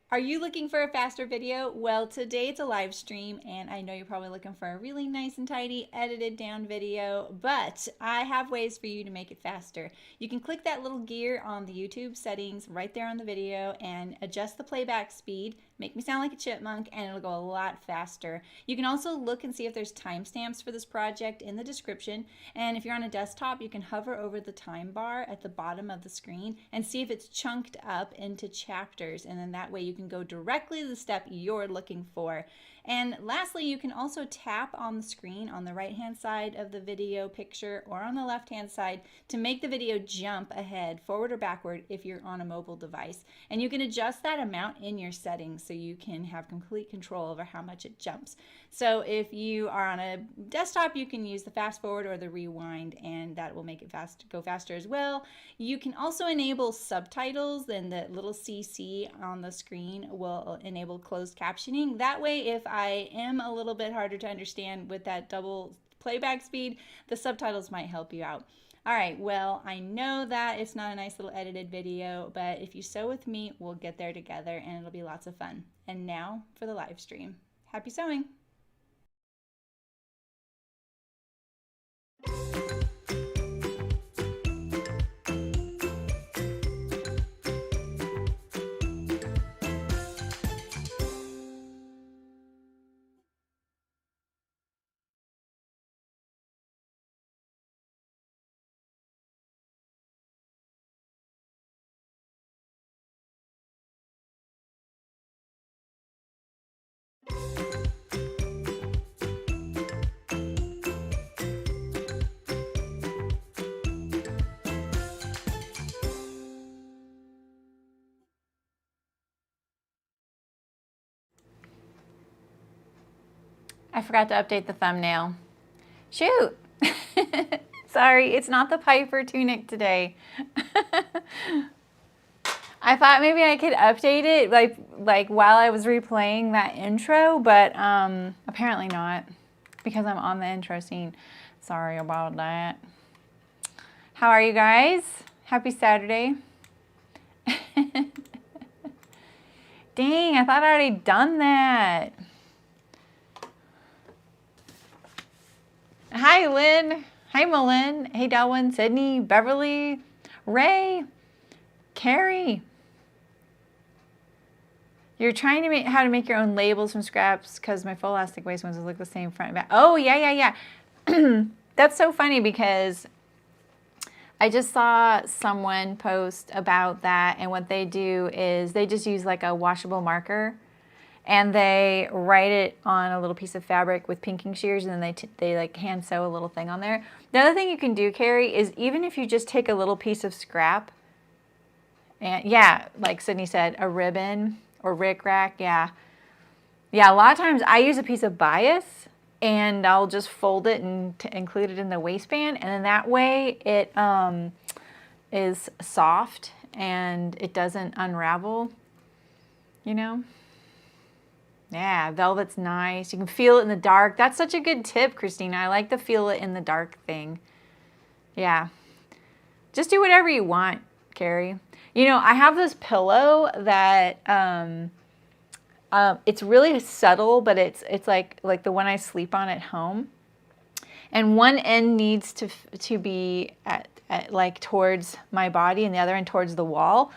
Are you looking for a faster video? Well, today it's a live stream, and I know you're probably looking for a really nice and tidy, edited down video, but I have ways for you to make it faster. You can click that little gear on the YouTube settings right there on the video and adjust the playback speed, make me sound like a chipmunk, and it'll go a lot faster. You can also look and see if there's timestamps for this project in the description, and if you're on a desktop, you can hover over the time bar at the bottom of the screen and see if it's chunked up into chapters, and then that way you can go directly to the step you're looking for. And lastly, you can also tap on the screen on the right hand side of the video picture or on the left hand side to make the video jump ahead, forward or backward if you're on a mobile device. And you can adjust that amount in your settings so you can have complete control over how much it jumps. So if you are on a desktop, you can use the fast forward or the rewind, and that will make it go faster as well. You can also enable subtitles, and the little CC on the screen will enable closed captioning. That way, if I am a little bit harder to understand with that double playback speed, the subtitles might help you out. All right, well, I know that it's not a nice little edited video, but if you sew with me, we'll get there together and it'll be lots of fun. And now for the live stream. Happy sewing! I forgot to update the thumbnail. Shoot! Sorry, it's not the Piper tunic today. I thought maybe I could update it like while I was replaying that intro, but apparently not, because I'm on the intro scene. Sorry about that. How are you guys? Happy Saturday. Dang, I thought I already done that. Hi, Lynn. Hi, Malin. Hey, Delwyn, Sydney, Beverly, Ray, Carrie. You're trying to make how to make your own labels from scraps because my full elastic waist ones look the same front and back. Oh, yeah. That's so funny because I just saw someone post about that, and what they do is they just use like a washable marker and they write it on a little piece of fabric with pinking shears, and then they like hand sew a little thing on there. The other thing you can do, Carrie, is even if you just take a little piece of scrap, and yeah, like Sydney said, a ribbon or rickrack, yeah, a lot of times I use a piece of bias and I'll just fold it and include it in the waistband, and then that way it is soft and it doesn't unravel, you know. Yeah, velvet's nice. You can feel it in the dark. That's such a good tip, Christina. I like the feel it in the dark thing. Yeah. Just do whatever you want, Carrie. You know, I have this pillow that it's really subtle, but it's like the one I sleep on at home. And one end needs to be at like towards my body, and the other end towards the wall.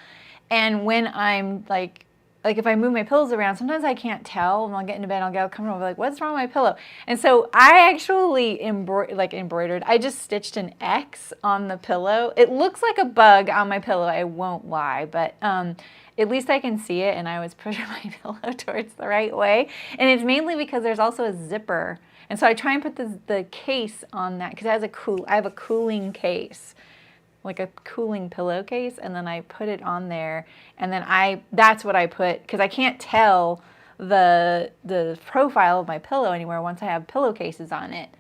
And when I'm like if I move my pillows around, sometimes I can't tell, and I'll get into bed, I'll come home, like, what's wrong with my pillow? And so I actually embroidered. I just stitched an X on the pillow. It looks like a bug on my pillow, I won't lie, but at least I can see it, and I always push my pillow towards the right way. And it's mainly because there's also a zipper. And so I try and put the case on that, because I have a cooling case, like a cooling pillowcase, and then I put it on there, and then that's what I put, because I can't tell the profile of my pillow anymore once I have pillowcases on it.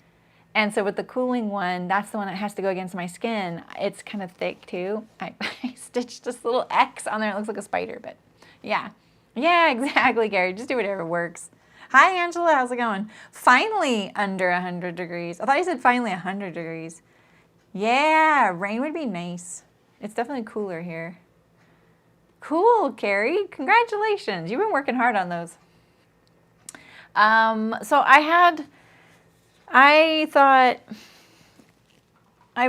And so with the cooling one, that's the one that has to go against my skin. It's kind of thick too. I stitched this little X on there. It looks like a spider, but yeah. Yeah, exactly, Gary. Just do whatever works. Hi, Angela. How's it going? Finally under 100 degrees. I thought you said finally 100 degrees. Yeah, rain would be nice. It's definitely cooler here. Cool, Carrie. Congratulations. You've been working hard on those. So I thought I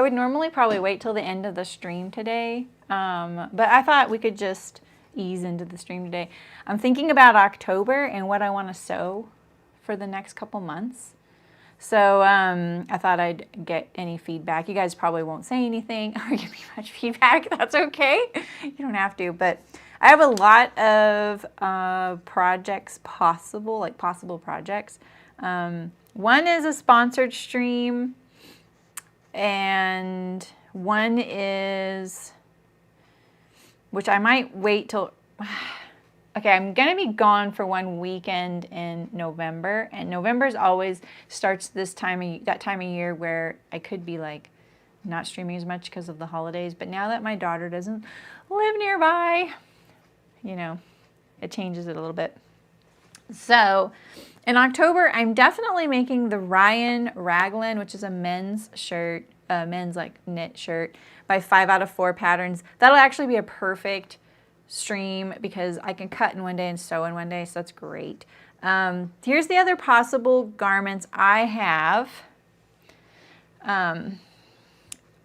would normally probably wait till the end of the stream today, but I thought we could just ease into the stream today. I'm thinking about October and what I want to sew for the next couple months. So I thought I'd get any feedback. You guys probably won't say anything or give me much feedback. That's okay. You don't have to, but I have a lot of projects possible projects. One is a sponsored stream, and one is, which I might wait till, okay, I'm going to be gone for one weekend in November, and November's always starts that time of year where I could be like not streaming as much because of the holidays, but now that my daughter doesn't live nearby, you know, it changes it a little bit. So in October, I'm definitely making the Ryan Raglan, which is a men's shirt, men's like knit shirt by 5 out of 4 patterns. That'll actually be a perfect stream because I can cut in one day and sew in one day, so that's great. Here's the other possible garments I have. I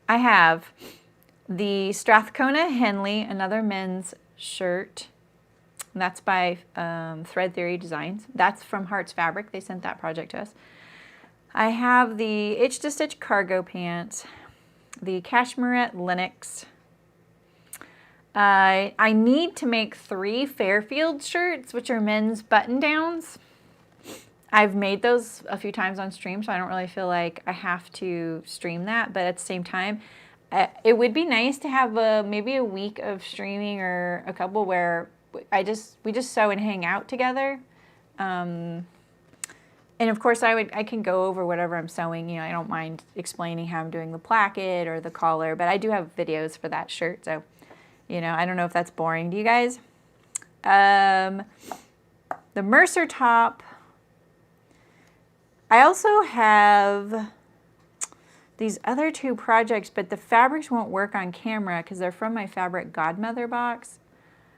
have the Strathcona Henley, another men's shirt. And that's by Thread Theory Designs. That's from Hearts Fabric. They sent that project to us. I have the Itch to Stitch cargo pants, the Cashmerette Linux. I need to make 3 Fairfield shirts, which are men's button downs. I've made those a few times on stream, so I don't really feel like I have to stream that. But at the same time, it would be nice to have maybe a week of streaming or a couple where we just sew and hang out together. And of course I can go over whatever I'm sewing. You know, I don't mind explaining how I'm doing the placket or the collar, but I do have videos for that shirt. So, you know, I don't know if that's boring to you guys. The Mercer top. I also have these other 2 projects, but the fabrics won't work on camera because they're from my Fabric Godmother box.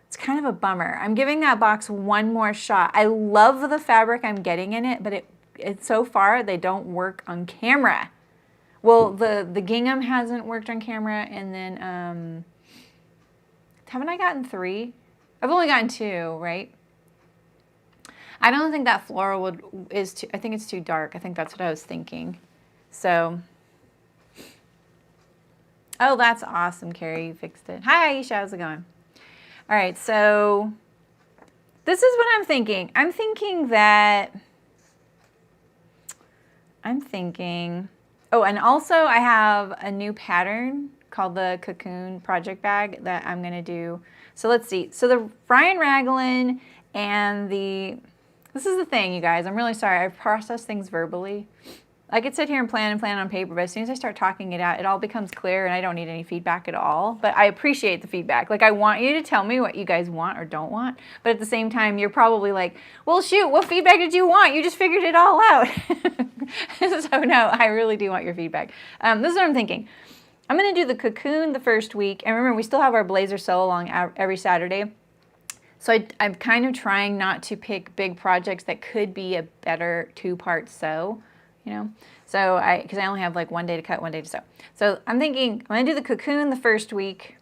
It's kind of a bummer. I'm giving that box one more shot. I love the fabric I'm getting in it, but it's so far they don't work on camera. Well, the gingham hasn't worked on camera, and then haven't I gotten 3? I've only gotten 2, right? I don't think that floral is too. I think it's too dark. I think that's what I was thinking. So, oh, that's awesome, Carrie. You fixed it. Hi, Aisha. How's it going? All right, so this is what I'm thinking. I'm thinking, oh, and also I have a new pattern called the Cocoon Project Bag that I'm going to do. So let's see. So the Ryan Raglan and this is the thing, you guys. I'm really sorry. I've processed things verbally. I could sit here and plan on paper, but as soon as I start talking it out, it all becomes clear and I don't need any feedback at all. But I appreciate the feedback. Like, I want you to tell me what you guys want or don't want. But at the same time, you're probably like, well, shoot, what feedback did you want? You just figured it all out. So no, I really do want your feedback. This is what I'm thinking. I'm going to do the Cocoon the first week. And remember, we still have our Blazer sew along every Saturday. So I'm kind of trying not to pick big projects that could be a better 2-part sew. You know, so because I only have like 1 day to cut, 1 day to sew. So I'm thinking I'm going to do the Cocoon the first week.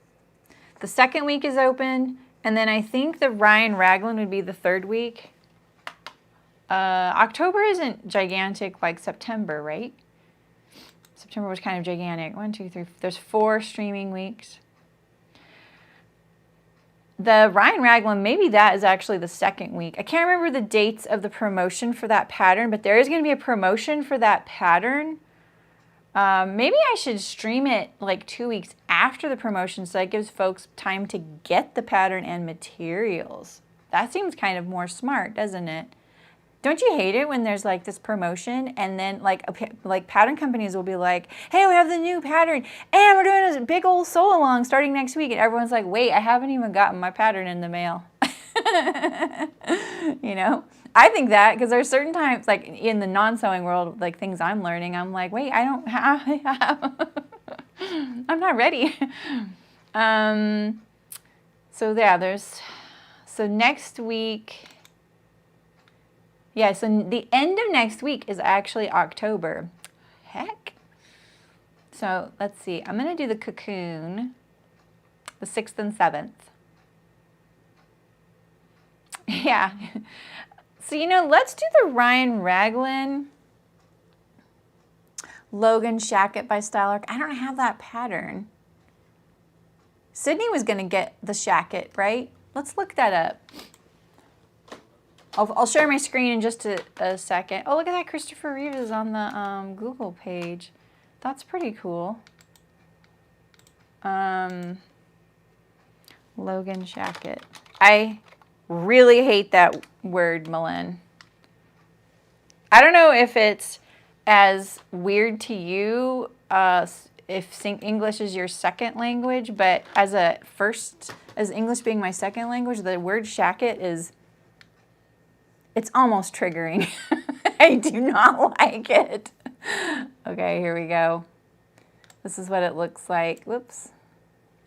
The second week is open. And then I think the Ryan Raglan would be the 3rd week. October isn't gigantic like September, right? September was kind of gigantic. 1, 2, 3. There's 4 streaming weeks. The Ryan Raglan, maybe that is actually the 2nd week. I can't remember the dates of the promotion for that pattern, but there is going to be a promotion for that pattern. Maybe I should stream it like 2 weeks after the promotion so that gives folks time to get the pattern and materials. That seems kind of more smart, doesn't it? Don't you hate it when there's like this promotion and then like pattern companies will be like, hey, we have the new pattern and we're doing a big old sew along starting next week, and everyone's like, wait, I haven't even gotten my pattern in the mail. You know, I think that because there's certain times like in the non-sewing world, like things I'm learning, I'm like, wait, I don't have, I'm not ready. So yeah, so next week, yeah, so the end of next week is actually October. Heck. So let's see, I'm going to do the cocoon, the 6th and 7th. Yeah. So, you know, let's do the Ryan Raglan Logan Shacket by Stylark. I don't have that pattern. Sydney was going to get the Shacket, right? Let's look that up. I'll share my screen in just a second. Oh, look at that. Christopher Reeves is on the Google page. That's pretty cool. Logan Shacket. I really hate that word, Malin. I don't know if it's as weird to you if English is your second language, but as English being my second language, the word shacket it's almost triggering. I do not like it. Okay, here we go. This is what it looks like. Whoops.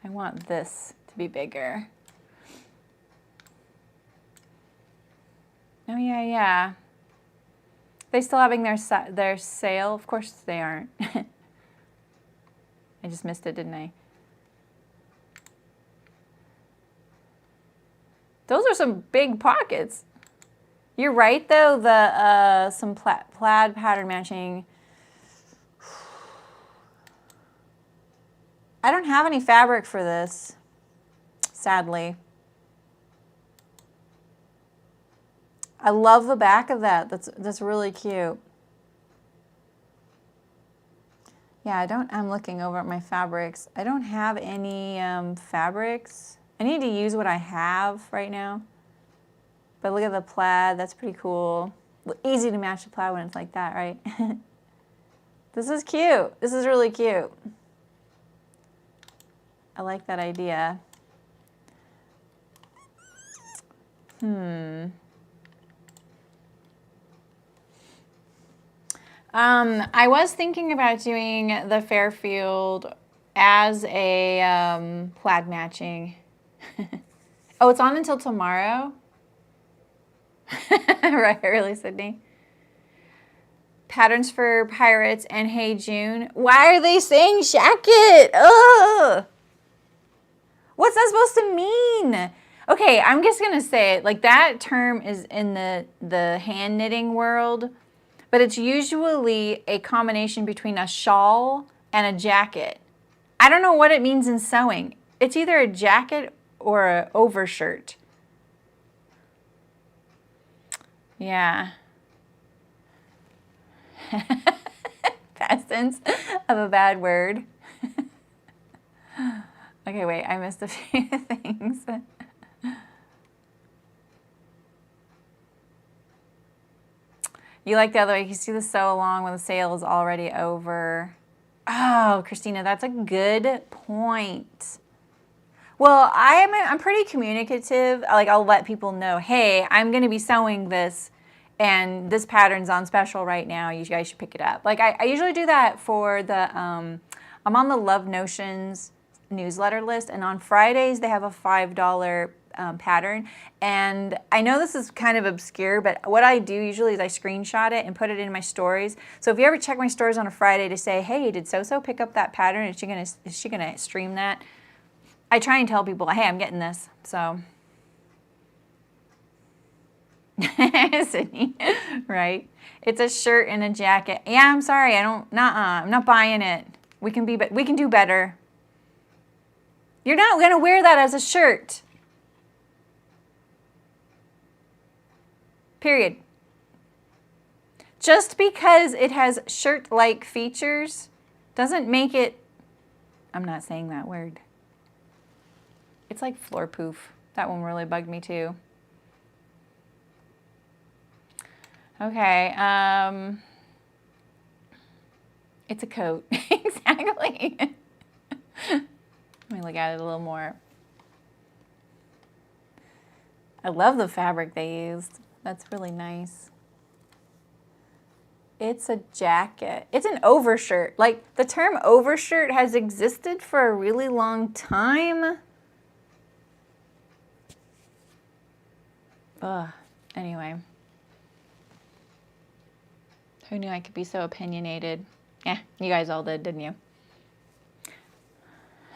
I want this to be bigger. Oh, yeah, yeah. They still having their sale? Of course they aren't. I just missed it, didn't I? Those are some big pockets. You're right, though. The some plaid pattern matching. I don't have any fabric for this, sadly. I love the back of that. That's really cute. Yeah, I'm looking over at my fabrics. I don't have any fabrics. I need to use what I have right now. But look at the plaid, that's pretty cool. Easy to match the plaid when it's like that, right? This is cute. This is really cute. I like that idea. I was thinking about doing the Fairfield as a plaid matching. Oh, it's on until tomorrow? Right, really, Sydney? Patterns for Pirates and Hey June. Why are they saying shacket? Ugh! What's that supposed to mean? Okay, I'm just going to say it. Like, that term is in the hand knitting world. But it's usually a combination between a shawl and a jacket. I don't know what it means in sewing. It's either a jacket or an overshirt. Yeah. Past tense of a bad word. Okay, wait, I missed a few things. You like the other way. You see the sew along when the sale is already over. Oh, Christina, that's a good point. Well, I'm pretty communicative. Like, I'll let people know, hey, I'm going to be sewing this, and this pattern's on special right now. You guys should pick it up. Like, I usually do that for the, I'm on the Love Notions newsletter list, and on Fridays they have a $5 pattern. And I know this is kind of obscure, but what I do usually is I screenshot it and put it in my stories. So if you ever check my stories on a Friday to say, hey, did so-so pick up that pattern? Is she gonna stream that? I try and tell people, hey, I'm getting this. So Sydney, right? It's a shirt and a jacket. Yeah, I'm sorry. I'm not buying it. We can do better. You're not gonna wear that as a shirt. Period. Just because it has shirt-like features doesn't make it, I'm not saying that word. It's like floor poof. That one really bugged me too. Okay, it's a coat, exactly. Let me look at it a little more. I love the fabric they used. That's really nice. It's a jacket. It's an overshirt. Like, the term overshirt has existed for a really long time. Ugh. Anyway. Who knew I could be so opinionated? Yeah, you guys all did, didn't you?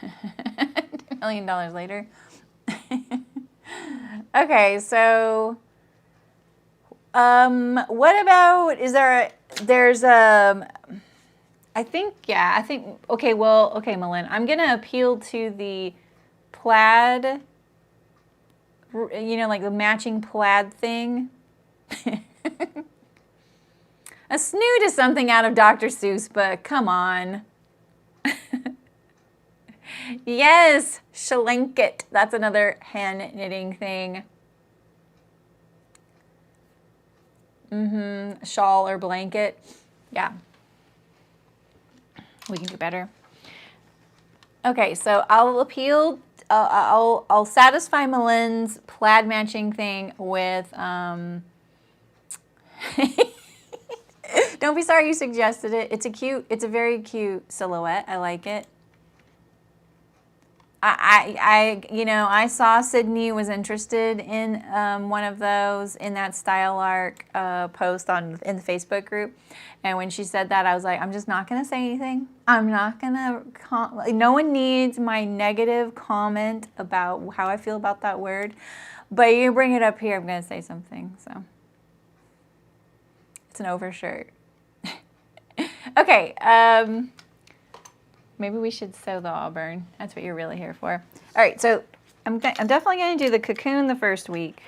$2 million later. Okay, so what about, okay, Malin, I'm gonna appeal to the plaid, you know, like the matching plaid thing. A snoot is something out of Dr. Seuss, but come on. Yes, shalanket. That's another hand knitting thing. Shawl or blanket. Yeah. We can do better. Okay, so I'll appeal. I'll satisfy Malin's plaid matching thing with. Don't be sorry you suggested it. It's a very cute silhouette. I like it. I saw Sydney was interested in one of those in that Style Arc post in the Facebook group, and when she said that, I was like, I'm just not gonna say anything. I'm not gonna. No one needs my negative comment about how I feel about that word, but you bring it up here, I'm gonna say something. So it's an overshirt. Okay. Maybe we should sew the Auburn. That's what you're really here for. All right, so I'm definitely going to do the cocoon the first week.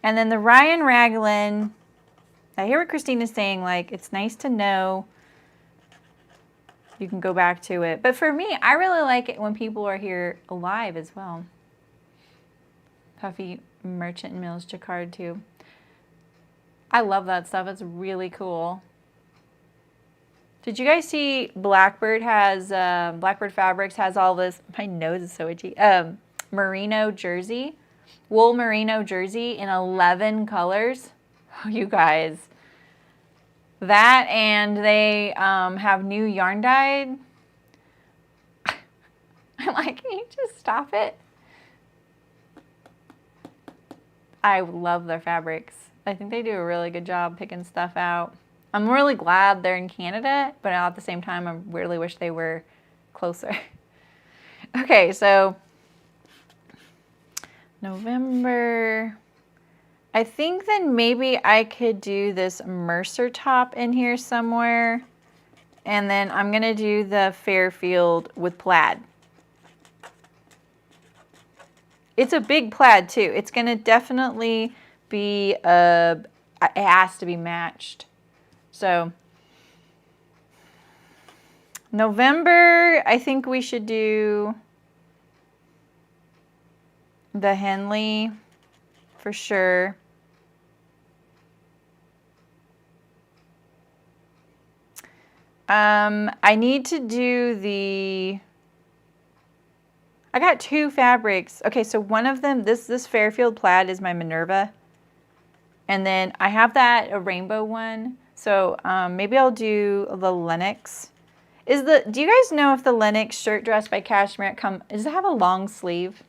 And then the Ryan Raglan, I hear what Christina's saying, like, it's nice to know you can go back to it. But for me, I really like it when people are here alive as well. Puffy Merchant Mills Jacquard too. I love that stuff. It's really cool. Did you guys see Blackbird Fabrics has all this, my nose is so itchy, merino jersey, wool merino jersey in 11 colors. Oh, you guys. That, and they have new yarn dyed. I'm like, can you just stop it? I love their fabrics. I think they do a really good job picking stuff out. I'm really glad they're in Canada, but at the same time, I really wish they were closer. Okay, so November. I think then maybe I could do this Mercer top in here somewhere. And then I'm going to do the Fairfield with plaid. It's a big plaid too. It's going to definitely be, it has to be matched. So November, I think we should do the Henley for sure. I need to do I got two fabrics. Okay, so one of them, this Fairfield plaid is my Minerva. And then I have a rainbow one. So maybe I'll do the Lennox. Do you guys know if the Lennox shirt dress by Cashmerette does it have a long sleeve?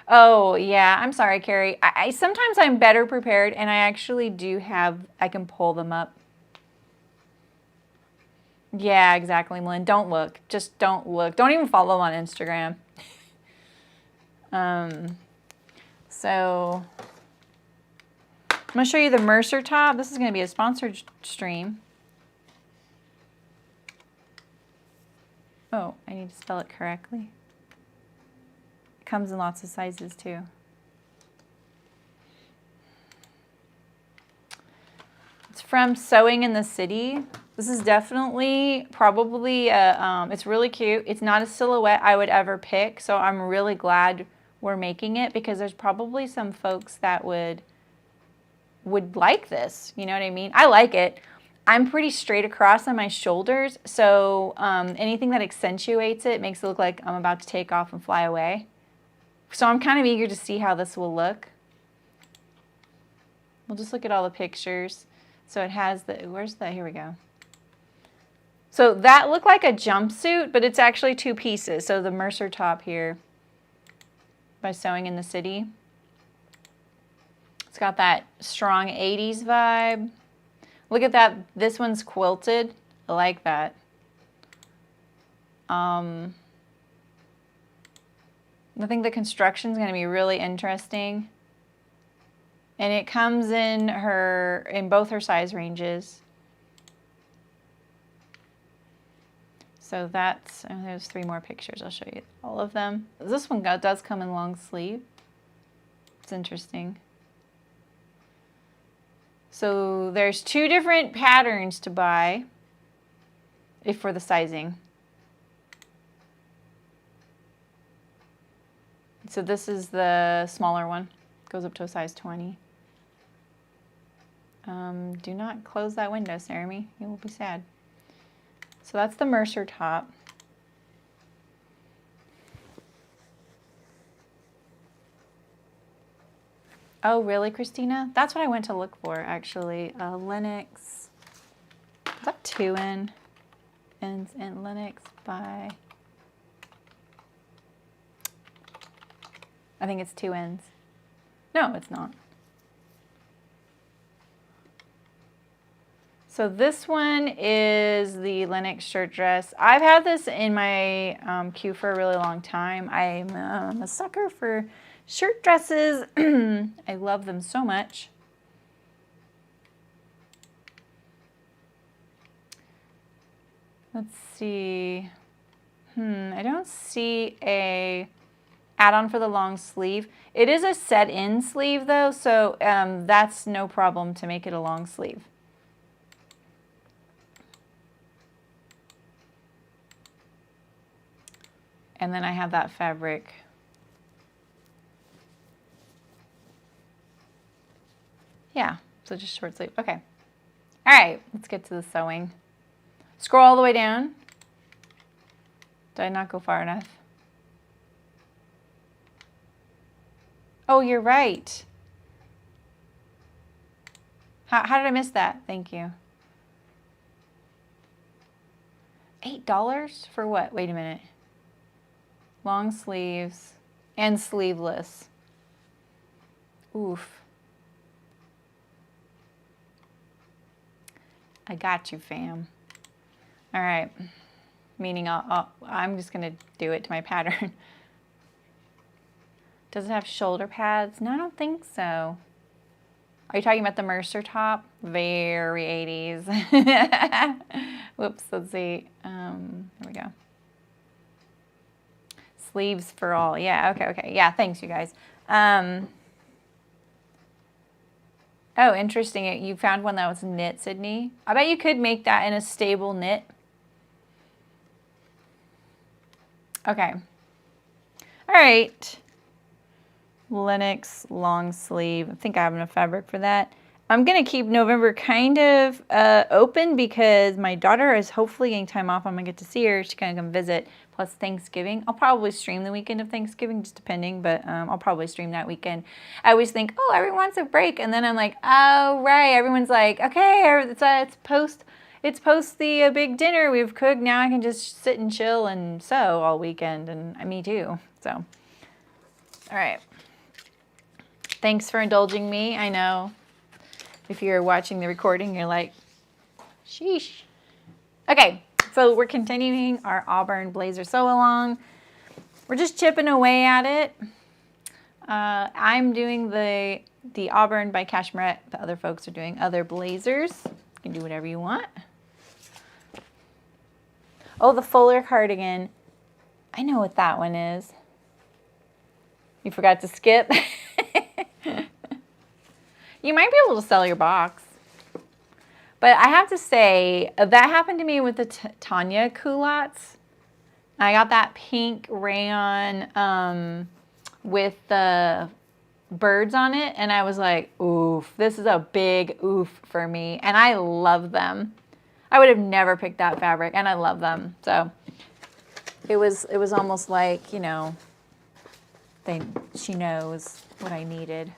Oh yeah, I'm sorry, Carrie. Sometimes I'm better prepared, and I actually I can pull them up. Yeah, exactly, Melinda. Don't look. Just don't look. Don't even follow on Instagram. So I'm going to show you the Mercer top. This is going to be a sponsored stream. Oh, I need to spell it correctly. It comes in lots of sizes too. It's from Sewing in the City. This is definitely probably, it's really cute. It's not a silhouette I would ever pick, so I'm really glad we're making it because there's probably some folks that would like this, you know what I mean? I like it. I'm pretty straight across on my shoulders, so anything that accentuates it makes it look like I'm about to take off and fly away. So I'm kind of eager to see how this will look. We'll just look at all the pictures. So it has the, where's the, here we go. So that looked like a jumpsuit, but it's actually 2 pieces. So the Mercer top here by Sewing in the City. It's got that strong 80s vibe. Look at that. This one's quilted. I like that. I think the construction is going to be really interesting. And it comes in both her size ranges. So that's, oh, there's 3 more pictures. I'll show you all of them. This one does come in long sleeve. It's interesting. So there's 2 different patterns to buy for the sizing. So this is the smaller one. Goes up to a size 20. Do not close that window, Sarami. You will be sad. So that's the Mercer top. Oh, really, Christina? That's what I went to look for, actually. Lennox. Is that 2 in? And Lennox by... I think it's 2 ends. No, it's not. So this one is the Lennox shirt dress. I've had this in my queue for a really long time. I'm a sucker for shirt dresses. I love them so much. Let's see. I don't see a add-on for the long sleeve. It is a set-in sleeve though, so that's no problem to make it a long sleeve. And then I have that fabric. Yeah, so just short sleeve. Okay. All right, let's get to the sewing. Scroll all the way down. Did I not go far enough? Oh, you're right. How did I miss that? Thank you. $8 for what? Wait a minute. Long sleeves and sleeveless. Oof. I got you, fam. All right. Meaning I'm just going to do it to my pattern. Does it have shoulder pads? No, I don't think so. Are you talking about the Mercer top? Very 80s. Whoops, let's see. There we go. Sleeves for all. Yeah, okay. Yeah, thanks, you guys. Oh, interesting. You found one that was knit, Sydney. I bet you could make that in a stable knit. Okay. All right. Lennox long sleeve. I think I have enough fabric for that. I'm going to keep November kind of open because my daughter is hopefully getting time off. I'm going to get to see her. She's going to come visit. Plus Thanksgiving. I'll probably stream the weekend of Thanksgiving, just depending, but I'll probably stream that weekend. I always think, oh, everyone wants a break. And then I'm like, oh, right. Everyone's like, okay, it's post the big dinner we've cooked. Now I can just sit and chill and sew all weekend. And me too. So, all right. Thanks for indulging me. I know if you're watching the recording, you're like, sheesh. Okay, so we're continuing our Auburn Blazer sew along. We're just chipping away at it. I'm doing the Auburn by Cashmerette. The other folks are doing other blazers. You can do whatever you want. Oh, the Fuller cardigan. I know what that one is. You forgot to skip? You might be able to sell your box. But I have to say, that happened to me with the Tanya culottes. I got that pink rayon with the birds on it, and I was like, oof, this is a big oof for me. And I love them. I would have never picked that fabric, and I love them. So it was almost like, you know, she knows what I needed.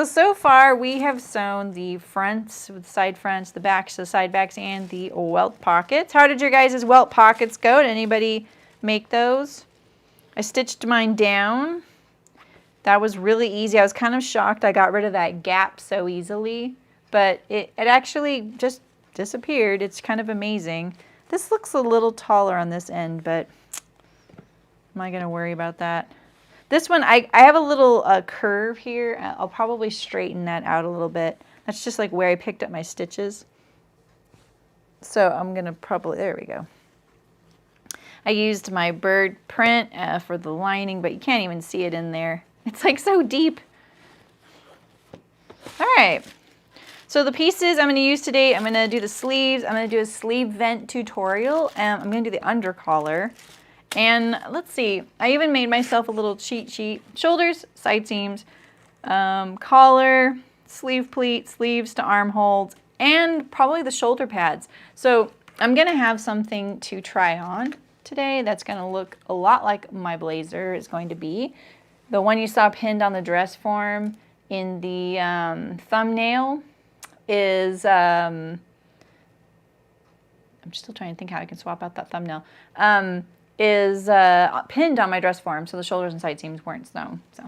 So far we have sewn the fronts with side fronts, the backs, the side backs, and the welt pockets. How did your guys' welt pockets go? Did anybody make those? I stitched mine down. That was really easy. I was kind of shocked I got rid of that gap so easily, but it actually just disappeared. It's kind of amazing. This looks a little taller on this end, but am I going to worry about that? This one, I have a little curve here. I'll probably straighten that out a little bit. That's just like where I picked up my stitches. So I'm going to probably, there we go. I used my bird print for the lining, but you can't even see it in there. It's like so deep. All right. So the pieces I'm going to use today, I'm going to do the sleeves. I'm going to do a sleeve vent tutorial, and I'm going to do the under collar. And let's see, I even made myself a little cheat sheet. Shoulders, side seams, collar, sleeve pleat, sleeves to armholes, and probably the shoulder pads. So I'm going to have something to try on today that's going to look a lot like my blazer is going to be. The one you saw pinned on the dress form in the thumbnail is, I'm still trying to think how I can swap out that thumbnail, is pinned on my dress form, so the shoulders and side seams weren't sewn. So,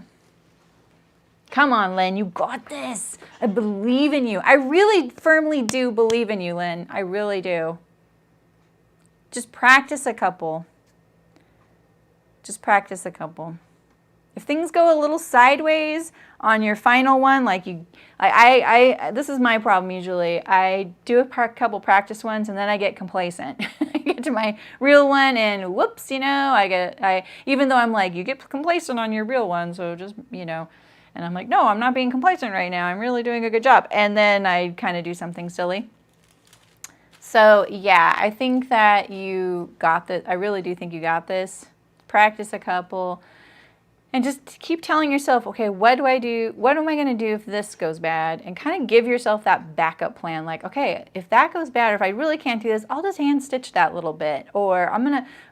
come on, Lynn, you got this. I believe in you. I really firmly do believe in you, Lynn. I really do. Just practice a couple. Just practice a couple. If things go a little sideways on your final one, like this is my problem usually. I do a couple practice ones and then I get complacent. I get to my real one and whoops, you know, even though I'm like, you get complacent on your real one, so just, you know, and I'm like, no, I'm not being complacent right now. I'm really doing a good job. And then I kind of do something silly. So yeah, I think that you got this. I really do think you got this. Practice a couple. And just keep telling yourself, okay, what do I do? What am I going to do if this goes bad? And kind of give yourself that backup plan. Like, okay, if that goes bad, or if I really can't do this, I'll just hand stitch that little bit. Or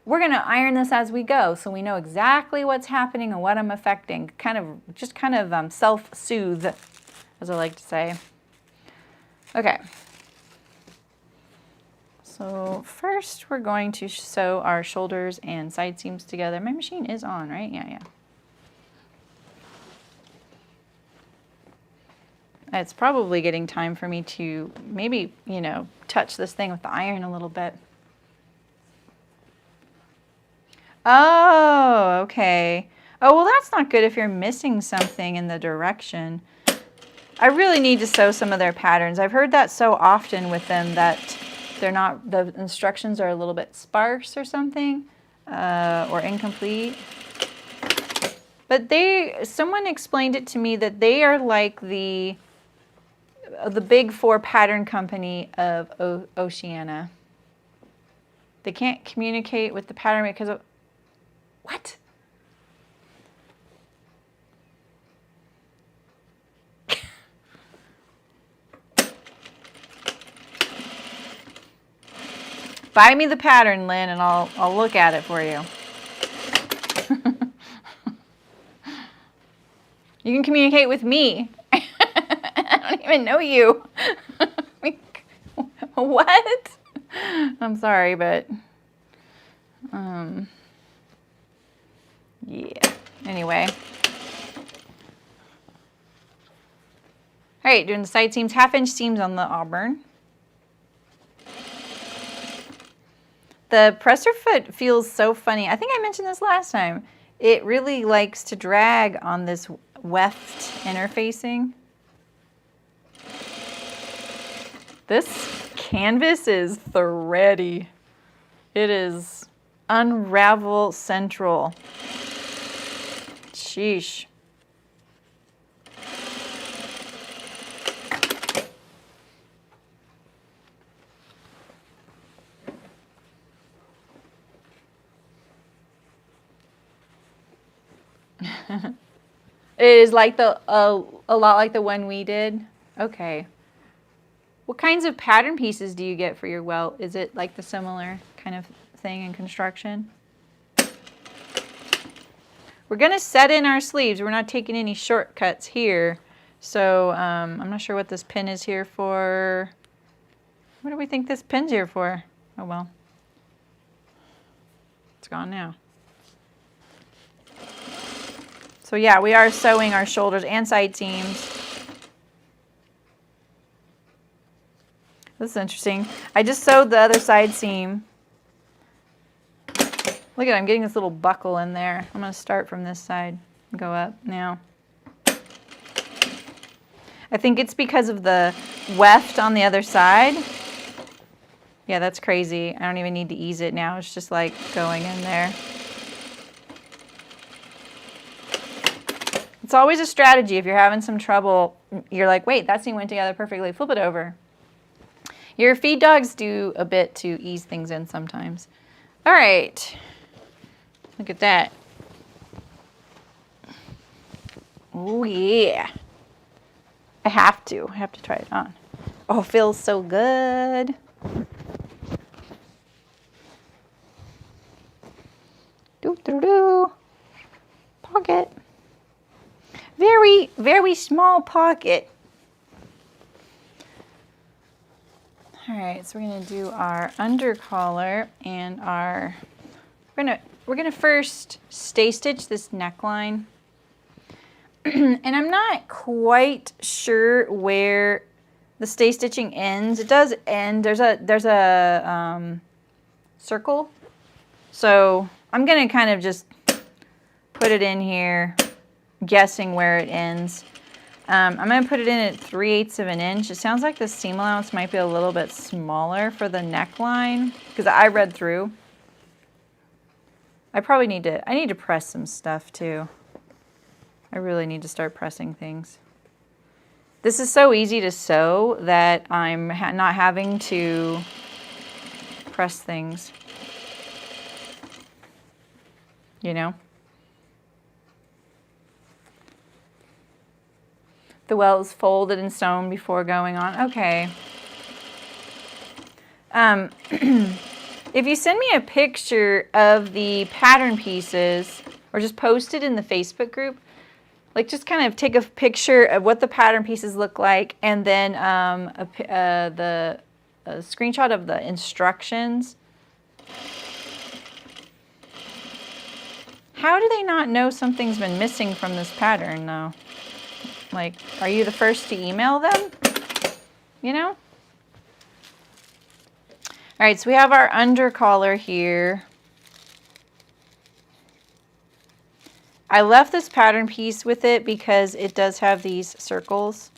we're going to iron this as we go, so we know exactly what's happening and what I'm affecting. Just kind of self-soothe, as I like to say. Okay. So first, we're going to sew our shoulders and side seams together. My machine is on, right? Yeah. It's probably getting time for me to maybe, you know, touch this thing with the iron a little bit. Oh, okay. Oh, well, that's not good if you're missing something in the direction. I really need to sew some of their patterns. I've heard that so often with them that the instructions are a little bit sparse or something, or incomplete. But someone explained it to me that they are like the big four pattern company of Oceania. They can't communicate with the pattern because of, what? Buy me the pattern, Lynn, and I'll look at it for you. You can communicate with me. I don't even know you. What? I'm sorry, but yeah. Anyway. All right, doing the side seams, 1/2-inch seams on the Auburn. The presser foot feels so funny. I think I mentioned this last time. It really likes to drag on this weft interfacing. This canvas is thready. It is unravel central. Sheesh. It is like a lot like the one we did. Okay. What kinds of pattern pieces do you get for your welt? Is it like the similar kind of thing in construction? We're going to set in our sleeves. We're not taking any shortcuts here. So I'm not sure what this pin is here for. What do we think this pin's here for? Oh well. It's gone now. So yeah, we are sewing our shoulders and side seams. This is interesting. I just sewed the other side seam. Look at it, I'm getting this little buckle in there. I'm going to start from this side and go up now. I think it's because of the weft on the other side. Yeah, that's crazy. I don't even need to ease it now. It's just like going in there. It's always a strategy if you're having some trouble. You're like, wait, that seam went together perfectly. Flip it over. Your feed dogs do a bit to ease things in sometimes. All right. Look at that. Oh, yeah. I have to try it on. Oh, it feels so good. Do. Pocket. Very, very small pocket. All right, so we're gonna do our under collar and our, we're gonna first stay stitch this neckline. And I'm not quite sure where the stay stitching ends. It does end, there's a circle. So I'm gonna kind of just put it in here, guessing where it ends. I'm going to put it in at 3/8 of an inch. It sounds like the seam allowance might be a little bit smaller for the neckline because I read through. I need to press some stuff too. I really need to start pressing things. This is so easy to sew that I'm not having to press things. You know? The well is folded and sewn before going on. Okay. If you send me a picture of the pattern pieces, or just post it in the Facebook group, like just kind of take a picture of what the pattern pieces look like, and then a screenshot of the instructions. How do they not know something's been missing from this pattern, though? Like, are you the first to email them? You know? All right, so we have our under collar here. I left this pattern piece with it because it does have these circles.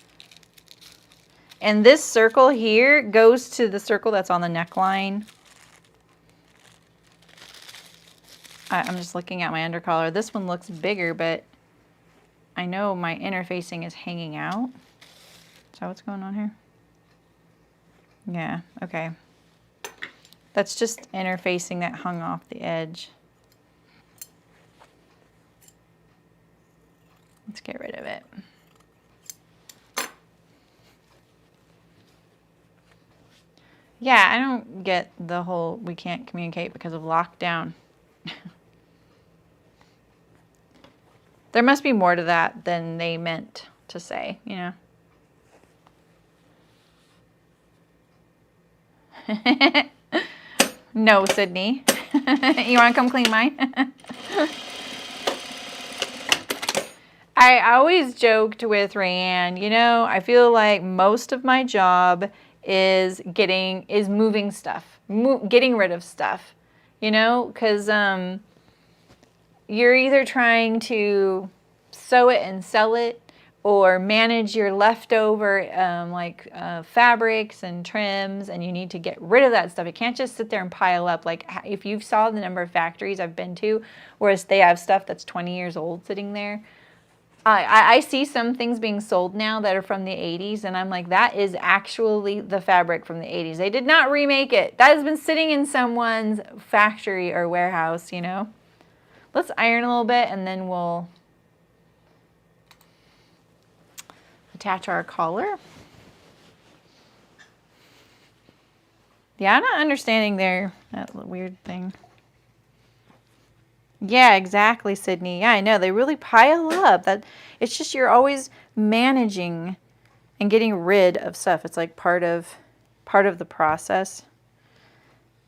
And this circle here goes to the circle that's on the neckline. I'm just looking at my under collar. This one looks bigger, but I know my interfacing is hanging out. Is that what's going on here? Yeah, okay. That's just interfacing that hung off the edge. Let's get rid of it. Yeah, I don't get the whole we can't communicate because of lockdown. There must be more to that than they meant to say, you know. No, Sydney. You want to come clean mine? I always joked with Rayanne, you know, I feel like most of my job is moving stuff, getting rid of stuff, you know, because you're either trying to sew it and sell it, or manage your leftover fabrics and trims, and you need to get rid of that stuff. You can't just sit there and pile up. Like, if you saw the number of factories I've been to, whereas they have stuff that's 20 years old sitting there, I see some things being sold now that are from the 80s, and I'm like, that is actually the fabric from the 80s. They did not remake it. That has been sitting in someone's factory or warehouse, you know. Let's iron a little bit, and then we'll attach our collar. Yeah, I'm not understanding that weird thing. Yeah, exactly, Sydney. Yeah, I know. They really pile up. That it's just you're always managing and getting rid of stuff. It's like part of the process.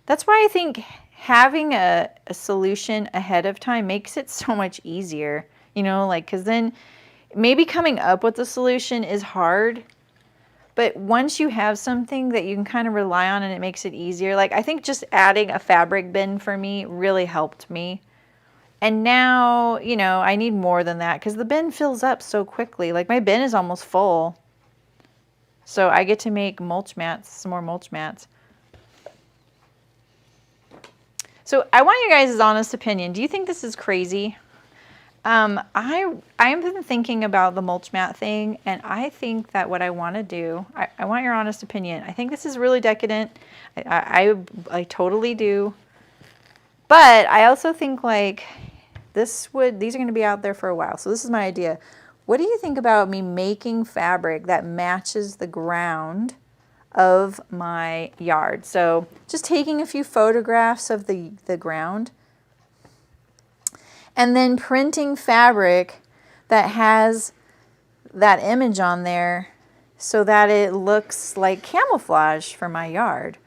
That's why I think having a solution ahead of time makes it so much easier. You know, like, because then maybe coming up with a solution is hard, but once you have something that you can kind of rely on and it makes it easier, like I think just adding a fabric bin for me really helped me. And now, you know, I need more than that because the bin fills up so quickly. Like my bin is almost full. So I get to make mulch mats, some more mulch mats. So I want you guys' honest opinion. Do you think this is crazy? I've been thinking about the mulch mat thing, and I think that what I want to do, I want your honest opinion. I think this is really decadent. I totally do. But I also think like these are going to be out there for a while. So this is my idea. What do you think about me making fabric that matches the ground of my yard? So just taking a few photographs of the ground and then printing fabric that has that image on there so that it looks like camouflage for my yard.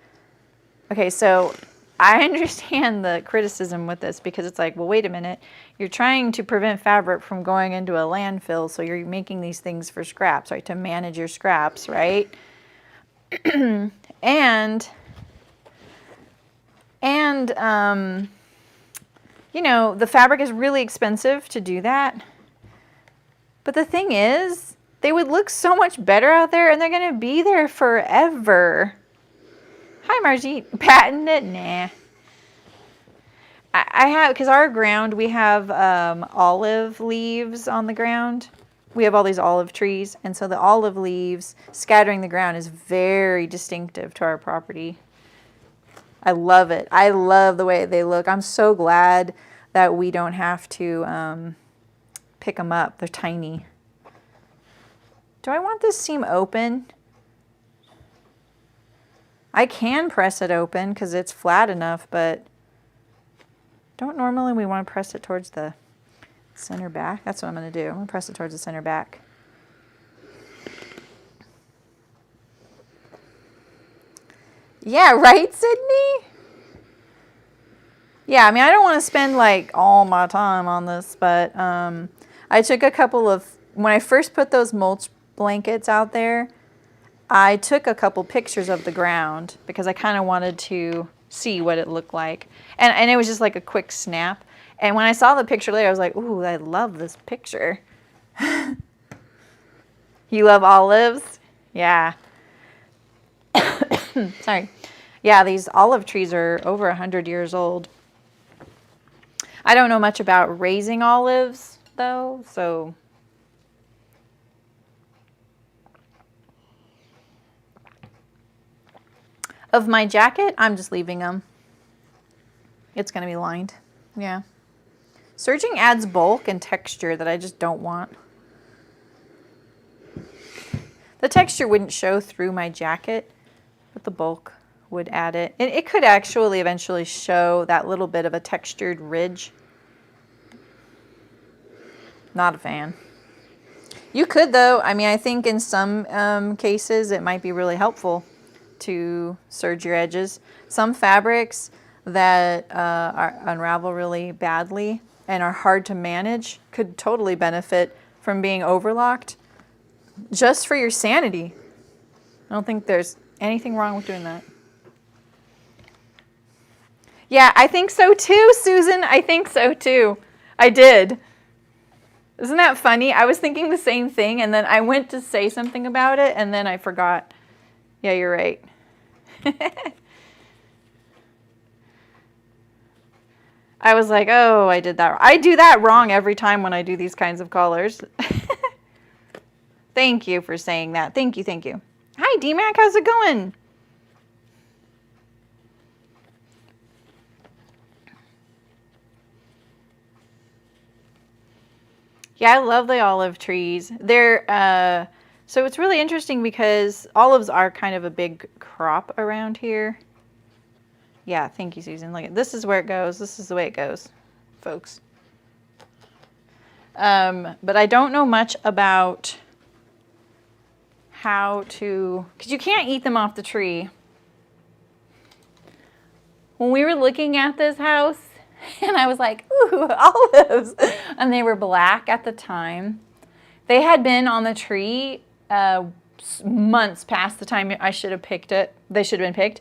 Okay, so I understand the criticism with this because it's like, well, wait a minute. You're trying to prevent fabric from going into a landfill, so you're making these things for scraps, right? To manage your scraps, right? and you know, the fabric is really expensive to do that. But the thing is, they would look so much better out there, and they're going to be there forever. Hi, Margie. Patent it? Nah. I have, because our ground, we have olive leaves on the ground. We have all these olive trees, and so the olive leaves scattering the ground is very distinctive to our property. I love it. I love the way they look. I'm so glad that we don't have to pick them up. They're tiny. Do I want this seam open? I can press it open because it's flat enough, but don't normally we want to press it towards the center back? That's what I'm going to do. I'm going to press it towards the center back. Yeah, right, Sydney? Yeah, I mean, I don't want to spend like all my time on this, but I took a couple of, when I first put those mulch blankets out there, I took a couple pictures of the ground because I kind of wanted to see what it looked like. And it was just like a quick snap. And when I saw the picture later, I was like, ooh, I love this picture. You love olives? Yeah. Sorry. Yeah, these olive trees are over 100 years old. I don't know much about raising olives, though, so... Of my jacket, I'm just leaving them. It's going to be lined. Yeah. Serging adds bulk and texture that I just don't want. The texture wouldn't show through my jacket, but the bulk would add it. And it could actually eventually show that little bit of a textured ridge. Not a fan. You could, though. I mean, I think in some cases it might be really helpful to serge your edges. Some fabrics that unravel really badly and are hard to manage could totally benefit from being overlocked just for your sanity. I don't think there's anything wrong with doing that. Yeah, I think so too, Susan. I think so too. I did. Isn't that funny? I was thinking the same thing, and then I went to say something about it, and then I forgot. Yeah, you're right. I was like, oh, I did that. I do that wrong every time when I do these kinds of colors. Thank you for saying that. Thank you, thank you. Hi, D-Mac, how's it going? Yeah, I love the olive trees. They're, so it's really interesting because olives are kind of a big crop around here. Yeah, thank you, Susan. Look, this is where it goes. This is the way it goes. folks. But I don't know much about how to, because you can't eat them off the tree. When we were looking at this house, and I was like, ooh, olives, and they were black at the time. They had been on the tree months past the time I should have picked it. They should have been picked.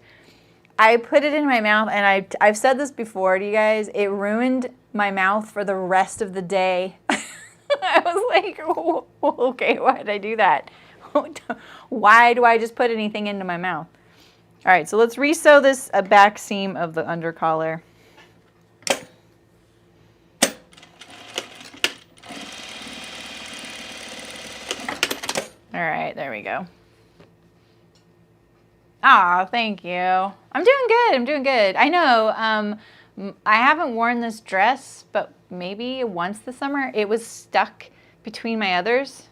I put it in my mouth, and I've said this before to you guys, it ruined my mouth for the rest of the day. I was like, oh, okay, why did I do that? Why do I just put anything into my mouth? All right, so let's re-sew this back seam of the under collar. All right, there we go. Ah, thank you. I'm doing good. I'm doing good. I know I haven't worn this dress, but maybe once this summer. It was stuck between my others.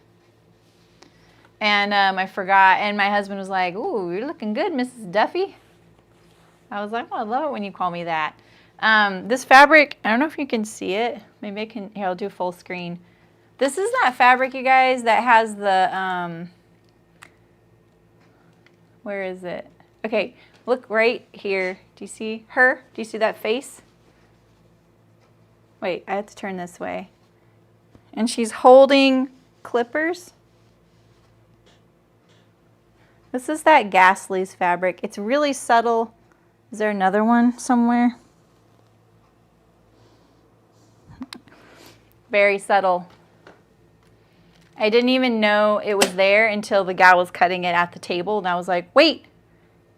And I forgot. And my husband was like, ooh, you're looking good, Mrs. Duffy. I was like, oh, I love it when you call me that. This fabric, I don't know if you can see it. Maybe I can, here, I'll do full screen. This is that fabric, you guys, that has the, where is it? Okay, look right here. Do you see her? Do you see that face? Wait, I have to turn this way. And she's holding clippers. This is that Ghastly's fabric. It's really subtle. Is there another one somewhere? Very subtle. I didn't even know it was there until the gal was cutting it at the table, and I was like, wait.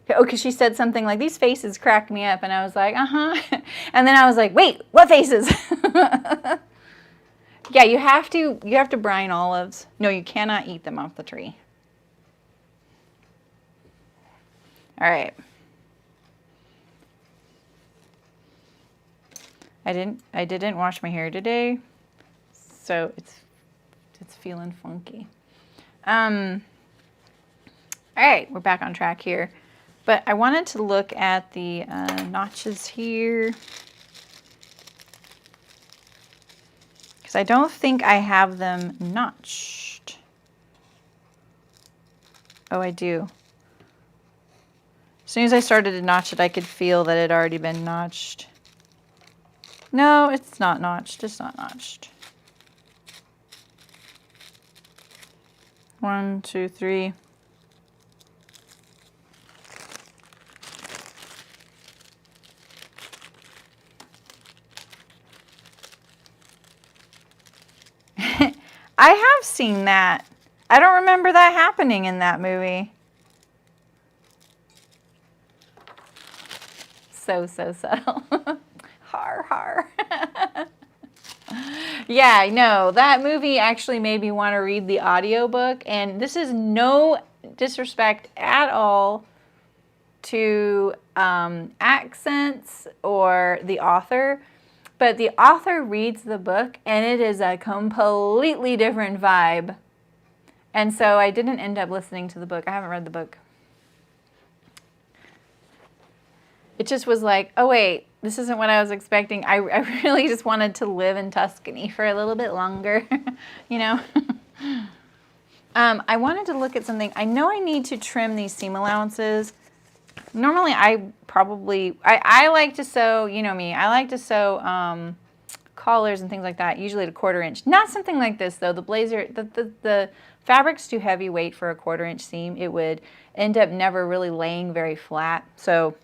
Oh, because she said something like, these faces crack me up, and I was like, uh-huh. And then I was like, wait, what faces? Yeah, you have to brine olives. No, you cannot eat them off the tree. All right. I didn't wash my hair today, so it's feeling funky. All right, we're back on track here. But I wanted to look at the notches here, because I don't think I have them notched. Oh, I do. As soon as I started to notch it, I could feel that it had already been notched. No, it's not notched. It's not notched. 1, 2, 3. I have seen that. I don't remember that happening in that movie. So subtle. Har, har. Yeah, no, that movie actually made me want to read the audiobook, and this is no disrespect at all to accents or the author, but the author reads the book and it is a completely different vibe. And so I didn't end up listening to the book. I haven't read the book. It just was like, oh wait, this isn't what I was expecting. I really just wanted to live in Tuscany for a little bit longer, you know? I wanted to look at something. I know I need to trim these seam allowances. Normally I like to sew, you know me, I like to sew collars and things like that, usually at 1/4 inch. Not something like this though. The blazer, the fabric's too heavyweight for a 1/4 inch seam. It would end up never really laying very flat. So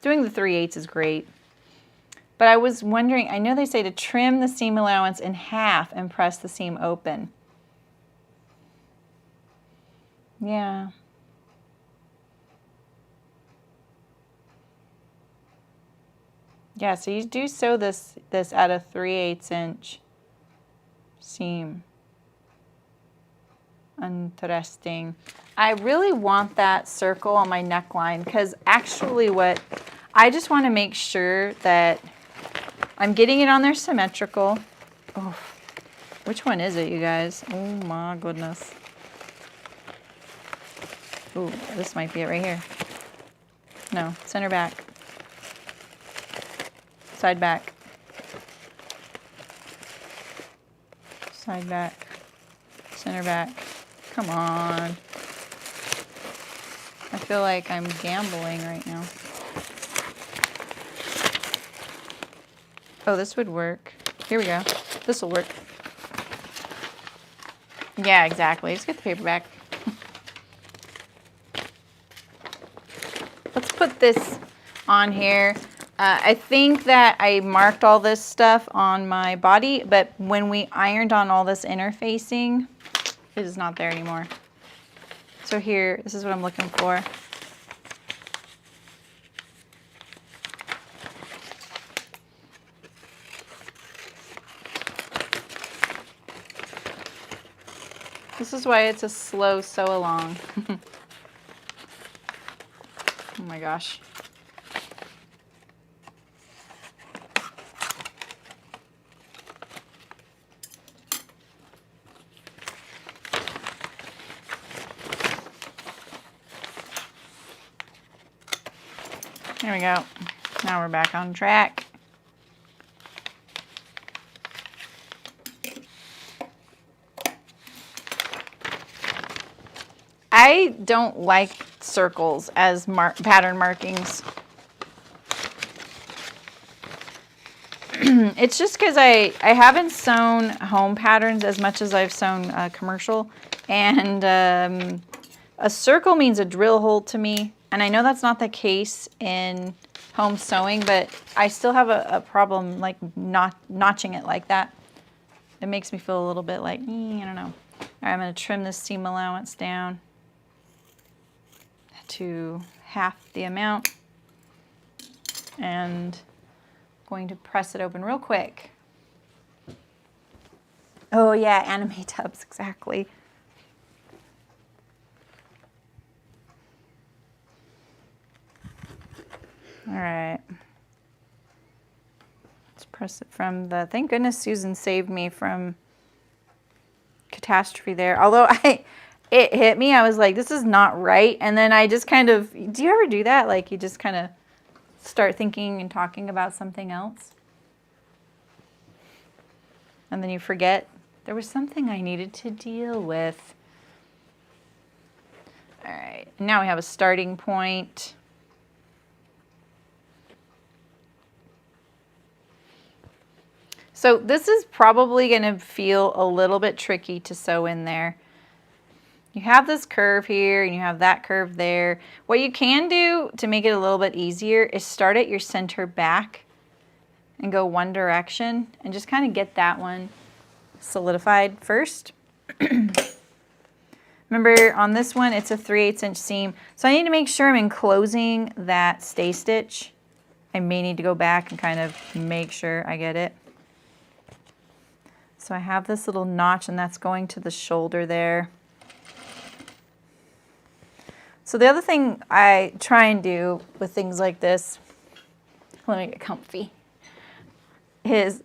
doing the 3/8 is great. But I was wondering, I know they say to trim the seam allowance in half and press the seam open. Yeah. Yeah, so you do sew this at a 3/8 inch seam. Interesting. I really want that circle on my neckline because actually I just want to make sure that I'm getting it on there symmetrical. Oh, which one is it, you guys? Oh my goodness. Ooh, this might be it right here. No, center back. Side back. Side back, center back. Come on. I feel like I'm gambling right now. Oh, this would work. Here we go. This will work. Yeah, exactly. Let's get the paper back. Let's put this on here. I think that I marked all this stuff on my body, but when we ironed on all this interfacing, it is not there anymore. So here, this is what I'm looking for. This is why it's a slow sew along. Oh my gosh. There we go. Now we're back on track. I don't like circles as pattern markings. It's just because I haven't sewn home patterns as much as I've sewn commercial. And a circle means a drill hole to me. And I know that's not the case in home sewing, but I still have a problem like notching it like that. It makes me feel a little bit like, I don't know. All right, I'm going to trim this seam allowance down to half the amount and going to press it open real quick. Oh yeah, anime tubs, exactly. All right. Let's press it from the, thank goodness Susan saved me from catastrophe there. Although it hit me, I was like, this is not right. And then I just kind of, do you ever do that? Like you just kind of start thinking and talking about something else. And then you forget there was something I needed to deal with. All right, now we have a starting point. So this is probably going to feel a little bit tricky to sew in there. You have this curve here and you have that curve there. What you can do to make it a little bit easier is start at your center back and go one direction and just kind of get that one solidified first. Remember on this one, it's a 3/8 inch seam. So I need to make sure I'm enclosing that stay stitch. I may need to go back and kind of make sure I get it. So I have this little notch and that's going to the shoulder there. So the other thing I try and do with things like this, let me get comfy, is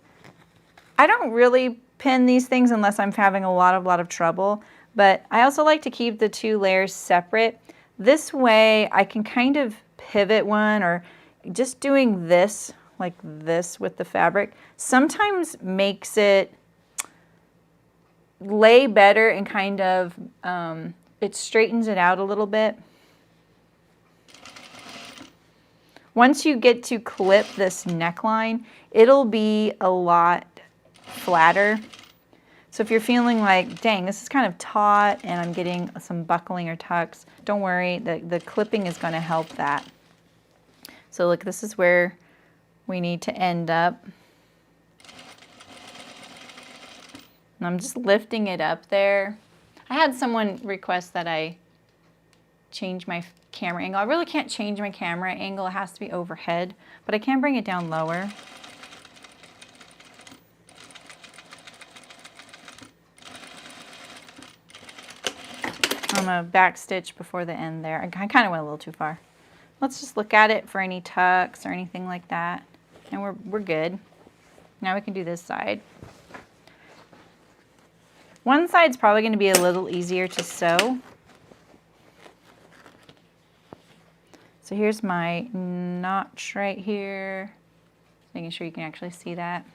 I don't really pin these things unless I'm having a lot of trouble, but I also like to keep the two layers separate. This way I can kind of pivot one, or just doing this, like this with the fabric, sometimes makes it lay better and kind of, it straightens it out a little bit. Once you get to clip this neckline, it'll be a lot flatter. So if you're feeling like, dang, this is kind of taut and I'm getting some buckling or tucks, don't worry, the clipping is going to help that. So look, this is where we need to end up. And I'm just lifting it up there. I had someone request that I change my camera angle. I really can't change my camera angle. It has to be overhead, but I can bring it down lower. I'm going to back stitch before the end there. I kind of went a little too far. Let's just look at it for any tucks or anything like that. And we're good. Now we can do this side. One side's probably going to be a little easier to sew. So here's my notch right here. Making sure you can actually see that.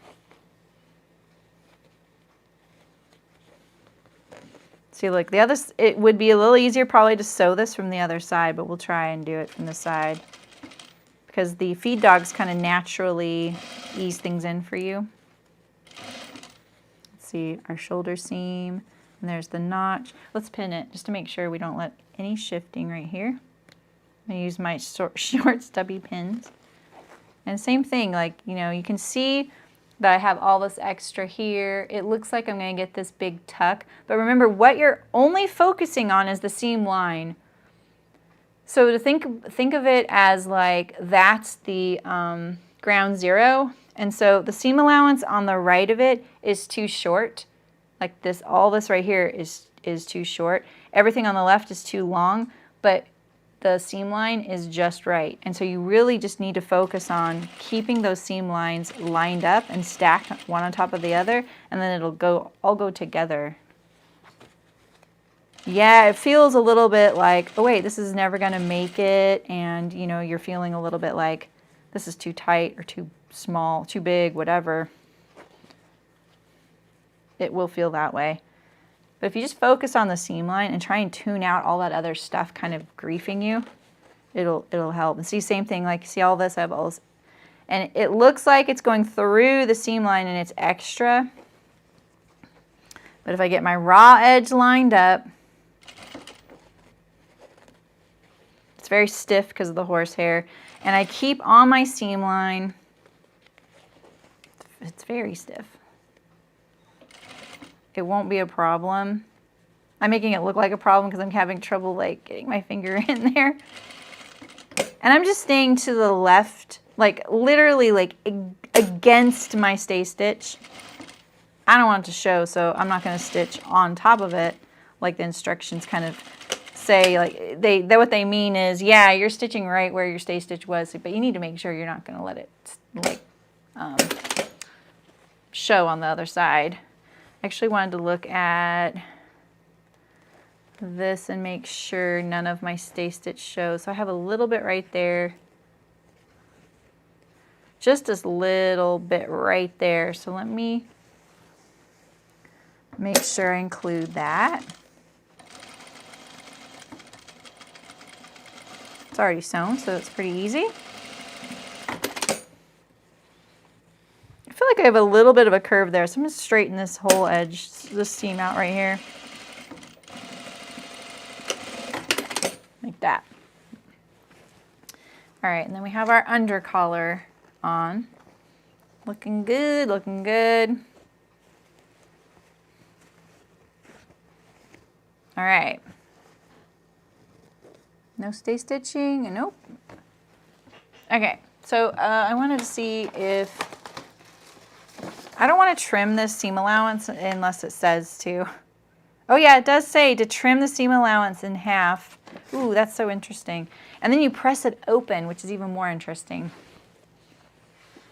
See, look, the other, it would be a little easier probably to sew this from the other side, but we'll try and do it from the side because the feed dogs kind of naturally ease things in for you. Let's see, our shoulder seam, and there's the notch. Let's pin it just to make sure we don't let any shifting right here. I'm gonna use my short stubby pins. And same thing, like, you know, you can see that I have all this extra here. It looks like I'm gonna get this big tuck, but remember what you're only focusing on is the seam line. So to think of it as like that's the ground zero, and so the seam allowance on the right of it is too short. Like this, all this right here is too short. Everything on the left is too long, but the seam line is just right. And so you really just need to focus on keeping those seam lines lined up and stacked one on top of the other, and then it'll all go together. Yeah, it feels a little bit like, oh wait, this is never gonna make it, and you know, you're feeling a little bit like this is too tight or too small, too big, whatever. It will feel that way. But if you just focus on the seam line and try and tune out all that other stuff kind of griefing you, it'll help. And see, same thing, like see all this, I have all this, and it looks like it's going through the seam line and it's extra. But if I get my raw edge lined up, it's very stiff because of the horsehair, and I keep on my seam line, it's very stiff. It won't be a problem. I'm making it look like a problem because I'm having trouble like getting my finger in there. And I'm just staying to the left, like literally like against my stay stitch. I don't want it to show, so I'm not gonna stitch on top of it like the instructions kind of say. Like what they mean is, yeah, you're stitching right where your stay stitch was, but you need to make sure you're not gonna let it like show on the other side. I actually wanted to look at this and make sure none of my stay stitch shows. So I have a little bit right there. Just this little bit right there. So let me make sure I include that. It's already sewn, so it's pretty easy. I feel like I have a little bit of a curve there, so I'm going to straighten this whole edge, this seam out right here. Like that. All right, and then we have our under collar on. Looking good, looking good. All right. No stay stitching, nope. Okay, so I wanted to see if, I don't want to trim this seam allowance unless it says to. Oh yeah, it does say to trim the seam allowance in half. Ooh, that's so interesting. And then you press it open, which is even more interesting.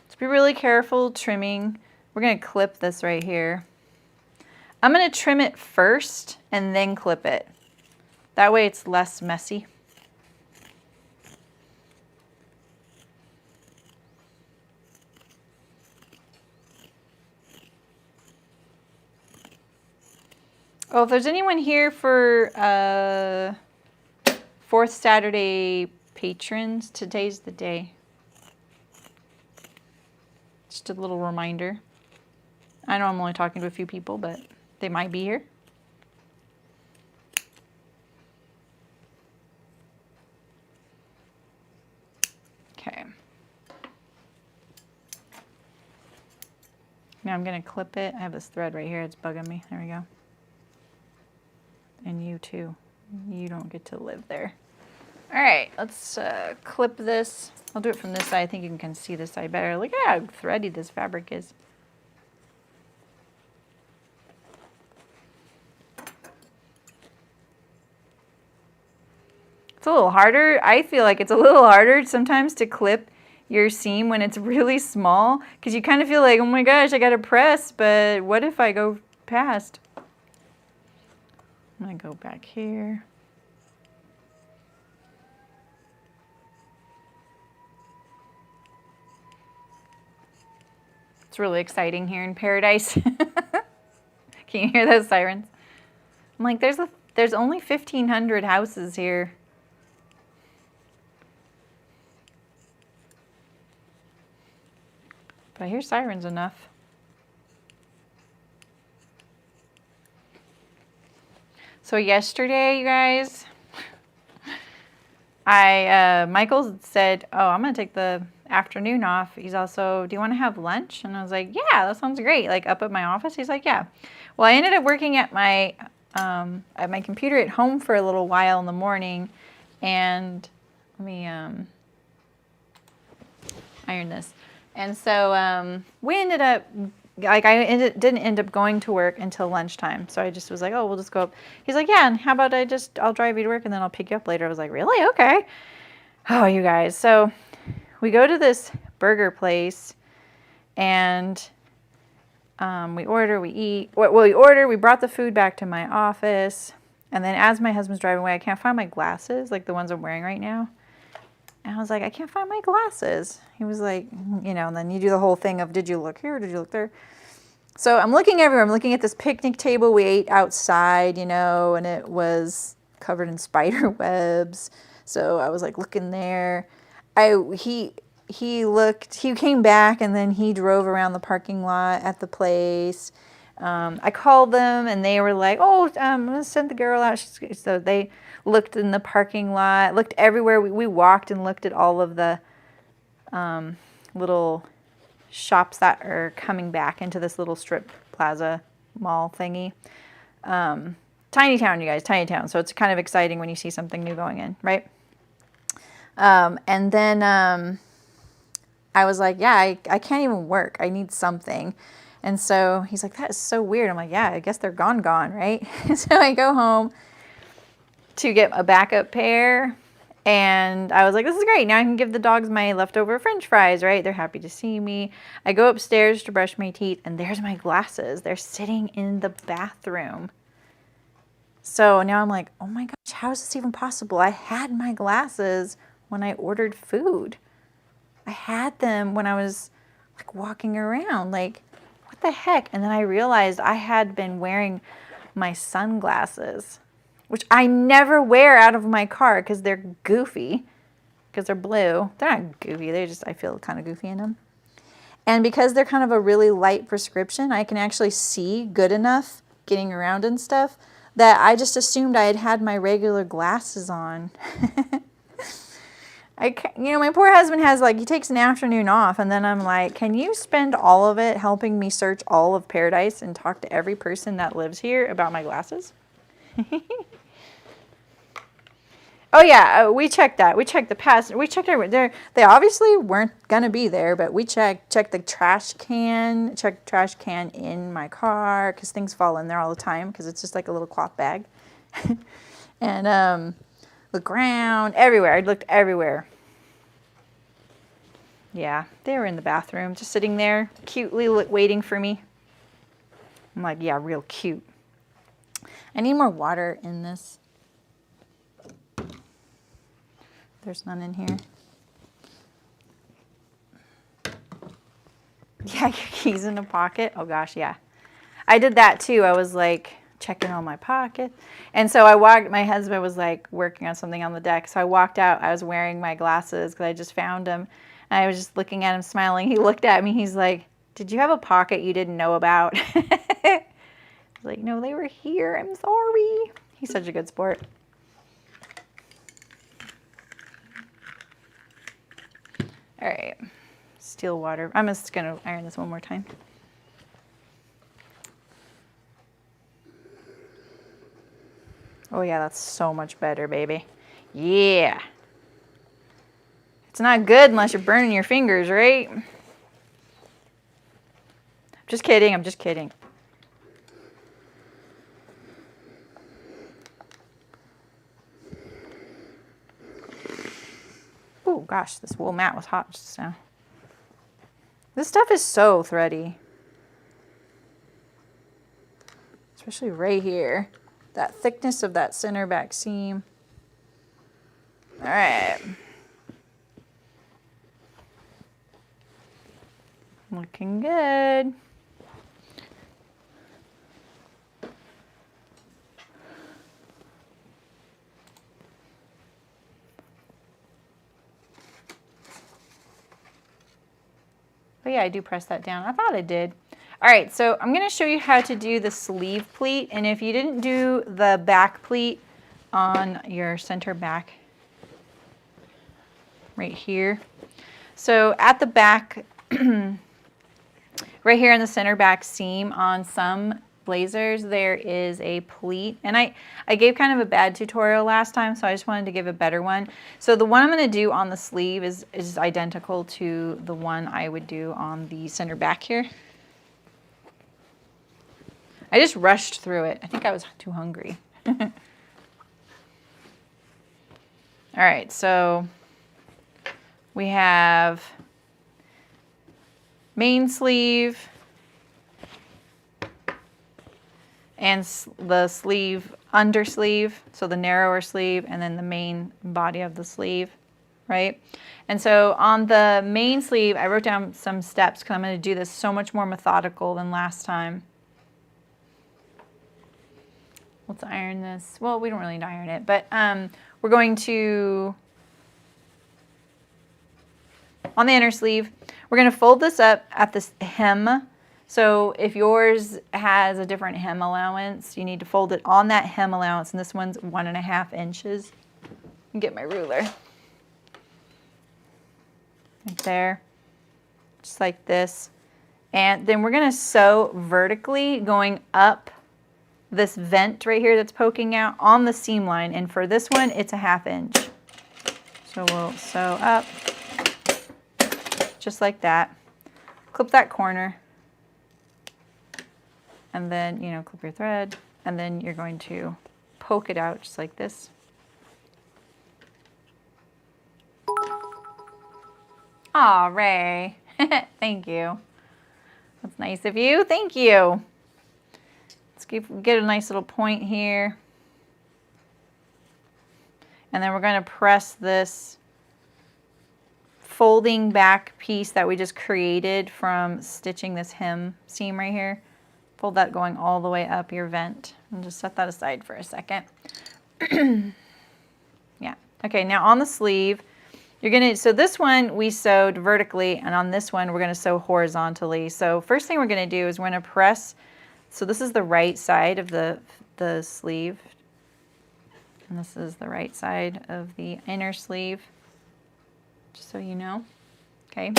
So be really careful trimming. We're going to clip this right here. I'm going to trim it first and then clip it. That way it's less messy. Oh, if there's anyone here for Fourth Saturday patrons, today's the day. Just a little reminder. I know I'm only talking to a few people, but they might be here. Okay. Now I'm going to clip it. I have this thread right here. It's bugging me. There we go. And you too. You don't get to live there. All right, let's clip this. I'll do it from this side. I think you can see this side better. Look at how thready this fabric is. It's a little harder. I feel like it's a little harder sometimes to clip your seam when it's really small, because you kind of feel like, oh my gosh, I gotta press, but what if I go past? I'm gonna go back here. It's really exciting here in paradise. Can you hear those sirens? I'm like, there's only 1,500 houses here. But I hear sirens enough. So yesterday, you guys, Michael said, oh, I'm going to take the afternoon off. He's also, do you want to have lunch? And I was like, yeah, that sounds great. Like up at my office. He's like, yeah. Well, I ended up working at my computer at home for a little while in the morning. And let me iron this. And so we ended up, like didn't end up going to work until lunchtime. So I just was like, oh, we'll just go up. He's like, yeah, and how about I'll drive you to work and then I'll pick you up later. I was like, really? Okay. Oh, you guys. So we go to this burger place and we order, we eat. Well, we brought the food back to my office. And then as my husband's driving away, I can't find my glasses, like the ones I'm wearing right now. And I was like, I can't find my glasses. He was like, you know, and then you do the whole thing of, did you look here? Did you look there? So I'm looking everywhere. I'm looking at this picnic table we ate outside, you know, and it was covered in spider webs. So I was like looking there. He came back and then he drove around the parking lot at the place. I called them and they were like, oh, I'm going to send the girl out. So they looked in the parking lot, looked everywhere. We walked and looked at all of the little shops that are coming back into this little strip plaza mall thingy. Tiny town, you guys, tiny town. So it's kind of exciting when you see something new going in, right? And then I was like, yeah, I can't even work. I need something. And so he's like, that is so weird. I'm like, yeah, I guess they're gone, right? So I go home to get a backup pair. And I was like, this is great. Now I can give the dogs my leftover French fries, right? They're happy to see me. I go upstairs to brush my teeth, and there's my glasses. They're sitting in the bathroom. So now I'm like, oh my gosh, how is this even possible? I had my glasses when I ordered food. I had them when I was like walking around. Like, what the heck? And then I realized I had been wearing my sunglasses, which I never wear out of my car because they're goofy, because they're blue. They're not goofy. They're just, I feel kind of goofy in them. And because they're kind of a really light prescription, I can actually see good enough getting around and stuff that I just assumed I had had my regular glasses on. You know, my poor husband has he takes an afternoon off, and then I'm like, can you spend all of it helping me search all of Paradise and talk to every person that lives here about my glasses? Oh yeah, we checked that. We checked the past. We checked everywhere. They obviously weren't gonna be there, but we checked the trash can. Checked the trash can in my car because things fall in there all the time because it's just like a little cloth bag. And the ground, everywhere. I looked everywhere. Yeah, they were in the bathroom, just sitting there, cutely waiting for me. I'm like, yeah, real cute. I need more water in this. There's none in here. Yeah, your keys in a pocket. Oh gosh, yeah. I did that too. I was like checking all my pockets. And so my husband was like working on something on the deck. So I walked out. I was wearing my glasses because I just found them. And I was just looking at him smiling. He looked at me. He's like, did you have a pocket you didn't know about? I was like, no, they were here. I'm sorry. He's such a good sport. All right, still water. I'm just gonna iron this one more time. Oh yeah, that's so much better, baby. Yeah. It's not good unless you're burning your fingers, right? Just kidding, I'm just kidding. Oh gosh, this wool mat was hot just now. This stuff is so thready. Especially right here. That thickness of that center back seam. All right. Looking good. yeah, I do press that down. I thought I did. All right, so I'm going to show you how to do the sleeve pleat. And if you didn't do the back pleat on your center back right here. So at the back, right here in the center back seam on some blazers, there is a pleat. And I gave kind of a bad tutorial last time, so I just wanted to give a better one. So the one I'm going to do on the sleeve is identical to the one I would do on the center back here. I just rushed through it. I think I was too hungry. All right, so we have main sleeve and the sleeve, under sleeve, so the narrower sleeve, and then the main body of the sleeve, right? And so on the main sleeve, I wrote down some steps because I'm going to do this so much more methodical than last time. Let's iron this. Well, we don't really need to iron it, but we're going to, on the inner sleeve, we're going to fold this up at this hem. So if yours has a different hem allowance, you need to fold it on that hem allowance, and this one's 1.5 inches. Get my ruler. Right there, just like this. And then we're going to sew vertically going up this vent right here that's poking out on the seam line, and for this one it's a 1/2 inch. So we'll sew up just like that, clip that corner, and then, you know, clip your thread, and then you're going to poke it out just like this. Aw, Ray, thank you. That's nice of you, thank you. Let's get a nice little point here. And then we're going to press this folding back piece that we just created from stitching this hem seam right here. Fold that going all the way up your vent. And just set that aside for a second. Yeah. Okay, now on the sleeve, you're going to, so this one we sewed vertically, and on this one we're going to sew horizontally. So first thing we're going to do is we're going to press, so this is the right side of the sleeve, and this is the right side of the inner sleeve, just so you know. Okay.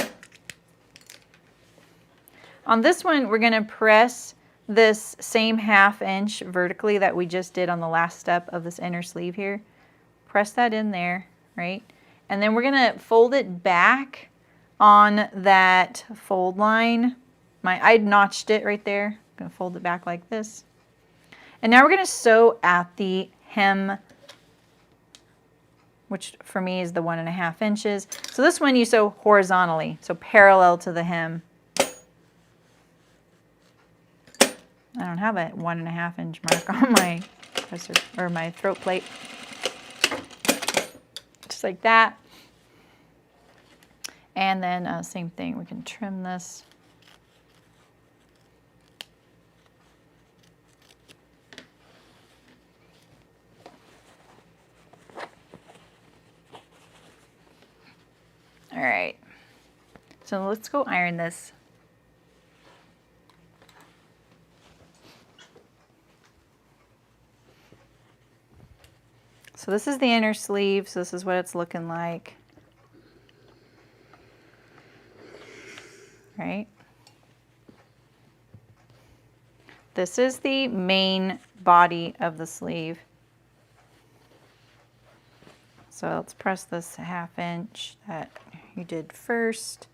On this one, we're going to press this same 1/2 inch vertically that we just did on the last step of this inner sleeve here. Press that in there, right? And then we're going to fold it back on that fold line. I notched it right there. I'm going to fold it back like this. And now we're going to sew at the hem, which for me is the 1.5 inches. So this one you sew horizontally, so parallel to the hem. I don't have a 1.5 inch mark on my dresser or my throat plate. Just like that. And then same thing, we can trim this. All right, so let's go iron this. So this is the inner sleeve, so this is what it's looking like. Right? This is the main body of the sleeve. So let's press this 1/2 inch that you did first,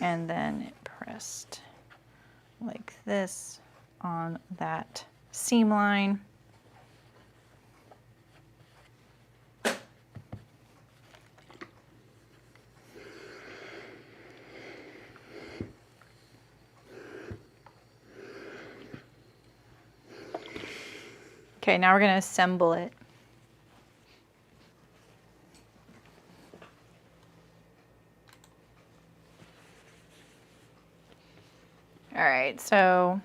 and then it pressed like this on that seam line. Okay, now we're going to assemble it. All right, so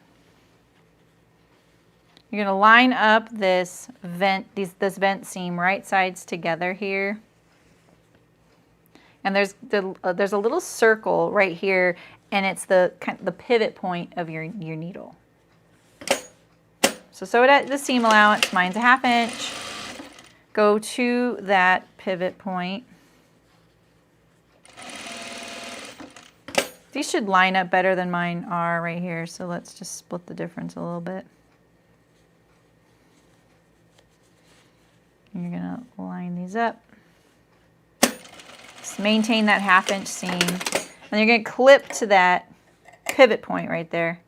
you're going to line up this vent, this vent seam right sides together here. And there's a little circle right here and it's the pivot point of your needle. So sew it at the seam allowance. Mine's a 1/2 inch. Go to that pivot point. These should line up better than mine are right here, so let's just split the difference a little bit. And you're gonna line these up. Just maintain that 1/2 inch seam. And you're gonna clip to that pivot point right there.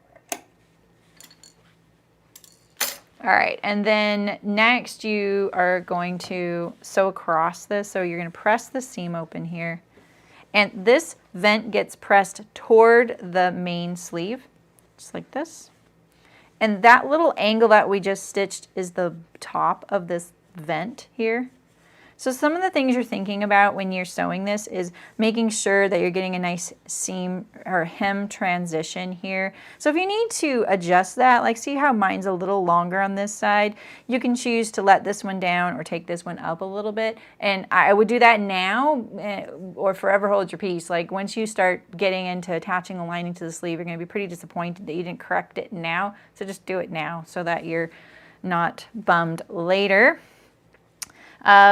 All right, and then next you are going to sew across this. So you're gonna press the seam open here. And this vent gets pressed toward the main sleeve, just like this. And that little angle that we just stitched is the top of this vent here. So some of the things you're thinking about when you're sewing this is making sure that you're getting a nice seam or hem transition here. So if you need to adjust that, like see how mine's a little longer on this side, you can choose to let this one down or take this one up a little bit. And I would do that now or forever hold your peace. Like once you start getting into attaching a lining to the sleeve, you're gonna be pretty disappointed that you didn't correct it now. So just do it now so that you're not bummed later.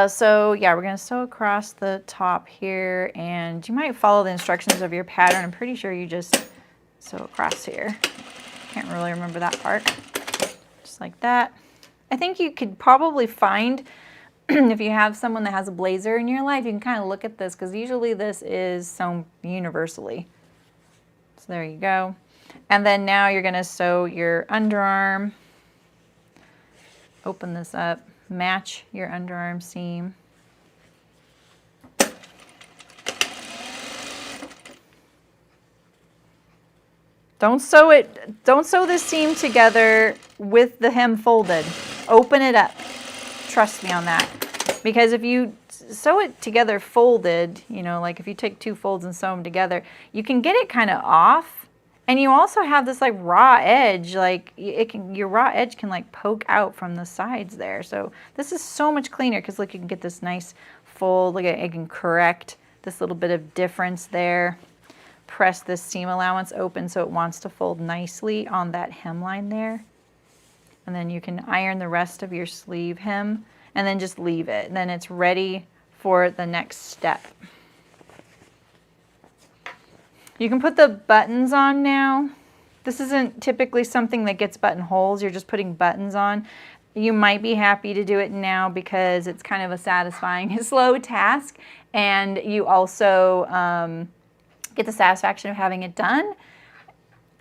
So yeah, we're going to sew across the top here, and you might follow the instructions of your pattern. I'm pretty sure you just sew across here. Can't really remember that part. Just like that. I think you could probably find, if you have someone that has a blazer in your life, you can kind of look at this because usually this is sewn universally. So there you go. And then now you're going to sew your underarm. Open this up. Match your underarm seam. Don't sew this seam together with the hem folded. Open it up. Trust me on that. Because if you sew it together folded, you know, like if you take 2 folds and sew them together, you can get it kind of off. And you also have this like raw edge, like your raw edge can like poke out from the sides there. So this is so much cleaner because look, you can get this nice fold. Look at it, can correct this little bit of difference there. Press this seam allowance open so it wants to fold nicely on that hemline there. And then you can iron the rest of your sleeve hem and then just leave it. And then it's ready for the next step. You can put the buttons on now. This isn't typically something that gets buttonholes. You're just putting buttons on. You might be happy to do it now because it's kind of a satisfying, slow task. And you also get the satisfaction of having it done,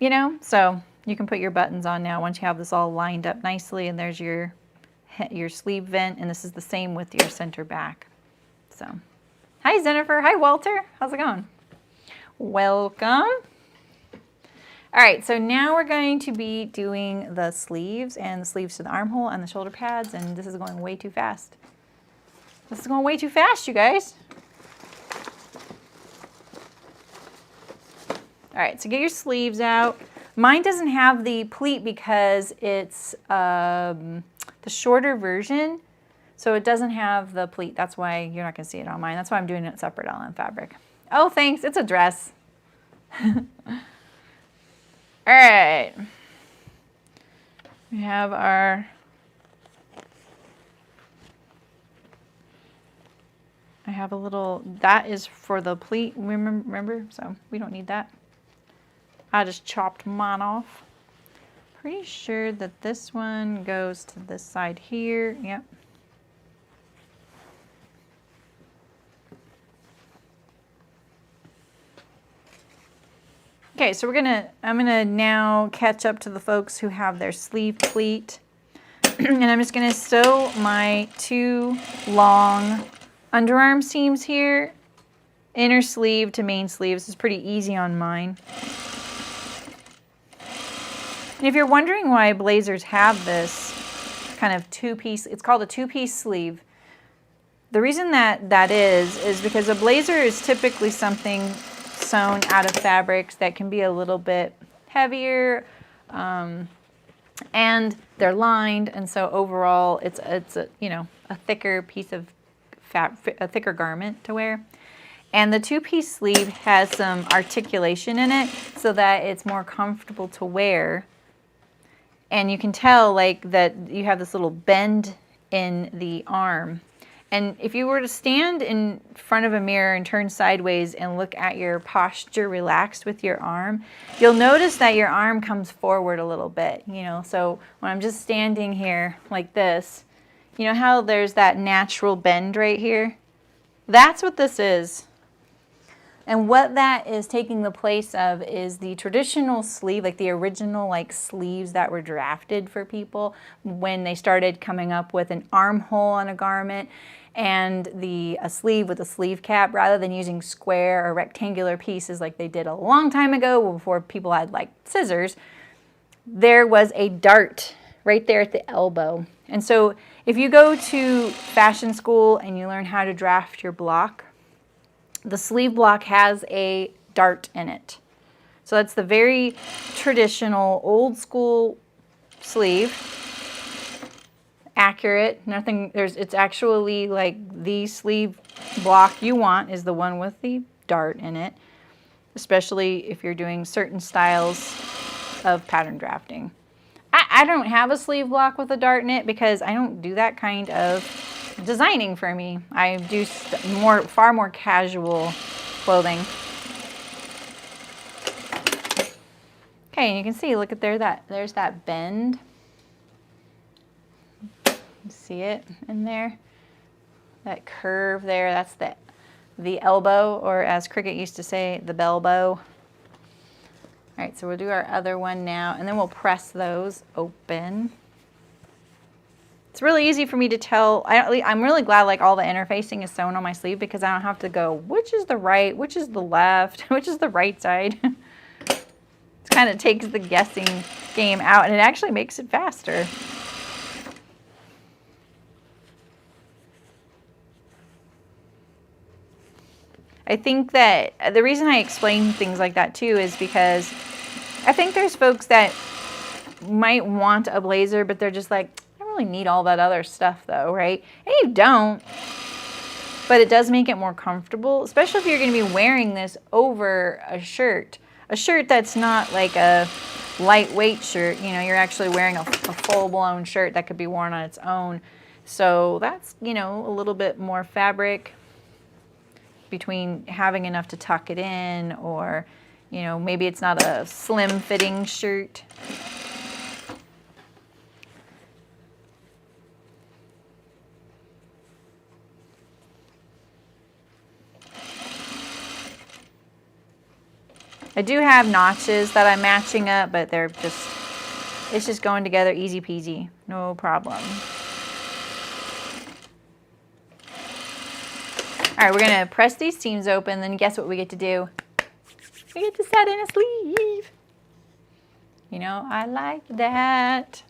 you know? So you can put your buttons on now once you have this all lined up nicely. And there's your sleeve vent. And this is the same with your center back. So, hi Jennifer. Hi Walter. How's it going? Welcome. All right, so now we're going to be doing the sleeves and the sleeves to the armhole and the shoulder pads, and this is going way too fast. This is going way too fast, you guys. All right, so get your sleeves out. Mine doesn't have the pleat because it's the shorter version, so it doesn't have the pleat. That's why you're not gonna see it on mine. That's why I'm doing it separate on fabric. Oh, thanks. It's a dress. All right. We have our I have a little, that is for the pleat, remember? So we don't need that. I just chopped mine off. Pretty sure that this one goes to this side here. Yep. Okay, so I'm gonna now catch up to the folks who have their sleeve pleat. And I'm just gonna sew my 2 long underarm seams here, inner sleeve to main sleeve. This is pretty easy on mine. And if you're wondering why blazers have this kind of 2-piece, it's called a 2-piece sleeve. The reason that is because a blazer is typically something sewn out of fabrics that can be a little bit heavier, and they're lined, and so overall it's a, you know, a thicker piece of a thicker garment to wear. And the two-piece sleeve has some articulation in it so that it's more comfortable to wear. And you can tell like that you have this little bend in the arm. And if you were to stand in front of a mirror and turn sideways and look at your posture relaxed with your arm, you'll notice that your arm comes forward a little bit, you know. So when I'm just standing here like this, you know how there's that natural bend right here? That's what this is. And what that is taking the place of is the traditional sleeve, like the original like sleeves that were drafted for people when they started coming up with an armhole on a garment and a sleeve with a sleeve cap, rather than using square or rectangular pieces like they did a long time ago before people had like scissors. There was a dart right there at the elbow. And so if you go to fashion school and you learn how to draft your block, the sleeve block has a dart in it. So that's the very traditional old school sleeve. Accurate, nothing, it's actually like the sleeve block you want is the one with the dart in it, especially if you're doing certain styles of pattern drafting. I don't have a sleeve block with a dart in it because I don't do that kind of designing for me. I do far more casual clothing. Okay, and you can see, look at there's that bend. See it in there? That curve there, that's the elbow, or as Cricket used to say, the bell bow. All right, so we'll do our other one now, and then we'll press those open. It's really easy for me to tell. I'm really glad like all the interfacing is sewn on my sleeve because I don't have to go, which is the right, which is the left, which is the right side. It kind of takes the guessing game out, and it actually makes it faster. I think that the reason I explain things like that too is because I think there's folks that might want a blazer, but they're just like, I don't really need all that other stuff though, right? And you don't, but it does make it more comfortable, especially if you're going to be wearing this over a shirt that's not like a lightweight shirt. You know, you're actually wearing a full-blown shirt that could be worn on its own. So that's, you know, a little bit more fabric between having enough to tuck it in, or, you know, maybe it's not a slim fitting shirt. I do have notches that I'm matching up, but it's just going together easy peasy, no problem. All right, we're gonna press these seams open, then guess what we get to do? We get to set in a sleeve. You know, I like that.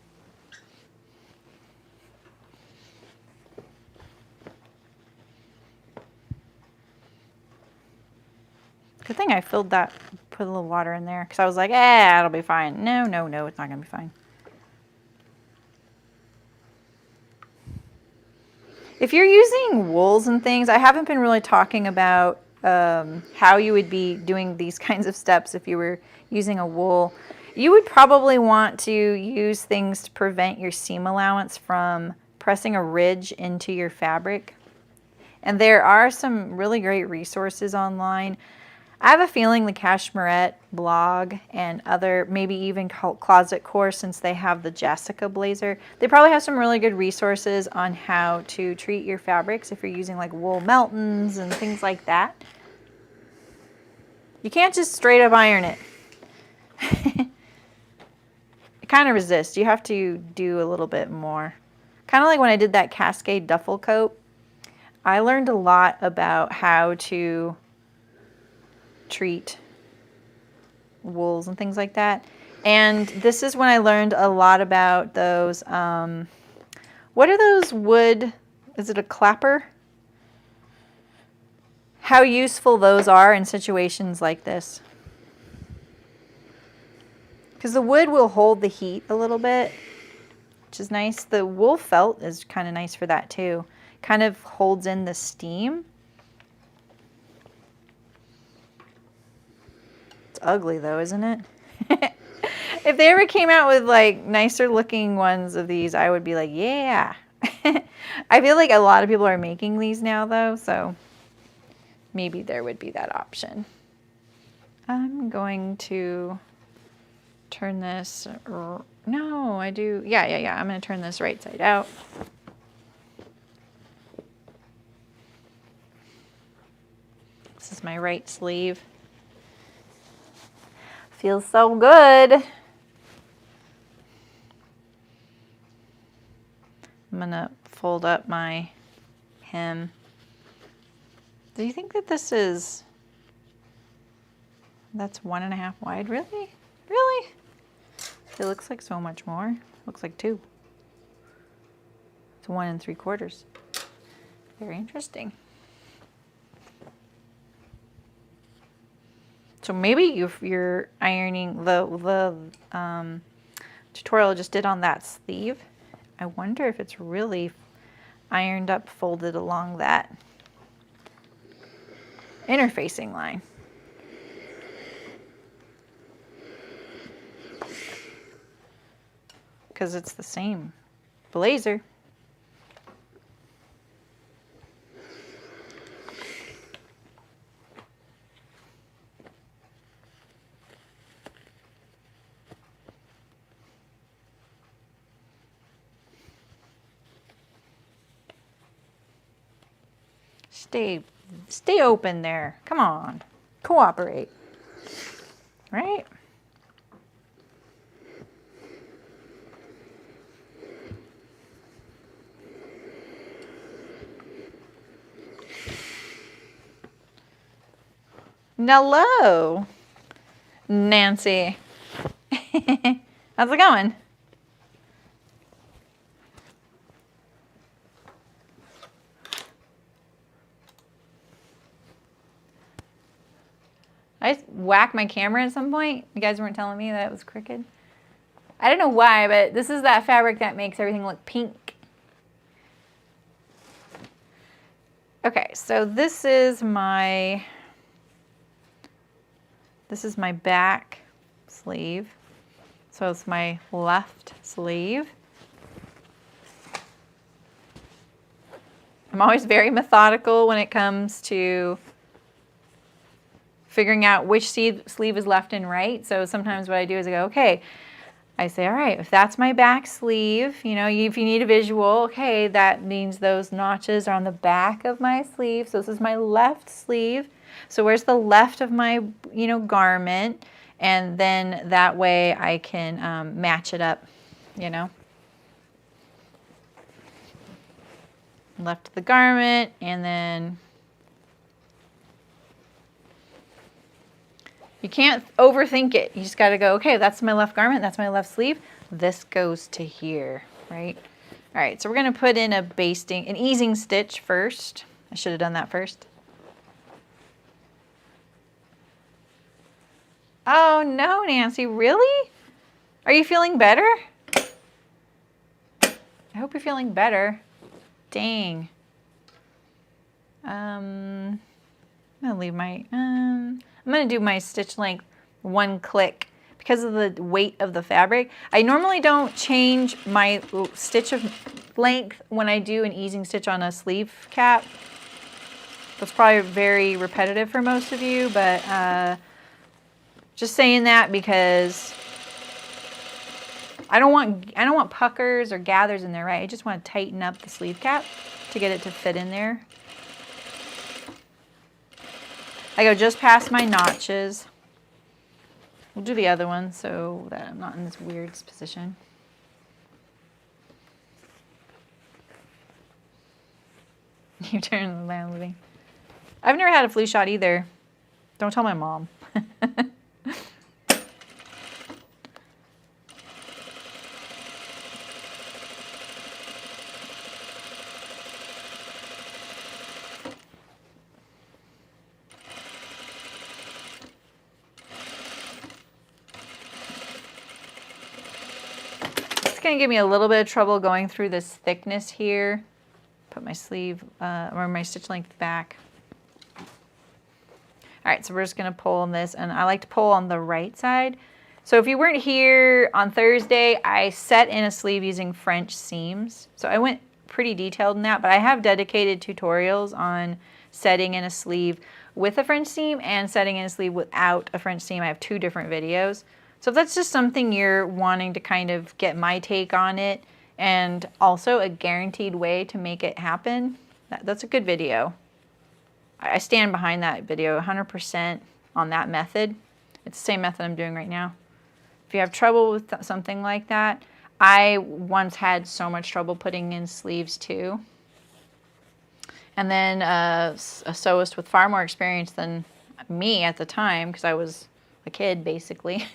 Good thing I filled that, put a little water in there, because I was like, it'll be fine. No, it's not gonna be fine. If you're using wools and things, I haven't been really talking about how you would be doing these kinds of steps if you were using a wool. You would probably want to use things to prevent your seam allowance from pressing a ridge into your fabric. And there are some really great resources online. I have a feeling the Cashmerette blog and other, maybe even Closet Core, since they have the Jessica blazer, they probably have some really good resources on how to treat your fabrics if you're using like wool meltons and things like that. You can't just straight up iron it. It kind of resists. You have to do a little bit more. Kind of like when I did that Cascade duffel coat. I learned a lot about how to treat wools and things like that. And this is when I learned a lot about those, what are those wood, is it a clapper? How useful those are in situations like this. Because the wood will hold the heat a little bit, which is nice. The wool felt is kind of nice for that too. Kind of holds in the steam. ugly though, isn't it? If they ever came out with like nicer looking ones of these, I would be like, yeah. I feel like a lot of people are making these now though, so maybe there would be that option. I'm going to turn this, no, I do, yeah. I'm going to turn this right side out. This is my right sleeve. Feels so good. I'm going to fold up my hem. Do you think that this is, that's 1.5 wide? Really? Really? It looks like so much more. Looks like 2. It's 1 3/4. Very interesting. So maybe if you're ironing the tutorial I just did on that sleeve, I wonder if it's really ironed up, folded along that interfacing line. Because it's the same blazer. Stay open there. Come on. Cooperate. Right? Hello, Nancy. How's it going? I whacked my camera at some point. You guys weren't telling me that it was crooked. I don't know why, but this is that fabric that makes everything look pink. Okay, so this is my back sleeve. So it's my left sleeve. I'm always very methodical when it comes to figuring out which sleeve is left and right. So sometimes what I do is I go, okay, I say, all right, if that's my back sleeve, you know, if you need a visual, okay, that means those notches are on the back of my sleeve. So this is my left sleeve. So where's the left of my, you know, garment? And then that way I can match it up, you know. Left of the garment, and then you can't overthink it. You just got to go, okay, that's my left garment, that's my left sleeve. This goes to here, right? All right, so we're going to put in an easing stitch first. I should have done that first. Oh no, Nancy, really? Are you feeling better? I hope you're feeling better. Dang. I'm gonna leave my, I'm gonna do my stitch length 1 click because of the weight of the fabric. I normally don't change my stitch of length when I do an easing stitch on a sleeve cap. That's probably very repetitive for most of you, but just saying that because I don't want puckers or gathers in there, right? I just want to tighten up the sleeve cap to get it to fit in there. I go just past my notches. We'll do the other one so that I'm not in this weird position. You turn the moving. I've never had a flu shot either. Don't tell my mom. It's going to give me a little bit of trouble going through this thickness here. Put my sleeve or my stitch length back. All right, so we're just gonna pull on this, and I like to pull on the right side. So if you weren't here on Thursday, I set in a sleeve using French seams. So I went pretty detailed in that, but I have dedicated tutorials on setting in a sleeve with a French seam and setting in a sleeve without a French seam. I have 2 different videos. So if that's just something you're wanting to kind of get my take on it, and also a guaranteed way to make it happen, that's a good video. I stand behind that video 100% on that method. It's the same method I'm doing right now. If you have trouble with something like that, I once had so much trouble putting in sleeves too. And then a sewist with far more experience than me at the time, because I was a kid basically,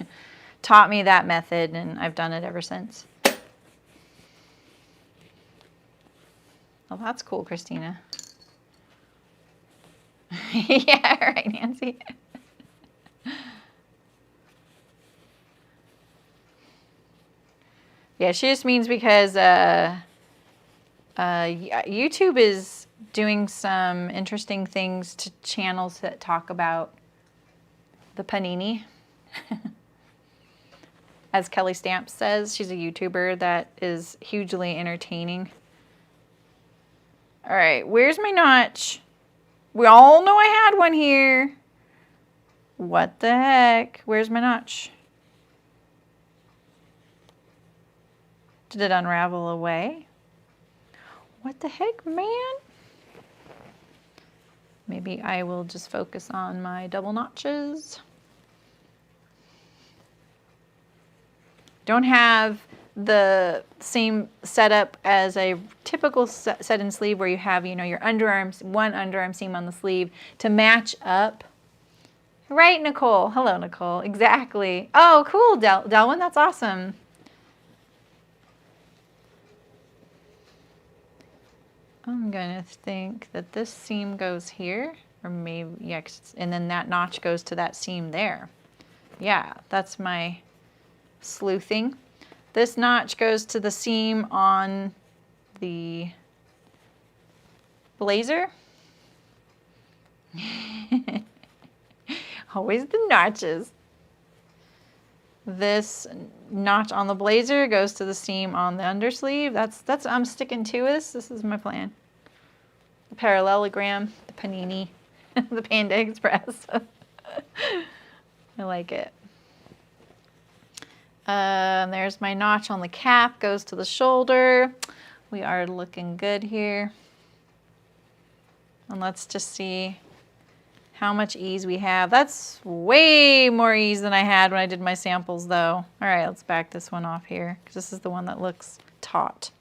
taught me that method, and I've done it ever since. Oh, that's cool, Christina. Yeah, right, Nancy. Yeah, she just means because YouTube is doing some interesting things to channels that talk about the panini. As Kelly Stamps says, she's a YouTuber that is hugely entertaining. All right, where's my notch? We all know I had one here. What the heck? Where's my notch? Did it unravel away? What the heck, man? Maybe I will just focus on my double notches. Don't have the same setup as a typical set-in sleeve where you have, you know, your underarms, one underarm seam on the sleeve to match up. Right, Nicole? Hello, Nicole. Exactly. Oh, cool, Delwyn. That's awesome. I'm going to think that this seam goes here, or maybe, yeah, and then that notch goes to that seam there. Yeah, that's my sleuthing. This notch goes to the seam on the blazer. Always the notches. This notch on the blazer goes to the seam on the undersleeve. That's I'm sticking to this. This is my plan. The parallelogram, the panini, the Panda Express. I like it. There's my notch on the cap, goes to the shoulder. We are looking good here. And let's just see how much ease we have. That's way more ease than I had when I did my samples though. All right, let's back this one off here because this is the one that looks taut.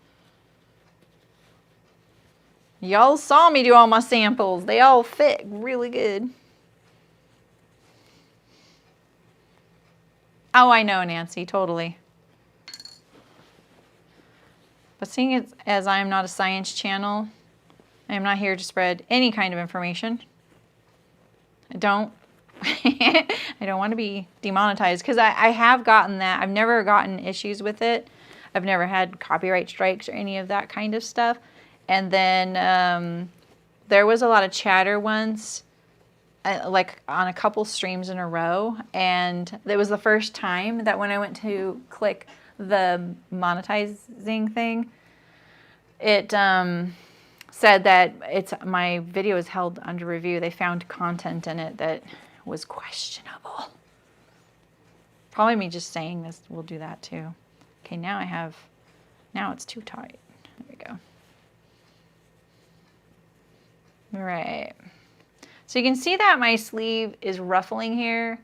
Y'all saw me do all my samples. They all fit really good. Oh, I know, Nancy, totally. But seeing as I am not a science channel, I am not here to spread any kind of information. I don't want to be demonetized because I have gotten that. I've never gotten issues with it. I've never had copyright strikes or any of that kind of stuff. And then there was a lot of chatter once, like on a couple streams in a row. And it was the first time that when I went to click the monetizing thing, it said that my video is held under review. They found content in it that was questionable. Probably me just saying this will do that too. Okay, now it's too tight. There we go. All right. So you can see that my sleeve is ruffling here.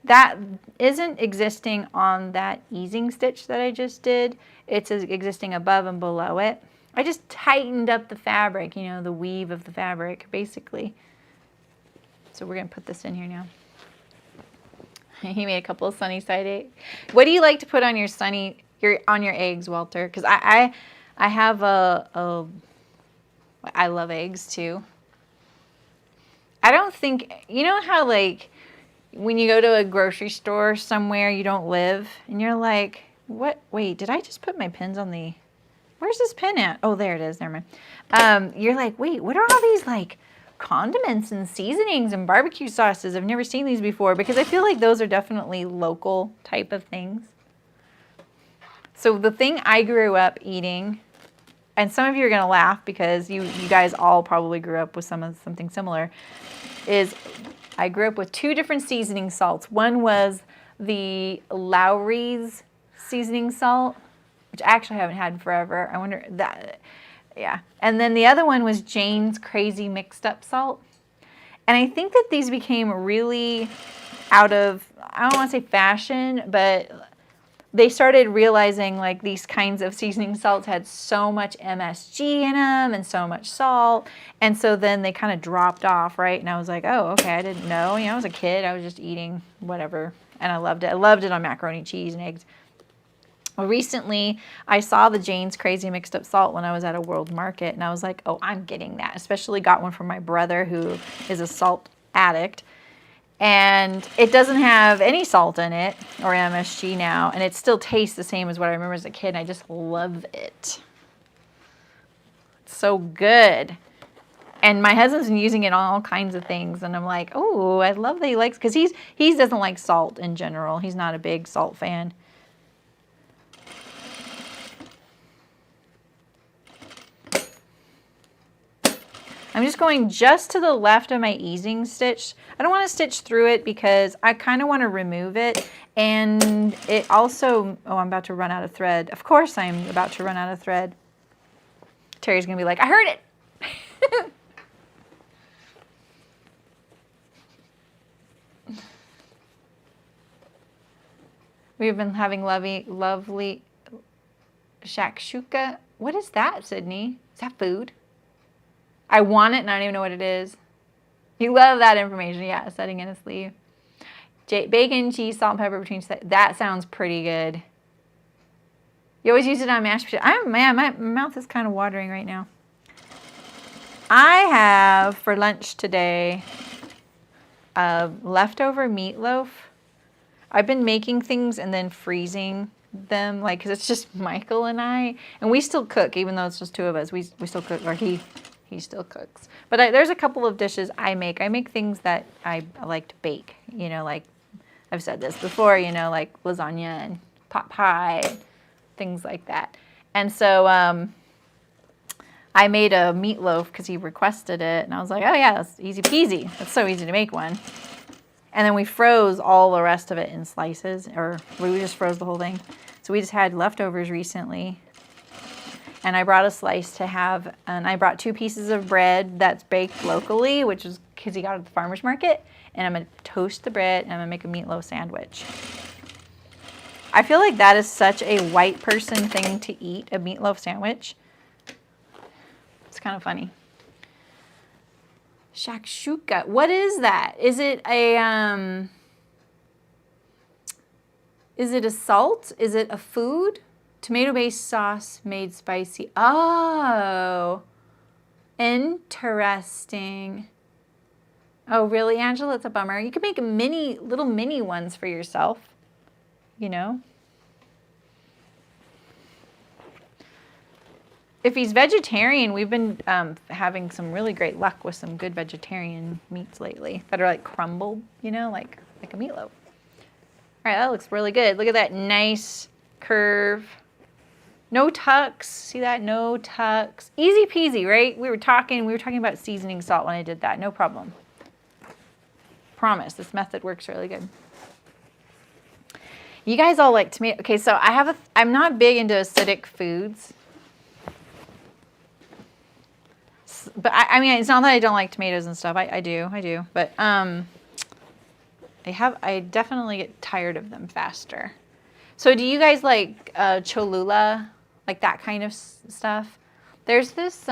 That isn't existing on that easing stitch that I just did. It's existing above and below it. I just tightened up the fabric, you know, the weave of the fabric, basically. So we're going to put this in here now. He made a couple of sunny side eggs. What do you like to put on your on your eggs, Walter? Because I have I love eggs too. I don't think, you know how like when you go to a grocery store somewhere you don't live and you're like, what? Wait, did I just put my pins on the... Where's this pin at? Oh, there it is. Never mind. You're like, wait, what are all these like condiments and seasonings and barbecue sauces. I've never seen these before because I feel like those are definitely local type of things. So the thing I grew up eating, and some of you are going to laugh because you guys all probably grew up with something similar, is I grew up with 2 different seasoning salts. One was the Lowry's seasoning salt, which I actually haven't had in forever. I wonder that, yeah. And then the other one was Jane's Crazy Mixed Up Salt. And I think that these became really out of, I don't want to say fashion, but they started realizing like these kinds of seasoning salts had so much MSG in them and so much salt. And so then they kind of dropped off, right? And I was like, oh, okay, I didn't know. You know, I was a kid. I was just eating whatever. And I loved it. I loved it on macaroni, cheese, and eggs. Well, recently, I saw the Jane's Crazy Mixed Up Salt when I was at a World Market. And I was like, oh, I'm getting that. Especially got one from my brother who is a salt addict. And it doesn't have any salt in it or MSG now, and it still tastes the same as what I remember as a kid, and I just love it. It's so good. And my husband's been using it on all kinds of things, and I'm like, oh, I love that he likes, because he doesn't like salt in general. He's not a big salt fan. I'm just going just to the left of my easing stitch. I don't want to stitch through it because I kind of want to remove it. And it also, oh, I'm about to run out of thread. Of course I'm about to run out of thread. Terry's going to be like, I heard it. We've been having lovely shakshuka. What is that, Sydney? Is that food? I want it and I don't even know what it is. You love that information. Yeah, setting in a sleeve. Bacon, cheese, salt, and pepper between. That sounds pretty good. You always use it on mashed potatoes. Man, my mouth is kind of watering right now. I have for lunch today leftover meatloaf. I've been making things and then freezing them, like, because it's just Michael and I. And we still cook, even though it's just 2 of us. We still cook, or he still cooks. But there's a couple of dishes I make. I make things that I like to bake. You know, like I've said this before, you know, like lasagna and pot pie, things like that. And so I made a meatloaf because he requested it. And I was like, oh yeah, that's easy peasy. That's so easy to make one. And then we froze all the rest of it in slices, or we just froze the whole thing. So we just had leftovers recently. And I brought a slice to have, and I brought 2 pieces of bread that's baked locally, which is because he got it at the farmer's market. And I'm going to toast the bread, and I'm going to make a meatloaf sandwich. I feel like that is such a white person thing to eat, a meatloaf sandwich. It's kind of funny. Shakshuka. What is that? Is it a salt? Is it a food? Tomato-based sauce made spicy. Oh, interesting. Oh, really, Angela? It's a bummer. You could make little mini ones for yourself, you know. If he's vegetarian, we've been having some really great luck with some good vegetarian meats lately that are like crumbled, you know, like a meatloaf. All right, that looks really good. Look at that nice curve. No tucks. See that? No tucks. Easy peasy, right? We were talking about seasoning salt when I did that. No problem. Promise, this method works really good. You guys all like tomato. Okay, so I'm not big into acidic foods. But I mean, it's not that I don't like tomatoes and stuff. I do. But I definitely get tired of them faster. So do you guys like Cholula, like that kind of stuff? There's this,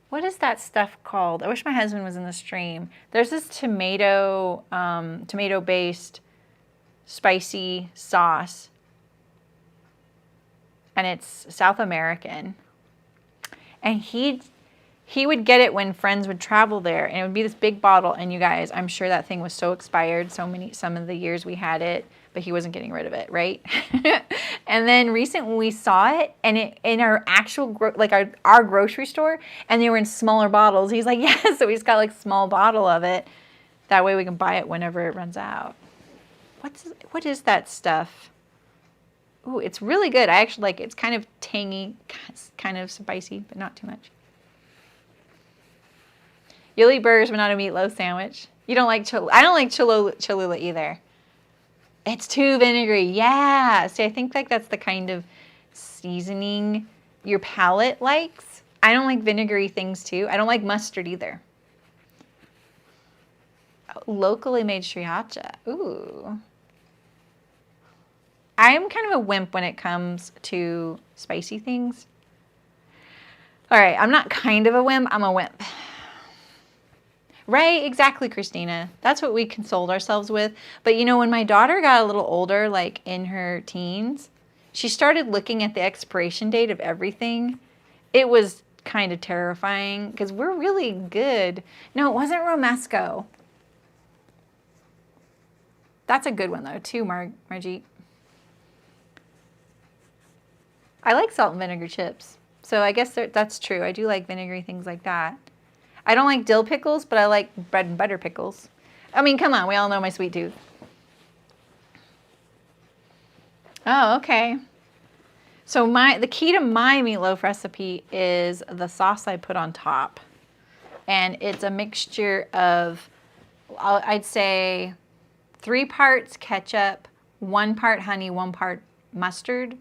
what is that stuff called? I wish my husband was in the stream. There's this tomato-based spicy sauce, and it's South American. And he would get it when friends would travel there, and it would be this big bottle. And you guys, I'm sure that thing was so expired some of the years we had it, but he wasn't getting rid of it, right? And then recently we saw it, and it in our actual, like our grocery store, and they were in smaller bottles. He's like, yeah, so he's got like a small bottle of it. That way we can buy it whenever it runs out. What is that stuff? Ooh, it's really good. I actually like it. It's kind of tangy, kind of spicy, but not too much. You'll eat burgers, but not a meatloaf sandwich. You don't like I don't like Cholula either. It's too vinegary. Yeah. See, I think like that's the kind of seasoning your palate likes. I don't like vinegary things too. I don't like mustard either. Locally made sriracha. Ooh. I am kind of a wimp when it comes to spicy things. All right, I'm not kind of a wimp, I'm a wimp. Right, exactly, Christina. That's what we consoled ourselves with. But you know, when my daughter got a little older, like in her teens, she started looking at the expiration date of everything. It was kind of terrifying because we're really good. No, it wasn't Romesco. That's a good one though, too, Margit. I like salt and vinegar chips. So I guess that's true. I do like vinegary things like that. I don't like dill pickles, but I like bread and butter pickles. I mean, come on, we all know my sweet tooth. Oh, okay. So the key to my meatloaf recipe is the sauce I put on top. And it's a mixture of, I'd say 3 parts ketchup, 1 part honey, 1 part mustard.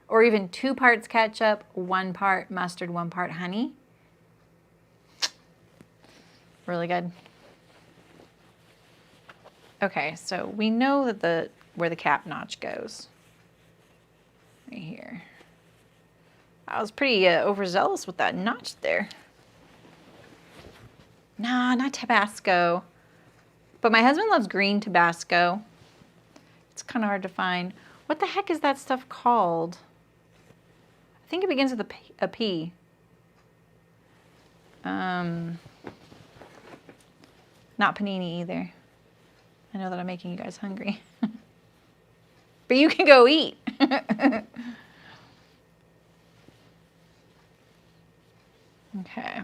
Or even 2 parts ketchup, 1 part mustard, 1 part honey. Really good. Okay, so we know that where the cap notch goes. Right here. I was pretty overzealous with that notch there. Nah, not Tabasco. But my husband loves green Tabasco. It's kind of hard to find. What the heck is that stuff called? I think it begins with a P. Not panini either. I know that I'm making you guys hungry. But you can go eat. Okay.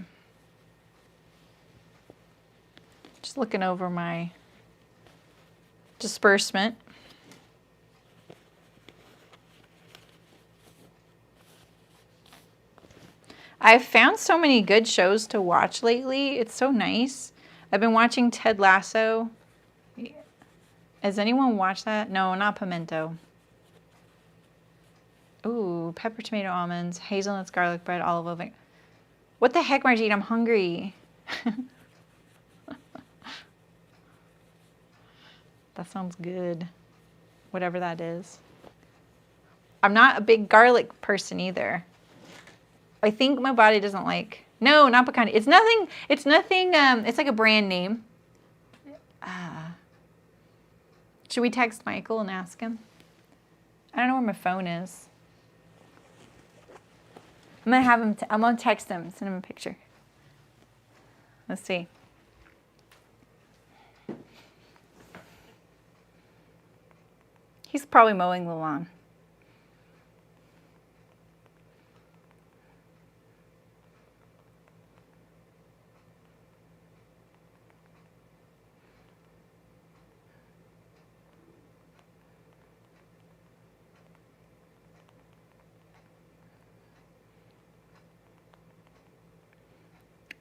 Just looking over my disbursement. I've found so many good shows to watch lately. It's so nice. I've been watching Ted Lasso. Has anyone watched that? No, not Pimento. Ooh, pepper, tomato, almonds, hazelnuts, garlic bread, olive oil. What the heck, Margit? I'm hungry. That sounds good. Whatever that is. I'm not a big garlic person either. I think my body doesn't like, no, not pecan. It's nothing, it's like a brand name. Should we text Michael and ask him? I don't know where my phone is. I'm gonna have him, I'm gonna text him, send him a picture. Let's see. He's probably mowing the lawn.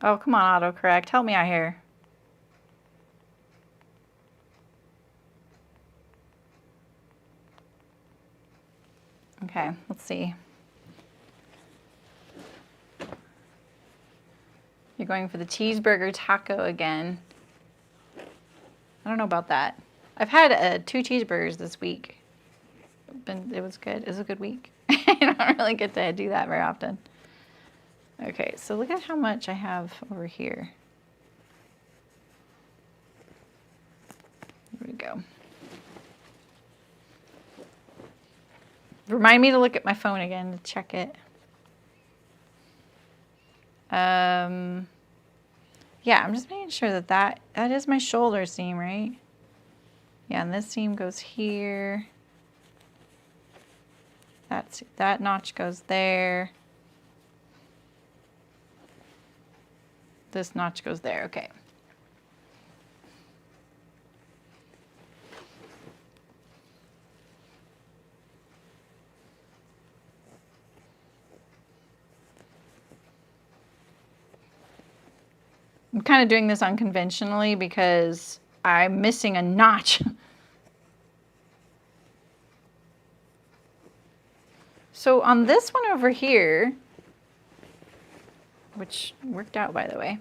Oh, come on, autocorrect. Help me out here. Okay, let's see. You're going for the cheeseburger taco again. I don't know about that. I've had 2 cheeseburgers this week. It was good. It was a good week. I don't really get to do that very often. Okay, so look at how much I have over here. There we go. Remind me to look at my phone again to check it. Yeah, I'm just making sure that is my shoulder seam, right? Yeah, and this seam goes here. that notch goes there. This notch goes there, okay. I'm kind of doing this unconventionally because I'm missing a notch. So on this one over here, which worked out by the way,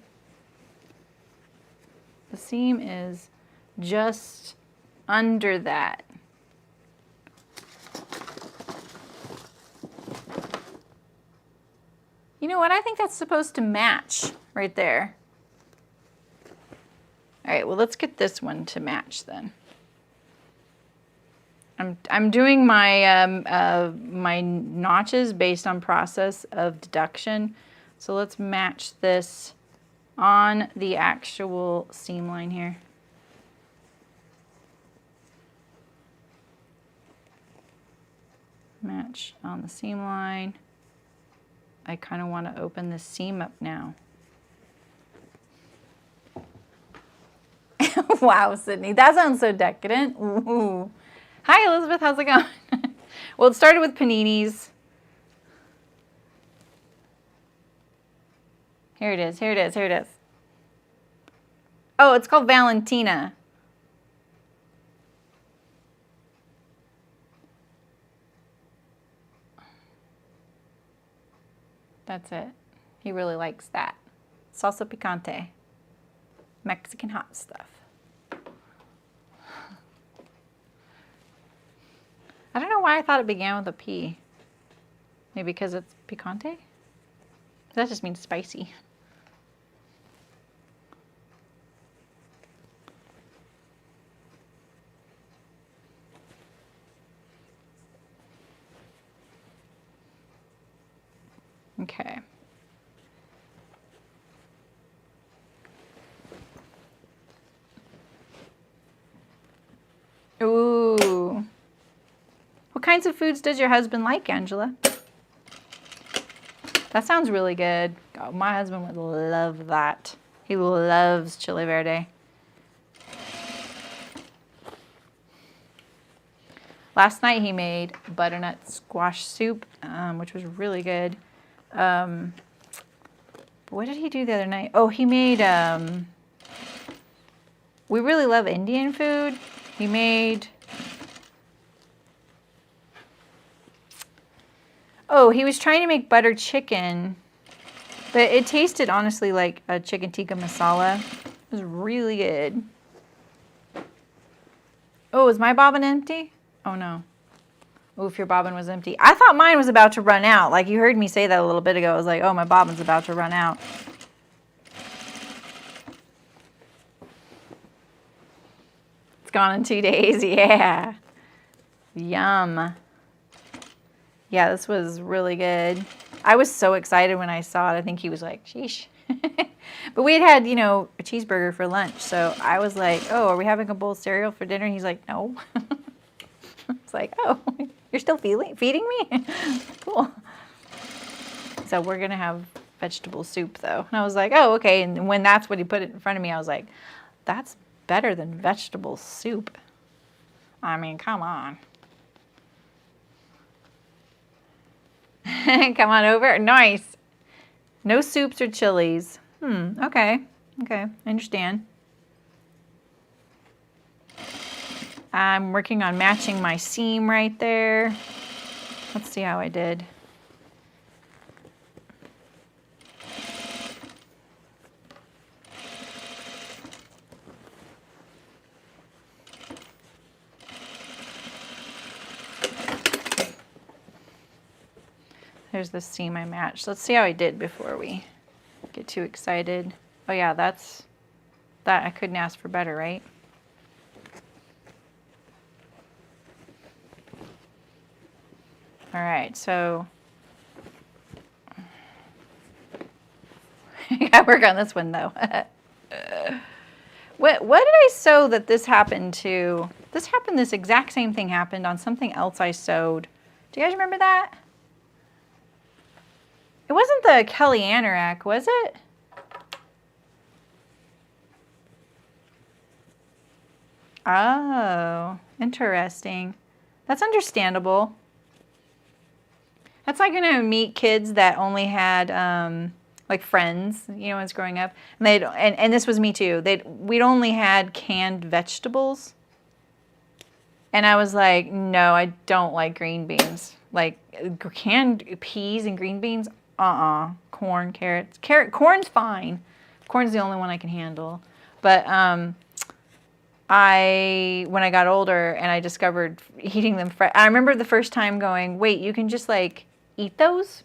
the seam is just under that. You know what? I think that's supposed to match right there. All right, well, let's get this one to match then. I'm doing my my notches based on process of deduction. So let's match this on the actual seam line here. Match on the seam line. I kind of want to open this seam up now. Wow, Sydney, that sounds so decadent. Ooh. Hi, Elizabeth, how's it going? Well, it started with paninis. Here it is, here it is, here it is. Oh, it's called Valentina. That's it. He really likes that. Salsa picante. Mexican hot stuff. I don't know why I thought it began with a P. Maybe because it's picante? That just means spicy. Okay. Ooh. What kinds of foods does your husband like, Angela? That sounds really good. Oh, my husband would love that. He loves chile verde. Last night he made butternut squash soup, which was really good. What did he do the other night? Oh, he made, we really love Indian food. He made, oh, he was trying to make butter chicken, but it tasted honestly like a chicken tikka masala. It was really good. Oh, is my bobbin empty? Oh no. Oof, your bobbin was empty. I thought mine was about to run out. Like you heard me say that a little bit ago. I was like, oh, my bobbin's about to run out. It's gone in 2 days. Yeah. Yum. Yeah, this was really good. I was so excited when I saw it. I think he was like, sheesh. But we had, you know, a cheeseburger for lunch. So I was like, oh, are we having a bowl of cereal for dinner? He's like, no. It's like, oh, you're still feeding me? Cool. So we're going to have vegetable soup, though. And I was like, oh, okay. And when that's what he put it in front of me, I was like, that's better than vegetable soup. I mean, come on. Come on over. Nice. No soups or chilies. Okay. Okay, I understand. I'm working on matching my seam right there. Let's see how I did. There's the seam I matched. Let's see how I did before we get too excited. Oh yeah, that I couldn't ask for better, right? All right, so I gotta work on this one though. What did I sew that this happened to? This exact same thing happened on something else I sewed Do you guys remember that? It wasn't the Kelly Anorak, was it? Oh, interesting. That's understandable. That's like when I meet kids that only had like friends, you know, when I was growing up, and and this was me too. We'd only had canned vegetables, and I was like, no, I don't like green beans. Like canned peas and green beans, corn, carrots, corn's fine. Corn's the only one I can handle, but when I got older and I discovered eating them fresh, I remember the first time going, wait, you can just like eat those?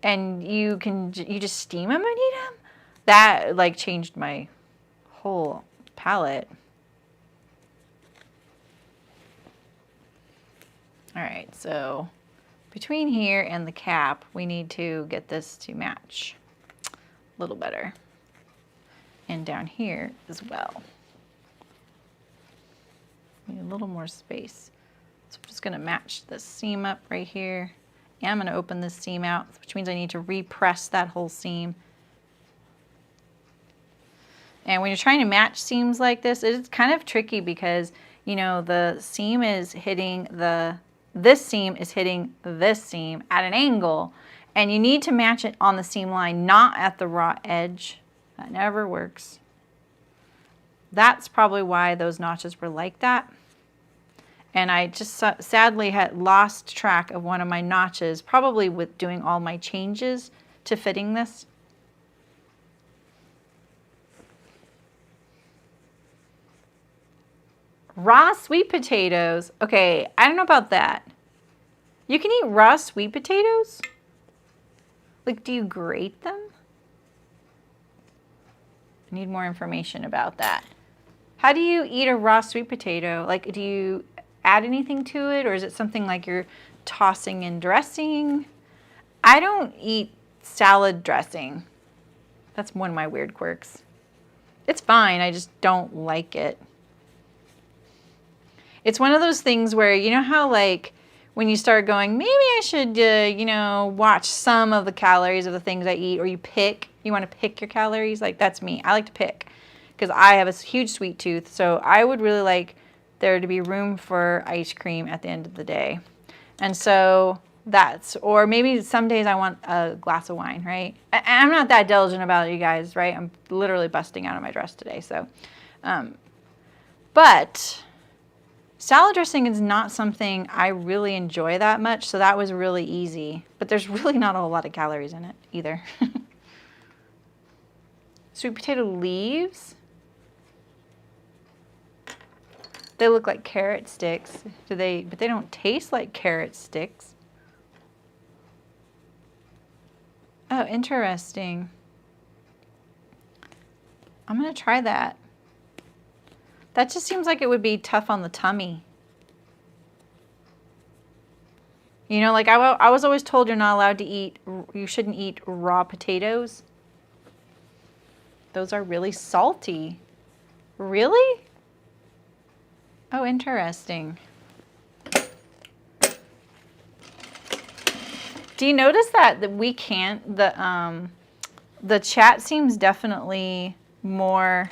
And you just steam them and eat them? That like changed my whole palate. All right, so between here and the cap, we need to get this to match a little better. And down here as well. Need a little more space. So I'm just gonna match this seam up right here. And I'm gonna open this seam out, which means I need to repress that whole seam. And when you're trying to match seams like this, it's kind of tricky because, you know, the seam is hitting this seam is hitting this seam at an angle. And you need to match it on the seam line, not at the raw edge. That never works. That's probably why those notches were like that. And I just sadly had lost track of one of my notches, probably with doing all my changes to fitting this. Raw sweet potatoes. Okay, I don't know about that. You can eat raw sweet potatoes? Like, do you grate them? I need more information about that. How do you eat a raw sweet potato? Like, do you add anything to it, or is it something like you're tossing in dressing? I don't eat salad dressing. That's one of my weird quirks. It's fine, I just don't like it. It's one of those things where, you know how like when you start going, maybe I should, you know, watch some of the calories of the things I eat, or you want to pick your calories. Like, that's me. I like to pick because I have a huge sweet tooth. So I would really like there to be room for ice cream at the end of the day. And so or maybe some days I want a glass of wine, right? I'm not that diligent about it, you guys, right? I'm literally busting out of my dress today. So, but salad dressing is not something I really enjoy that much, so that was really easy. But there's really not a whole lot of calories in it either. Sweet potato leaves. They look like carrot sticks. But they don't taste like carrot sticks. Oh, interesting. I'm gonna try that. That just seems like it would be tough on the tummy. You know, like I was always told you're not allowed to eat, you shouldn't eat raw potatoes. Those are really salty. Really? Oh, interesting. Do you notice that we can't, the chat seems definitely more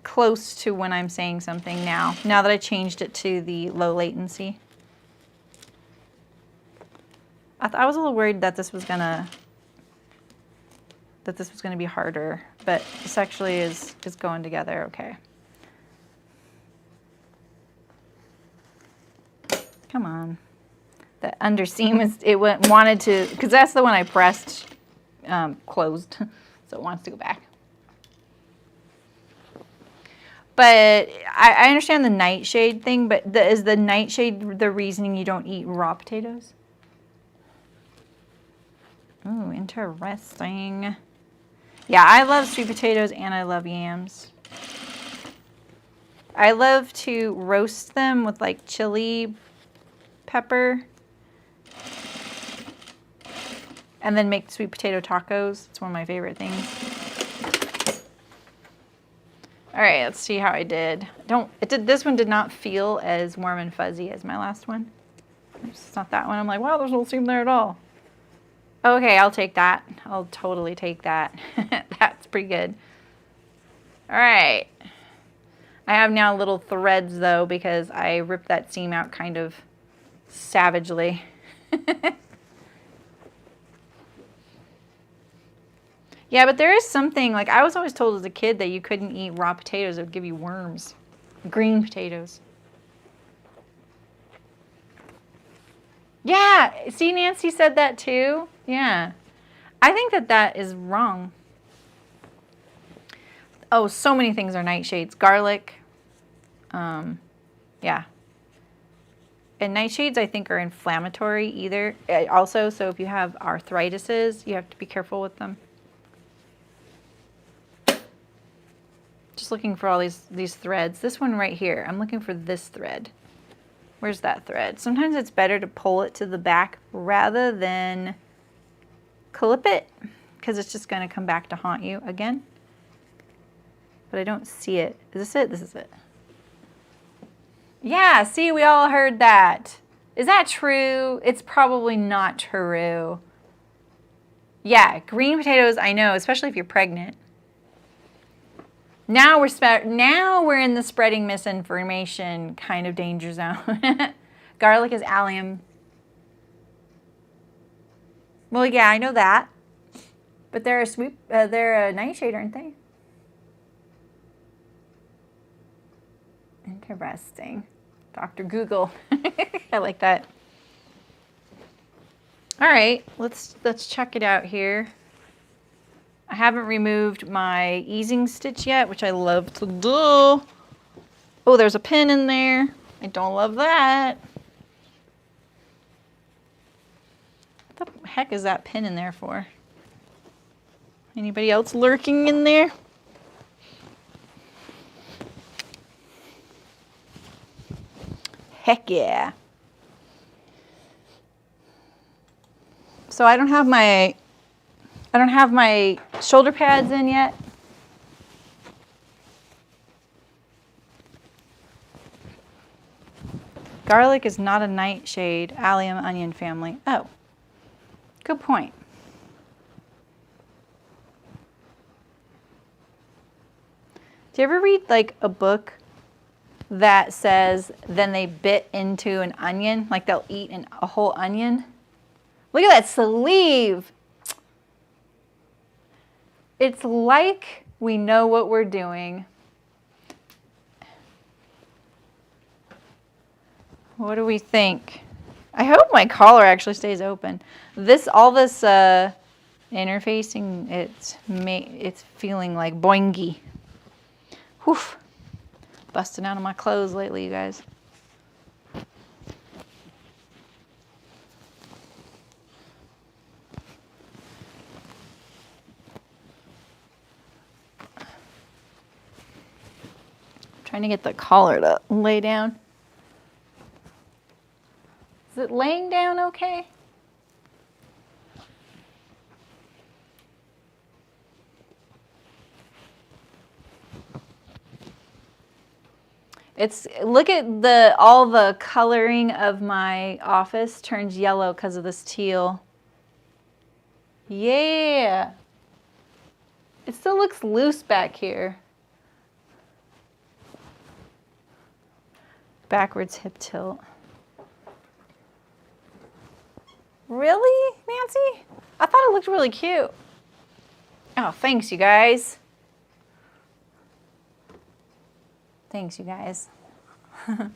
close to when I'm saying something now that I changed it to the low latency. I was a little worried that this was gonna be harder, but this actually is going together okay. Come on. The under seam wanted to, because that's the one I pressed closed, so it wants to go back. But I understand the nightshade thing, but is the nightshade the reasoning you don't eat raw potatoes? Ooh, interesting. Yeah, I love sweet potatoes and I love yams. I love to roast them with like chili pepper and then make sweet potato tacos. It's one of my favorite things. All right, let's see how I did. This one did not feel as warm and fuzzy as my last one. It's not that one. I'm like, wow, there's no seam there at all. Okay, I'll take that. I'll totally take that. That's pretty good. All right. I have now little threads though because I ripped that seam out kind of savagely. Yeah, but there is something, like I was always told as a kid that you couldn't eat raw potatoes. It would give you worms. Green potatoes. Yeah, see, Nancy said that too. Yeah. I think that that is wrong. Oh, so many things are nightshades. Garlic. Yeah. And nightshades, I think, are inflammatory either. Also, so if you have arthritis, you have to be careful with them. Just looking for all these threads. This one right here, I'm looking for this thread. Where's that thread? Sometimes it's better to pull it to the back rather than clip it, because it's just going to come back to haunt you again. But I don't see it. Is this it? This is it. Yeah, see, we all heard that. Is that true? It's probably not true. Yeah, green potatoes, I know, especially if you're pregnant. Now we're in the spreading misinformation kind of danger zone. Garlic is allium. Well, yeah, I know that. But they're a nightshade, aren't they? Interesting. Dr. Google. I like that. All right, let's check it out here. I haven't removed my easing stitch yet, which I love to do. Oh, there's a pin in there. I don't love that. What the heck is that pin in there for? Anybody else lurking in there? Heck yeah. So I don't have my shoulder pads in yet. Garlic is not a nightshade, allium onion family. Oh, good point. Do you ever read like a book that says then they bit into an onion, like they'll eat a whole onion? Look at that sleeve. It's like we know what we're doing. What do we think? I hope my collar actually stays open. All this interfacing, it's feeling like boingy. Whew. Busting out of my clothes lately, you guys. Trying to get the collar to lay down. Is it laying down okay? Look at all the coloring of my office turns yellow because of this teal. Yeah. It still looks loose back here. Backwards hip tilt. Really, Nancy? I thought it looked really cute. Oh, thanks, you guys. Thanks, you guys. Now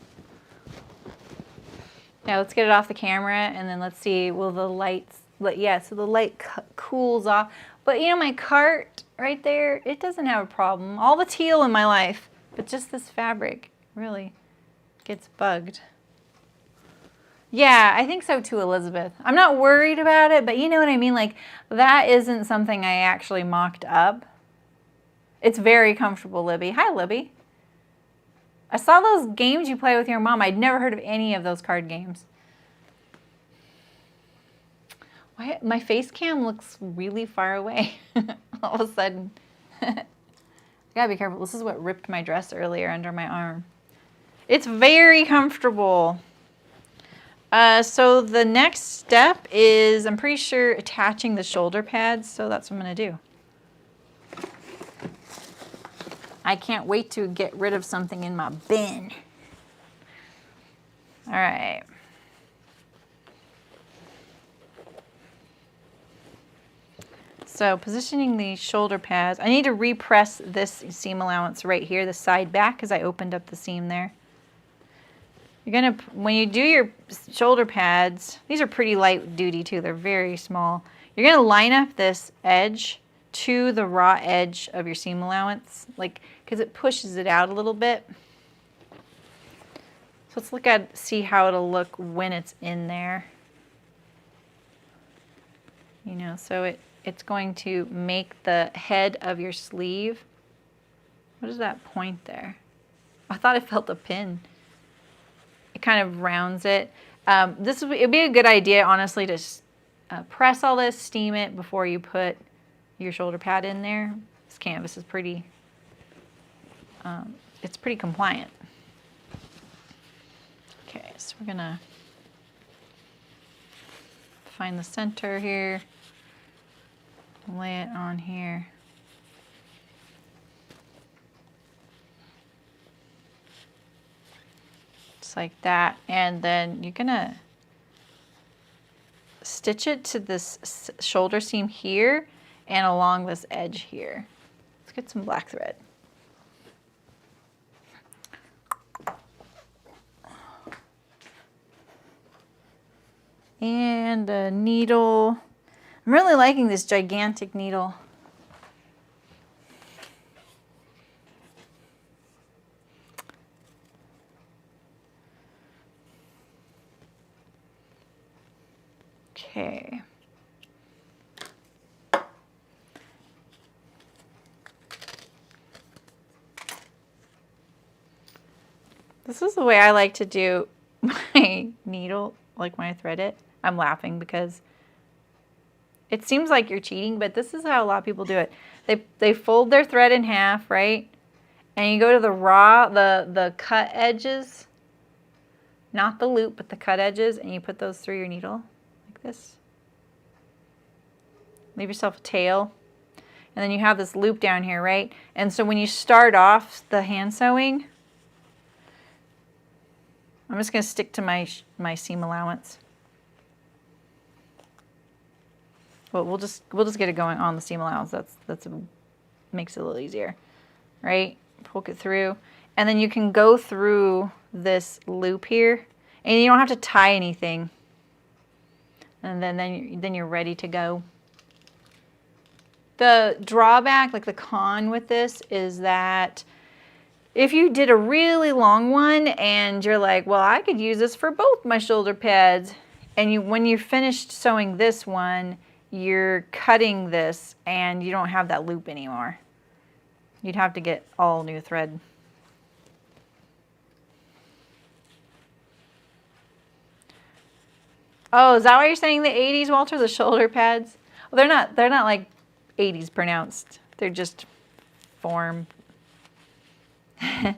let's get it off the camera and then let's see, will the lights, yeah, so the light cools off. But you know, my cart right there, it doesn't have a problem. All the teal in my life, but just this fabric really gets bugged. Yeah, I think so too, Elizabeth. I'm not worried about it, but you know what I mean? Like, that isn't something I actually mocked up. It's very comfortable, Libby. Hi, Libby. I saw those games you play with your mom. I'd never heard of any of those card games. Why, my face cam looks really far away all of a sudden. I gotta be careful. This is what ripped my dress earlier under my arm. It's very comfortable. So the next step is, I'm pretty sure, attaching the shoulder pads. So that's what I'm gonna do. I can't wait to get rid of something in my bin. All right. So positioning the shoulder pads, I need to repress this seam allowance right here, the side back, because I opened up the seam there. You're gonna, when you do your shoulder pads, these are pretty light duty too, they're very small. You're gonna line up this edge to the raw edge of your seam allowance, like, because it pushes it out a little bit. So let's see how it'll look when it's in there. You know, so it's going to make the head of your sleeve. What is that point there? I thought I felt a pin. It kind of rounds it. It'd be a good idea, honestly, to press all this, steam it before you put your shoulder pad in there. This canvas is pretty, it's pretty compliant. Okay, so we're gonna find the center here, lay it on here. Just like that, and then you're gonna stitch it to this shoulder seam here and along this edge here. Let's get some black thread. And a needle. I'm really liking this gigantic needle. Okay. This is the way I like to do my needle, like when I thread it. I'm laughing because it seems like you're cheating, but this is how a lot of people do it. They fold their thread in half, right? And you go to the raw, the cut edges, not the loop, but the cut edges, and you put those through your needle like this. Leave yourself a tail. And then you have this loop down here, right? And so when you start off the hand sewing, I'm just going to stick to my seam allowance. Well, we'll just get it going on the seam allowance. Makes it a little easier, right? Poke it through, and then you can go through this loop here, and you don't have to tie anything. And then you're ready to go. The drawback, like the con with this, is that if you did a really long one and you're like, well, I could use this for both my shoulder pads, and when you're finished sewing this one, you're cutting this and you don't have that loop anymore. You'd have to get all new thread. Oh, is that why you're saying the 80s, Walter? The shoulder pads? Well, they're not like 80s pronounced. They're just form. I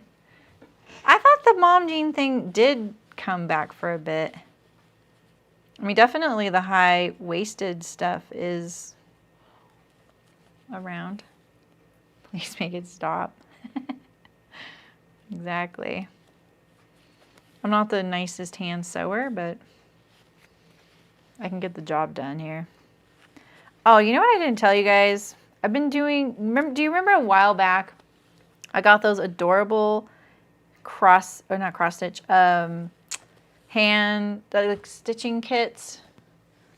thought the mom jean thing did come back for a bit. I mean, definitely the high-waisted stuff is around. Please make it stop. Exactly. I'm not the nicest hand sewer, but I can get the job done here. Oh, you know what I didn't tell you guys? I've been doing, do you remember a while back, I got those adorable not cross stitch, hand like stitching kits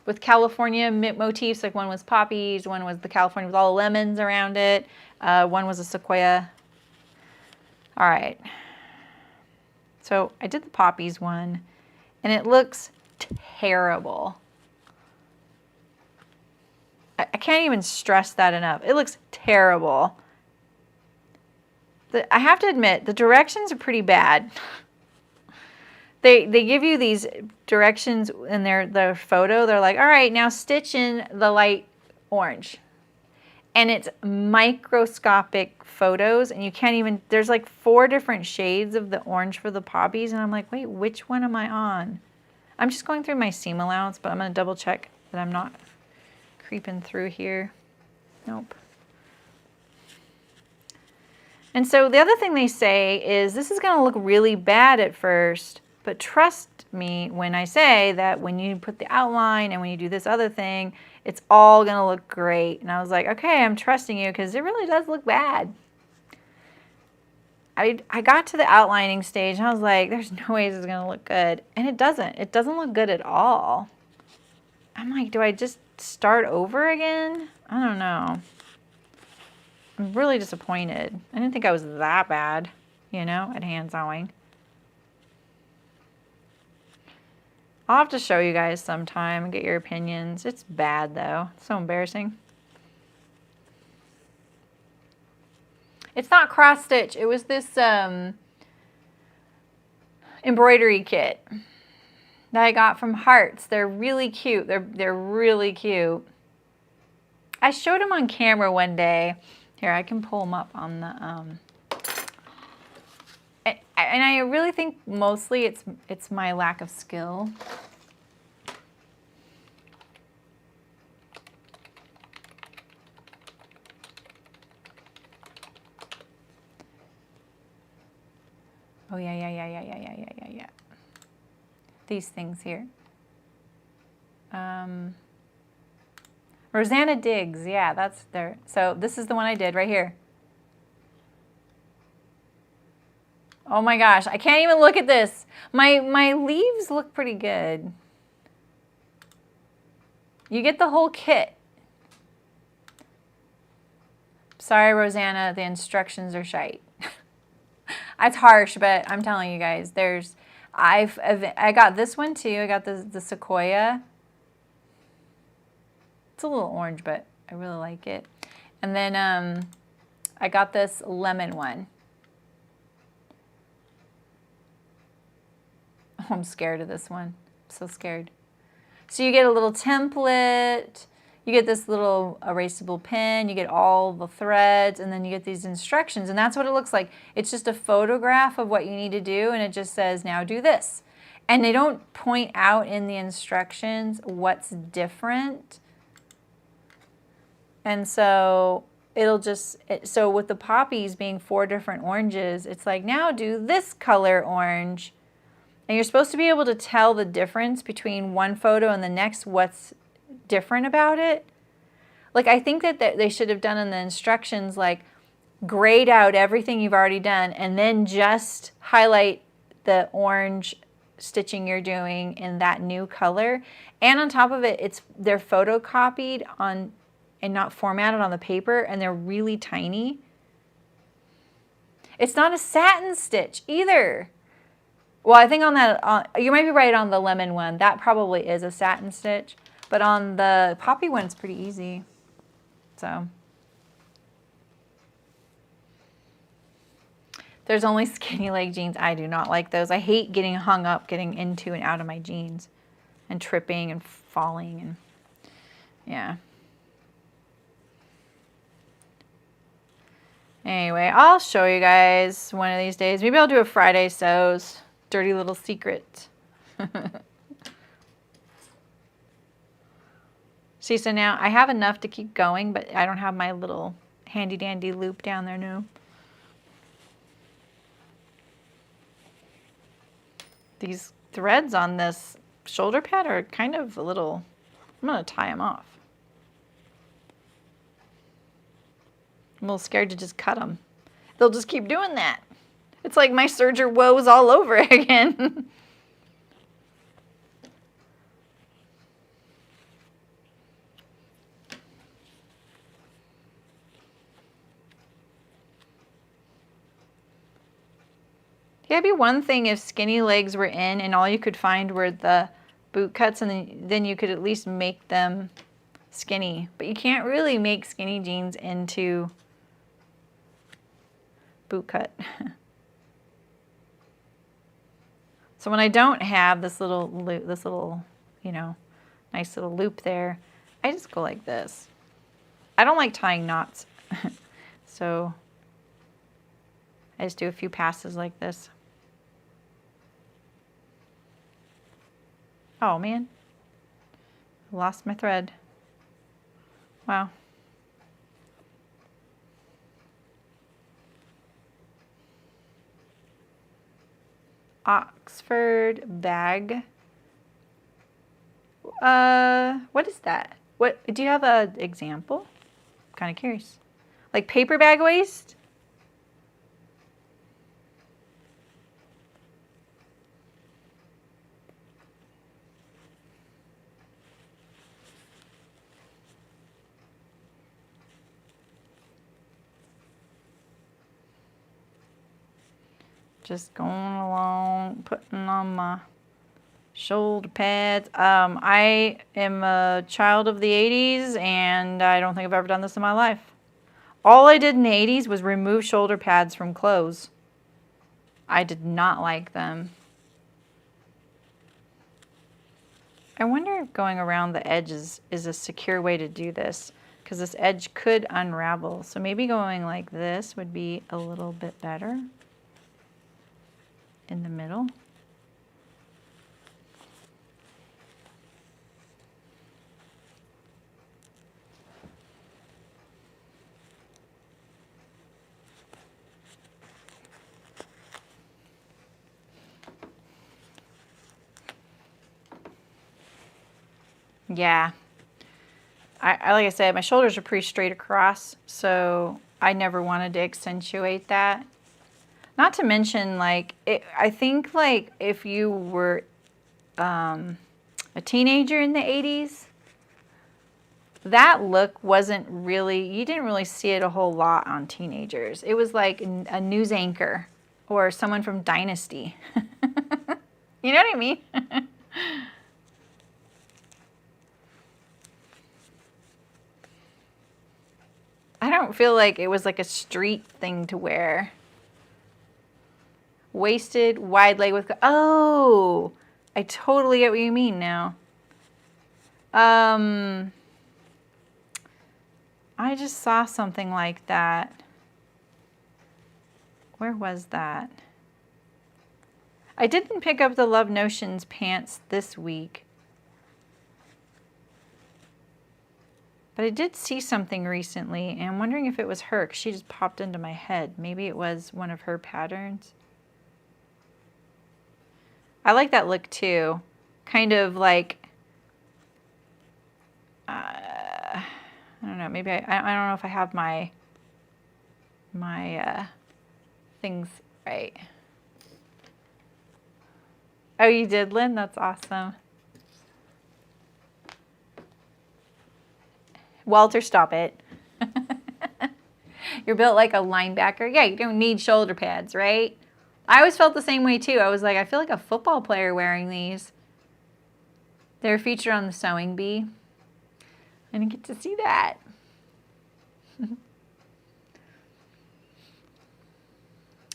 with California motifs. Like one was poppies, one was the California with all the lemons around it, one was a sequoia. All right, so I did the poppies one, and it looks terrible. I can't even stress that enough. It looks terrible. I have to admit, the directions are pretty bad. They give you these directions in their photo. They're like, all right, now stitch in the light orange. and it's microscopic photos, and you can't even, there's like 4 different shades of the orange for the poppies, and I'm like, wait, which one am I on? I'm just going through my seam allowance, but I'm going to double check that I'm not creeping through here. Nope. And so the other thing they say is this is going to look really bad at first, but trust me when I say that when you put the outline and when you do this other thing, it's all going to look great. And I was like, okay, I'm trusting you because it really does look bad. I got to the outlining stage and I was like, there's no way this is going to look good. And it doesn't. It doesn't look good at all. I'm like, do I just start over again? I don't know. I'm really disappointed. I didn't think I was that bad, you know, at hand sewing. I'll have to show you guys sometime and get your opinions. It's bad though. It's so embarrassing. It's not cross stitch. It was this embroidery kit that I got from Hearts. They're really cute. They're really cute. I showed them on camera one day. Here, I can pull them up on the and I really think mostly it's my lack of skill. Oh yeah. These things here. Rosanna Diggs, yeah, that's there. So this is the one I did right here. Oh my gosh, I can't even look at this. My leaves look pretty good. You get the whole kit. Sorry, Rosanna, the instructions are shite. It's harsh, but I'm telling you guys, I got this one too. I got the Sequoia. It's a little orange, but I really like it. And then I got this lemon one. Oh, I'm scared of this one. I'm so scared. So you get a little template. You get this little erasable pen. You get all the threads, and then you get these instructions. And that's what it looks like. It's just a photograph of what you need to do, and it just says, now do this. And they don't point out in the instructions what's different. And so it'll just, so with the poppies being 4 different oranges, it's like, now do this color orange. And you're supposed to be able to tell the difference between one photo and the next, what's different about it. Like, I think that they should have done in the instructions, like, grayed out everything you've already done and then just highlight the orange stitching you're doing in that new color. And on top of it, they're photocopied on and not formatted on the paper, and they're really tiny. It's not a satin stitch either. Well, I think on that, you might be right on the lemon one. That probably is a satin stitch. But on the poppy one, it's pretty easy. So there's only skinny leg jeans. I do not like those. I hate getting hung up, getting into and out of my jeans and tripping and falling. And yeah. Anyway, I'll show you guys one of these days. Maybe I'll do a Friday sews. Dirty little secret. See, so now I have enough to keep going, but I don't have my little handy dandy loop down there now. These threads on this shoulder pad are kind of a little, I'm going to tie them off. I'm a little scared to just cut them. They'll just keep doing that. It's like my serger woes all over again. Yeah, it'd be one thing if skinny legs were in and all you could find were the boot cuts, and then you could at least make them skinny. But you can't really make skinny jeans into boot cut. So when I don't have this little loop, you know, nice little loop there, I just go like this. I don't like tying knots. So I just do a few passes like this. Oh man, I lost my thread. Wow. Oxford bag. What is that? What, do you have an example? I'm kind of curious. Like paper bag waist? Just going along, putting on my shoulder pads. I am a child of the 80s, and I don't think I've ever done this in my life. All I did in the 80s was remove shoulder pads from clothes. I did not like them. I wonder if going around the edges is a secure way to do this, because this edge could unravel. So maybe going like this would be a little bit better in the middle. Yeah, I like I said, my shoulders are pretty straight across, so I never wanted to accentuate that. Not to mention, like, I think, like, if you were a teenager in the 80s, that look wasn't really, you didn't really see it a whole lot on teenagers. It was like a news anchor or someone from Dynasty. You know what I mean? I don't feel like it was like a street thing to wear. Waisted, wide leg with, oh, I totally get what you mean now. I just saw something like that. Where was that? I didn't pick up the Love Notions pants this week. But I did see something recently, and I'm wondering if it was her, because she just popped into my head. Maybe it was one of her patterns. I like that look too. Kind of like, I don't know, maybe I don't know if I have my things right. Oh, you did, Lynn? That's awesome. Walter, stop it. You're built like a linebacker. Yeah, you don't need shoulder pads, right? I always felt the same way too. I was like, I feel like a football player wearing these. They're featured on the Sewing Bee. I didn't get to see that.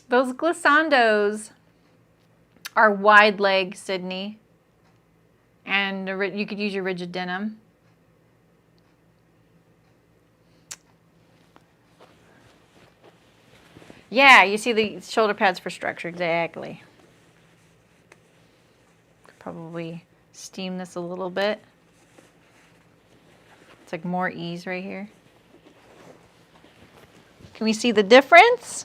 Those glissandos are wide leg, Sydney. And you could use your rigid denim. Yeah, you see the shoulder pads for structure, exactly. Could probably steam this a little bit. It's like more ease right here. Can we see the difference?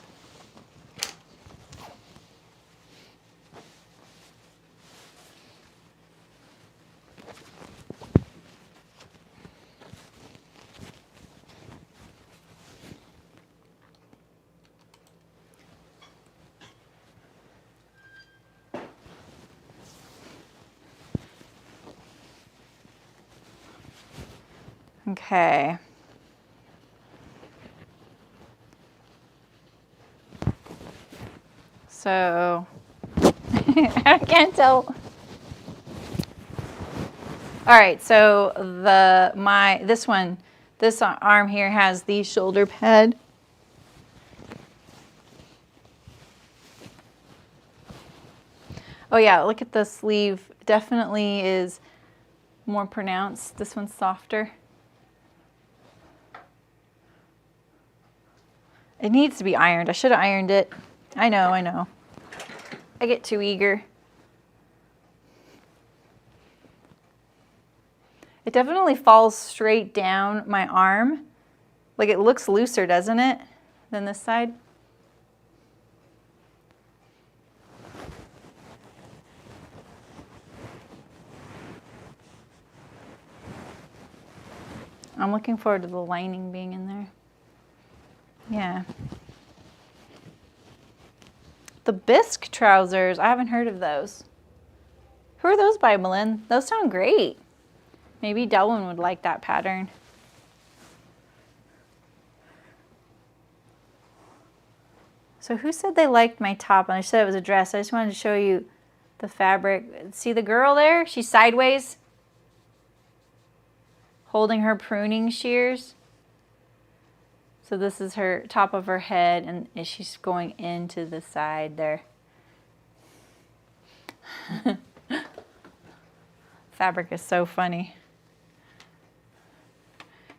Okay. So, I can't tell. All right, so this arm here has the shoulder pad. Oh yeah, look at the sleeve. Definitely is more pronounced. This one's softer. It needs to be ironed. I should have ironed it. I know, I know. I get too eager. It definitely falls straight down my arm. Like it looks looser, doesn't it, than this side? I'm looking forward to the lining being in there. Yeah. The bisque trousers, I haven't heard of those. Who are those by, Malin? Those sound great. Maybe Delwyn would like that pattern. So who said they liked my top? And I said it was a dress. I just wanted to show you the fabric. See the girl there? She's sideways, holding her pruning shears. So this is her top of her head, and she's going into the side there. Fabric is so funny.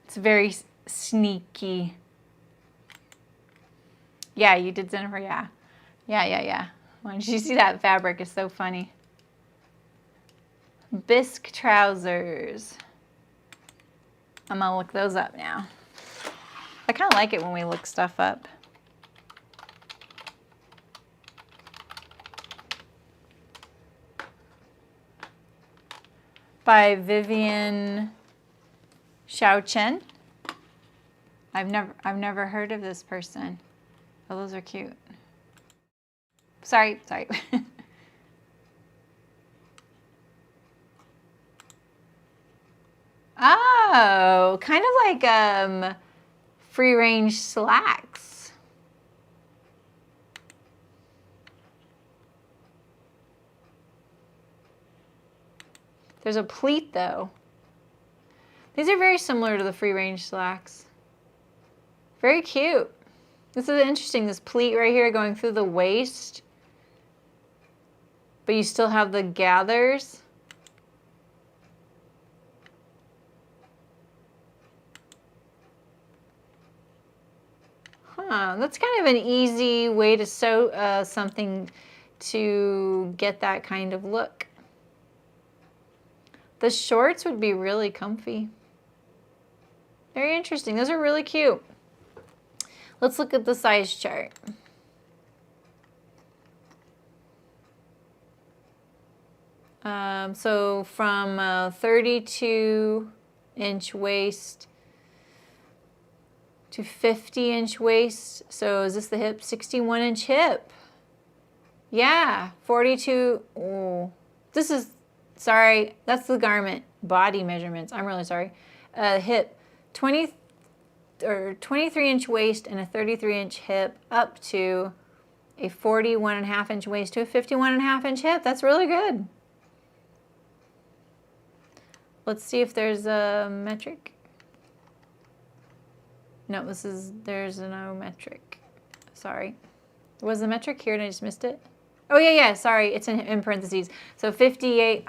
It's very sneaky. Yeah, you did, Jennifer, yeah. Yeah. When you see that fabric, it's so funny. Bisque trousers. I'm gonna look those up now. I kind of like it when we look stuff up. By Vivian Xiaochen. I've never heard of this person. Oh, those are cute. Sorry. Oh, kind of like free range slacks. There's a pleat though. These are very similar to the free range slacks. Very cute. This is interesting, this pleat right here going through the waist, but you still have the gathers. That's kind of an easy way to sew something to get that kind of look. The shorts would be really comfy. Very interesting. Those are really cute. Let's look at the size chart. So from 32-inch waist to 50-inch waist. So is this the hip? 61-inch hip. Yeah, 42. Oh, this is, sorry, that's the garment body measurements. I'm really sorry. Hip, 23-inch waist and a 33-inch hip up to a 41.5-inch waist to a 51.5-inch hip. That's really good. Let's see if there's a metric. No, there's no metric. Sorry. Was the metric here and I just missed it? Oh, yeah, sorry. It's in parentheses. So 58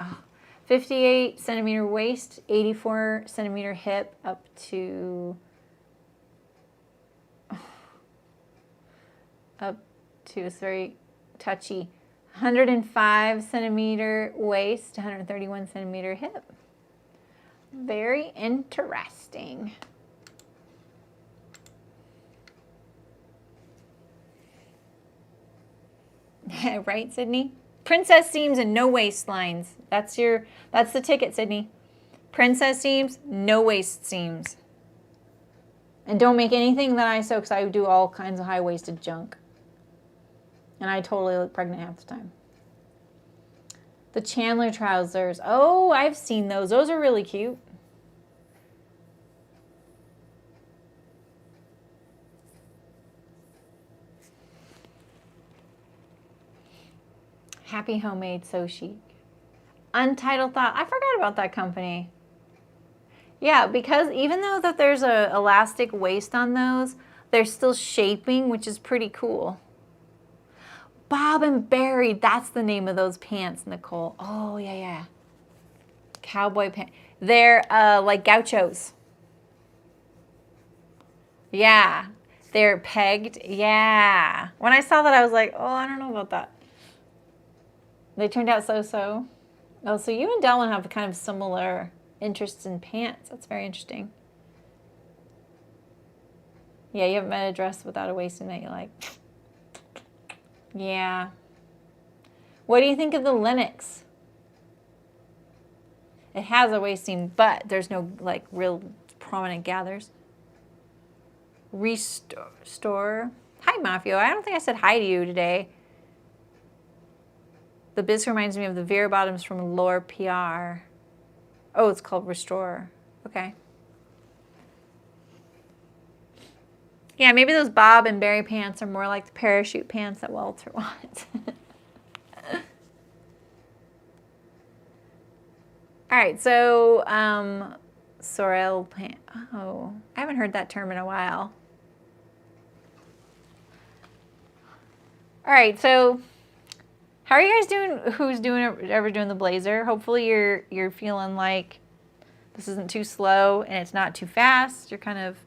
centimeter waist, 84 centimeter hip up to it's very touchy. 105 centimeter waist, 131 centimeter hip. Very interesting. Right, Sydney? Princess seams and no waistlines. That's the ticket, Sydney. Princess seams, no waist seams. And don't make anything that I sew because I do all kinds of high-waisted junk. And I totally look pregnant half the time. The Chandler trousers. Oh, I've seen those. Those are really cute. Happy Homemade, so chic. Untitled Thought. I forgot about that company. Yeah, because even though that there's a elastic waist on those, they're still shaping, which is pretty cool. Bob and Barry, that's the name of those pants, Nicole. Oh, yeah. Cowboy pants. They're like gauchos. Yeah. They're pegged. Yeah. When I saw that, I was like, oh, I don't know about that. They turned out so-so. Oh, so you and Delwyn have kind of similar interests in pants. That's very interesting. Yeah, you haven't met a dress without a waisting that you like. Yeah. What do you think of the Lenox? It has a waisting, but there's no like real prominent gathers. Restore. Hi, Mafio. I don't think I said hi to you today. The bisque reminds me of the Vera bottoms from Lore PR. Oh, it's called Restore. Okay. Yeah, maybe those Bob and Barry pants are more like the parachute pants that Walter wants. All right, so Sorel pant. Oh, I haven't heard that term in a while. All right, so how are you guys doing? Who's ever doing the blazer? Hopefully you're feeling like this isn't too slow and it's not too fast. You're kind of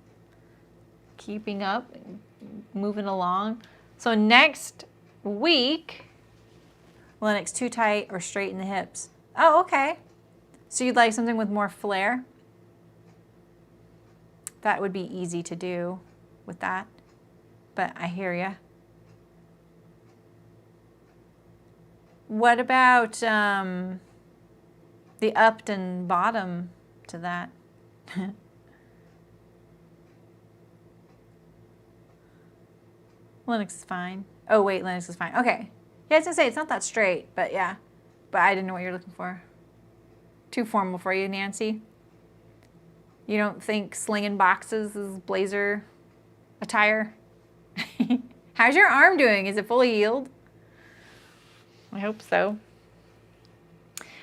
keeping up, moving along. So next week, Lenox too tight or straight in the hips. Oh, okay. So you'd like something with more flare? That would be easy to do with that, but I hear ya. What about the Upton bottom to that? Lenox is fine. Oh wait, Lenox is fine. Okay. Yeah, I was gonna say it's not that straight, but yeah. But I didn't know what you're looking for. Too formal for you, Nancy? You don't think slinging boxes is blazer attire? How's your arm doing? Is it fully healed? I hope so.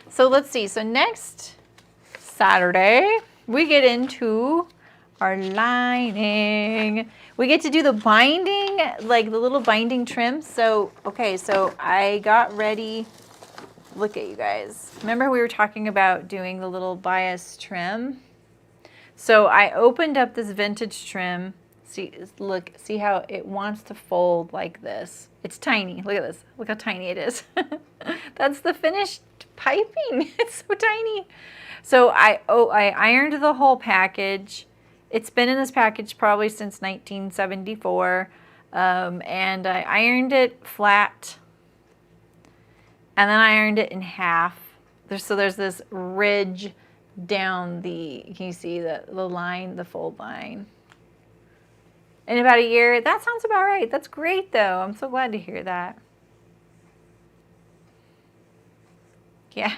So let's see. So next Saturday, we get into our lining. We get to do the binding, like the little binding trim. So, okay, so I got ready. Look at you guys. Remember we were talking about doing the little bias trim? So I opened up this vintage trim. See, look, see how it wants to fold like this. It's tiny. Look at this. Look how tiny it is. That's the finished piping. It's so tiny. So I ironed the whole package. It's been in this package probably since 1974. And I ironed it flat. And then I ironed it in half. So there's this ridge down the, can you see the line, the fold line? In about a year. That sounds about right. That's great though. I'm so glad to hear that. Yeah.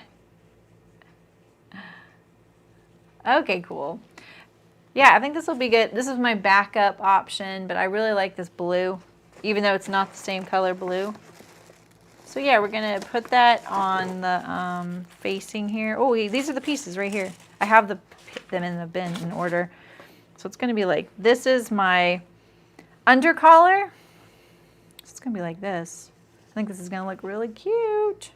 Okay, cool. Yeah, I think this will be good. This is my backup option, but I really like this blue, even though it's not the same color blue. So yeah, we're gonna put that on the facing here. Oh, these are the pieces right here. I have them in the bin in order. So it's gonna be like, this is my under collar. It's gonna be like this. I think this is gonna look really cute.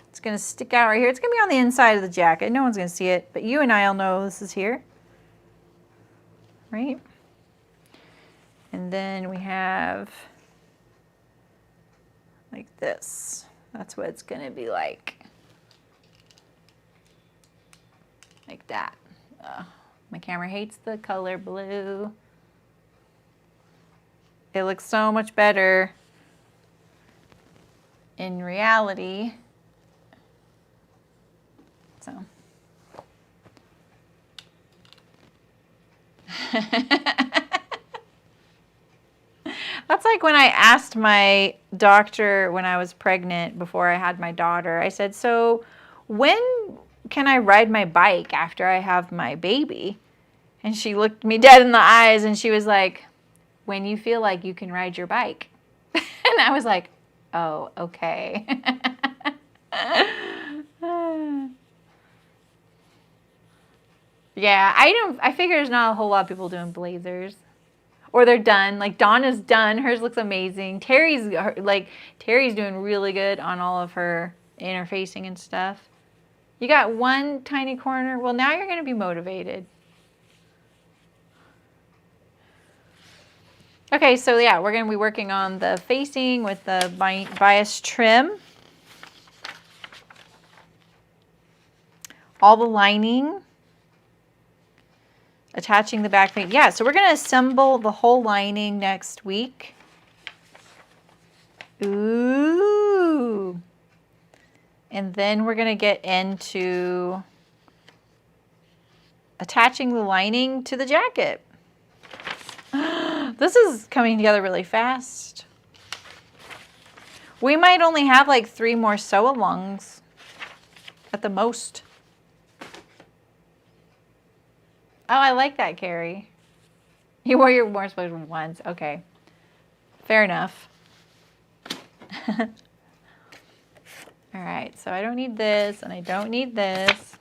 It's gonna stick out right here. It's gonna be on the inside of the jacket. No one's gonna see it, but you and I'll know this is here. Right? And then we have like this. That's what it's gonna be like. Like that. My camera hates the color blue. It looks so much better in reality. So. That's like when I asked my doctor when I was pregnant before I had my daughter. I said, so when can I ride my bike after I have my baby? And she looked me dead in the eyes and she was like, when you feel like you can ride your bike. And I was like, oh, okay. Yeah, I figure there's not a whole lot of people doing blazers. Or they're done. Like Donna's done. Hers looks amazing. Terry's doing really good on all of her interfacing and stuff. You got one tiny corner. Well, now you're going to be motivated. Okay, so yeah, we're going to be working on the facing with the bias trim. All the lining. Attaching the back face. Yeah, so we're going to assemble the whole lining next week. Ooh. And then we're going to get into attaching the lining to the jacket. This is coming together really fast. We might only have like 3 more sew-alongs at the most. Oh, I like that, Carrie. You wore your more special ones. Okay. Fair enough. All right, so I don't need this, and I don't need this.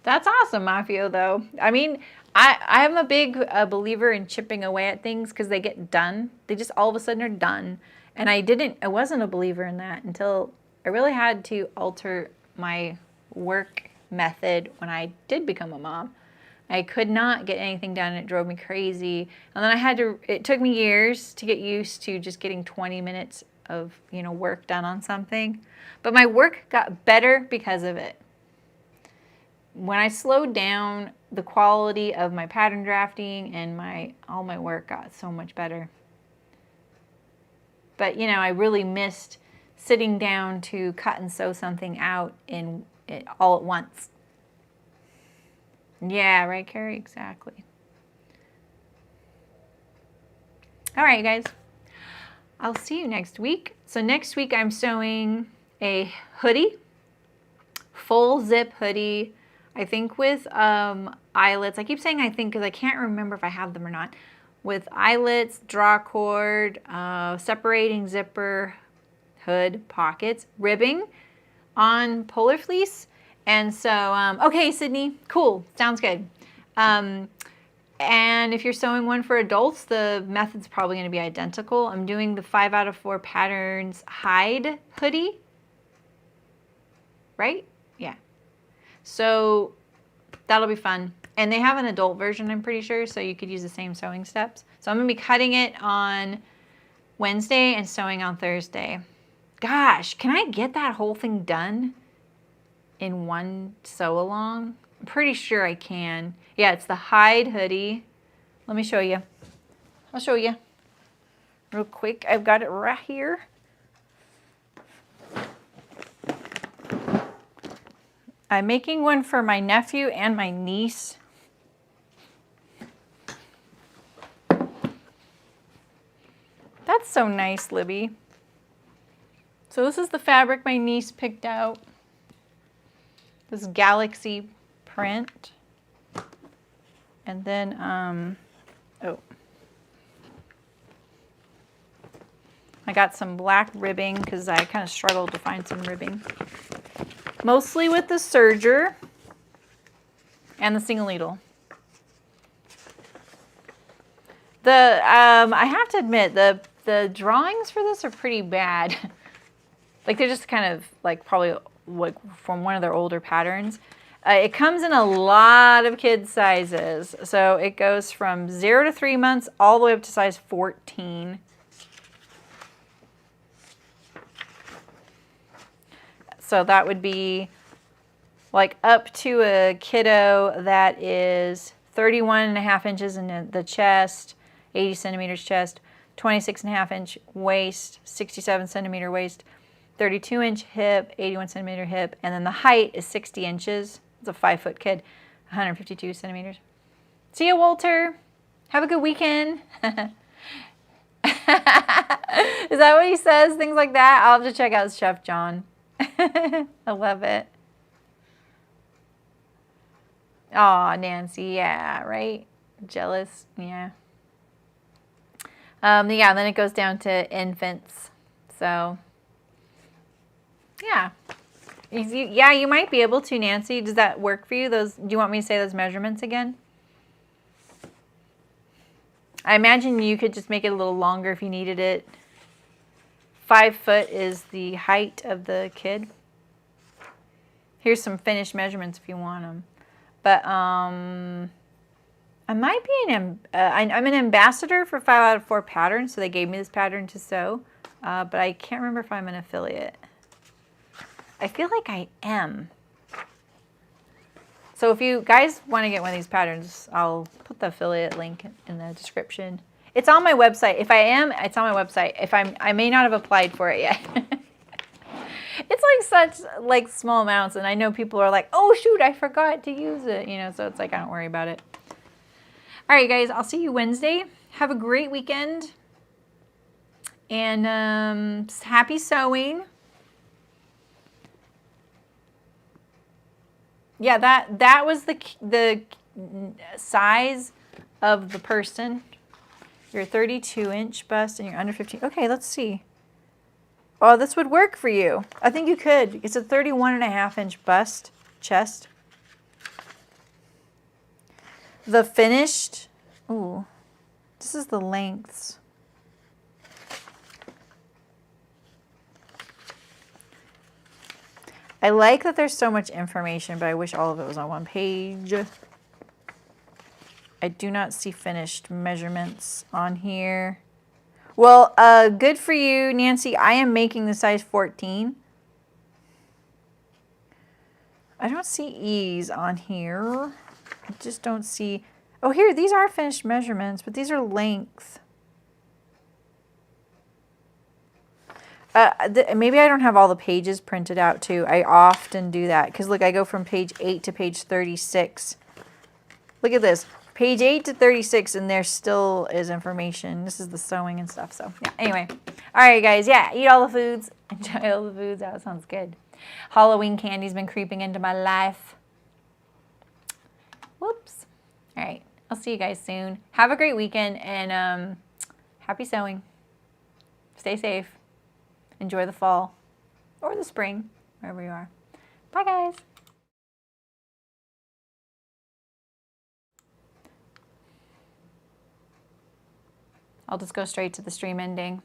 That's awesome, Mafia, though. I mean, I am a big believer in chipping away at things because they get done. They just all of a sudden are done. And I wasn't a believer in that until I really had to alter my work method when I did become a mom. I could not get anything done. It drove me crazy. And then it took me years to get used to just getting 20 minutes of, work done on something. But my work got better because of it. When I slowed down, the quality of my pattern drafting and all my work got so much better. But, I really missed sitting down to cut and sew something out all at once. Yeah, right, Carrie? Exactly. All right, you guys. I'll see you next week. So next week I'm sewing a hoodie, full zip hoodie, I think with eyelets. I keep saying I think because I can't remember if I have them or not. With eyelets, draw cord, separating zipper, hood, pockets, ribbing on polar fleece. And so, okay, Sydney, cool, sounds good. And if you're sewing one for adults, the method's probably going to be identical. I'm doing the 5 out of 4 patterns hide hoodie, right? Yeah. So that'll be fun. And they have an adult version, I'm pretty sure, so you could use the same sewing steps. So I'm going to be cutting it on Wednesday and sewing on Thursday. Gosh, can I get that whole thing done in one sew-along? I'm pretty sure I can. Yeah, it's the hide hoodie. Let me show you. I'll show you real quick. I've got it right here. I'm making one for my nephew and my niece. That's so nice, Libby. So this is the fabric my niece picked out. This galaxy print. And then, I got some black ribbing because I kind of struggled to find some ribbing. Mostly with the serger and the single needle. I have to admit, the drawings for this are pretty bad. Like they're just kind of like probably like from one of their older patterns. It comes in a lot of kids sizes. So it goes from 0 to 3 months all the way up to size 14. So that would be like up to a kiddo that is 31.5 inches in the chest, 80 centimeters chest, 26.5 inch waist, 67 centimeter waist, 32 inch hip, 81 centimeter hip, and then the height is 60 inches. It's a 5-foot kid, 152 centimeters. See you, Walter. Have a good weekend. Is that what he says? Things like that? I'll have to check out Chef John. I love it. Aw, Nancy, yeah, right? Jealous, yeah. Yeah, then it goes down to infants. So, yeah. Yeah, you might be able to, Nancy. Does that work for you? Do you want me to say those measurements again? I imagine you could just make it a little longer if you needed it. 5 foot is the height of the kid. Here's some finished measurements if you want them. But, I might be I'm an ambassador for 5 out of 4 patterns, so they gave me this pattern to sew, but I can't remember if I'm an affiliate. I feel like I am. So if you guys want to get one of these patterns, I'll put the affiliate link in the description. It's on my website. If I am, it's on my website. If I may not have applied for it yet. It's like such like small amounts, and I know people are like, oh shoot, I forgot to use it, you know, so it's like I don't worry about it. All right, guys, I'll see you Wednesday. Have a great weekend, and happy sewing. Yeah, that was the size of the person. Your 32-inch bust and you're under 15. Okay, let's see. Oh, this would work for you. I think you could. It's a 31.5-inch bust, chest. The finished, ooh, this is the lengths. I like that there's so much information, but I wish all of it was on one page. I do not see finished measurements on here. Well, good for you, Nancy. I am making the size 14. I don't see E's on here. I just don't see. Oh, here, these are finished measurements, but these are length. Maybe I don't have all the pages printed out, too. I often do that, because, look, I go from page 8 to page 36. Look at this. Page 8 to 36, and there still is information. This is the sewing and stuff, so, yeah. Anyway. All right, guys. Yeah, eat all the foods. Enjoy all the foods. That sounds good. Halloween candy's been creeping into my life. Whoops. All right. I'll see you guys soon. Have a great weekend, and happy sewing. Stay safe. Enjoy the fall or the spring, wherever you are. Bye, guys. I'll just go straight to the stream ending.